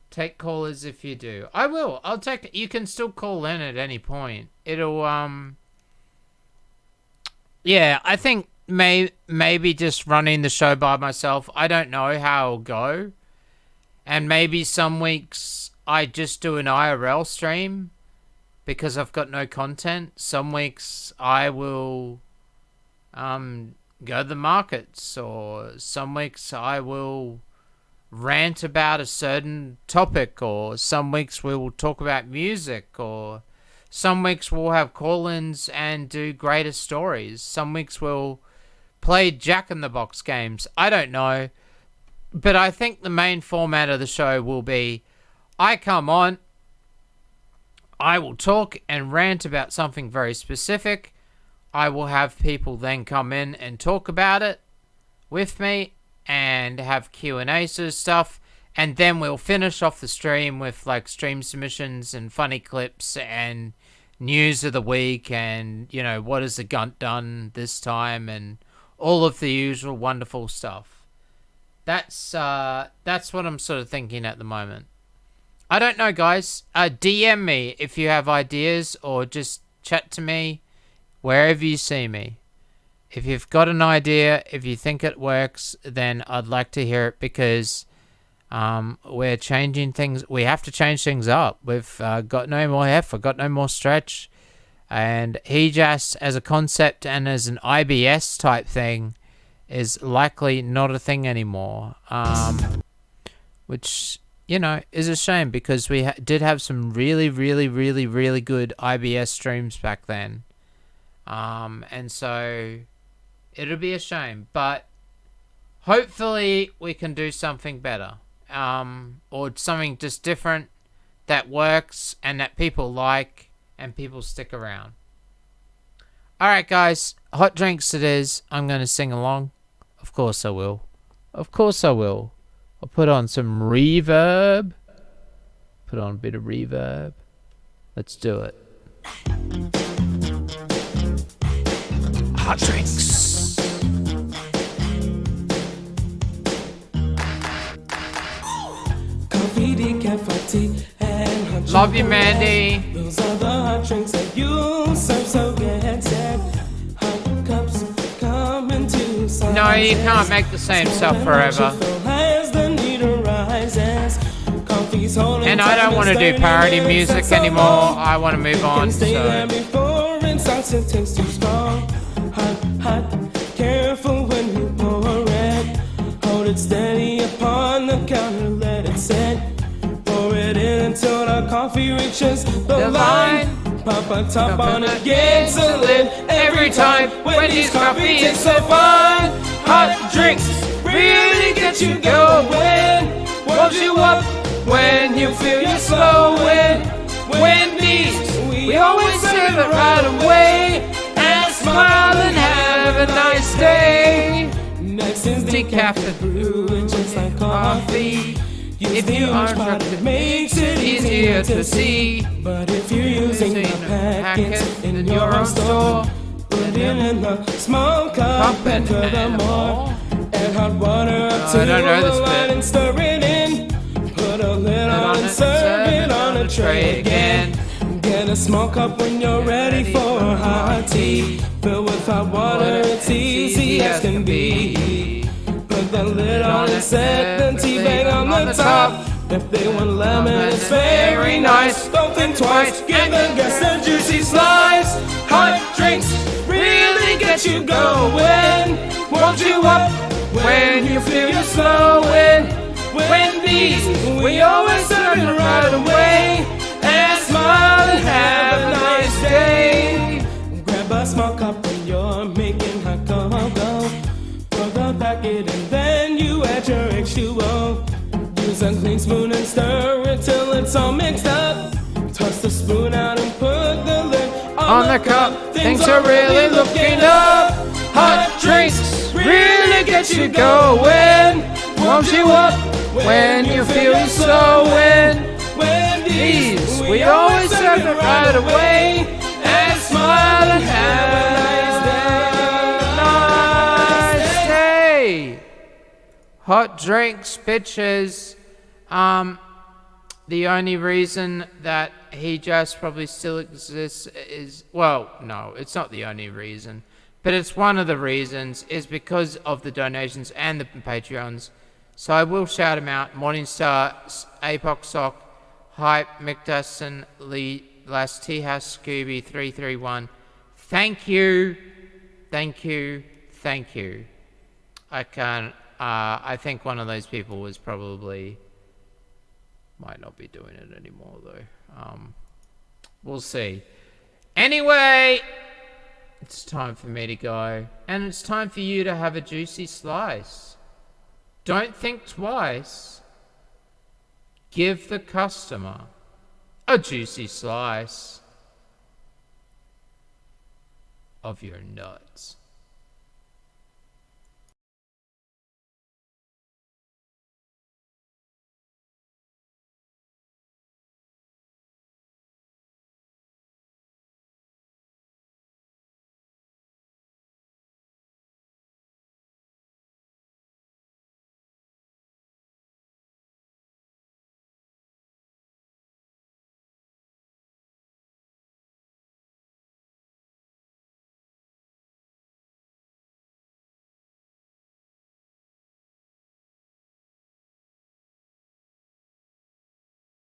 Take callers if you do. I will. I'll take it. You can still call in at any point. It'll, yeah, I think maybe just running the show by myself. I don't know how it'll go. And maybe some weeks I just do an IRL stream because I've got no content. Some weeks I will go to the markets, or some weeks I will rant about a certain topic, or some weeks we will talk about music, or some weeks we'll have call-ins and do greater stories. Some weeks we'll play Jack-in-the-Box games. I don't know. But I think the main format of the show will be, I come on, I will talk and rant about something very specific. I will have people then come in and talk about it with me, and have Q&A sort of stuff, and then we'll finish off the stream with like stream submissions and funny clips and news of the week, and you know, what has the Gunt done this time, and all of the usual wonderful stuff. That's what I'm sort of thinking at the moment. I don't know, guys. DM me if you have ideas, or just chat to me wherever you see me. If you've got an idea, if you think it works, then I'd like to hear it, because we're changing things. We have to change things up. We've got no more Hef. We've got no more Stretch. And He Just, as a concept and as an IBS type thing, is likely not a thing anymore. Which, you know, is a shame, because we did have some really, really, really, really good IBS streams back then. And so it'll be a shame, but hopefully we can do something better, or something just different that works and that people like and people stick around. Alright guys, hot drinks it is. I'm going to sing along. Of course I will. Of course I will. I'll put on some reverb. Put on a bit of reverb. Let's do it. Hot drinks. Love you, Mandy. Those are the hot drinks that you serve, so get set. Hot cups come in two sizes. No, you can't make the same stuff forever. And I don't want to do parody music anymore. I want to move on. So. Hot, careful when you pour it. Hold it steady upon the counter, let it set. Pour it in until the coffee reaches the line. Pop a top on it, gets a lid every time. Wendy's coffee is so fine. Hot drinks really get you going. Warms you up when you feel you're slowing. Wendy's, we always serve it right away. And smile and have a nice day. Next is decaf and brew, just like coffee. If you aren't drunk, it makes it easier to see. But if you're using the packet in your own store, put it in a small cup and fill them more. Add hot water up to the line and stir it in. Put a lid on and serve it on a tray again. Get a small cup when you're ready for a hot tea. Filled with hot water, it's easy as can be. Put the lid on and set the tea bag on the top. If they want lemon, it's very nice. Don't think twice, give the guests a juicy slice. Hot drinks really get you going. Warms you up when you feel you're slowing. Wendy's, we always serve it right away. And smile and have a nice day. Grab a small cup when you're making hot cocoa. Pour the packet and then you add your H2O. Use a clean spoon and stir it till it's all mixed up. Toss the spoon out and put the lid on the cup. Things are really looking up. Hot drinks really get you going. Warms you up when you feel you're slowing. Wendy's, we always serve it right away. And smile and have a nice day. Hot drinks, bitches. The only reason that He Just probably still exists is, well, no, it's not the only reason, but it's one of the reasons, is because of the donations and the Patreons. So I will shout them out. Morningstar, Apoc Sock, Hype, Mick Dustin, Lee, Last Tea House, Scooby, 331. Thank you. Thank you. Thank you. I can't, I think one of those people was probably, might not be doing it anymore though. We'll see. Anyway, it's time for me to go. And it's time for you to have a juicy slice. Don't think twice. Give the customer a juicy slice of your nuts.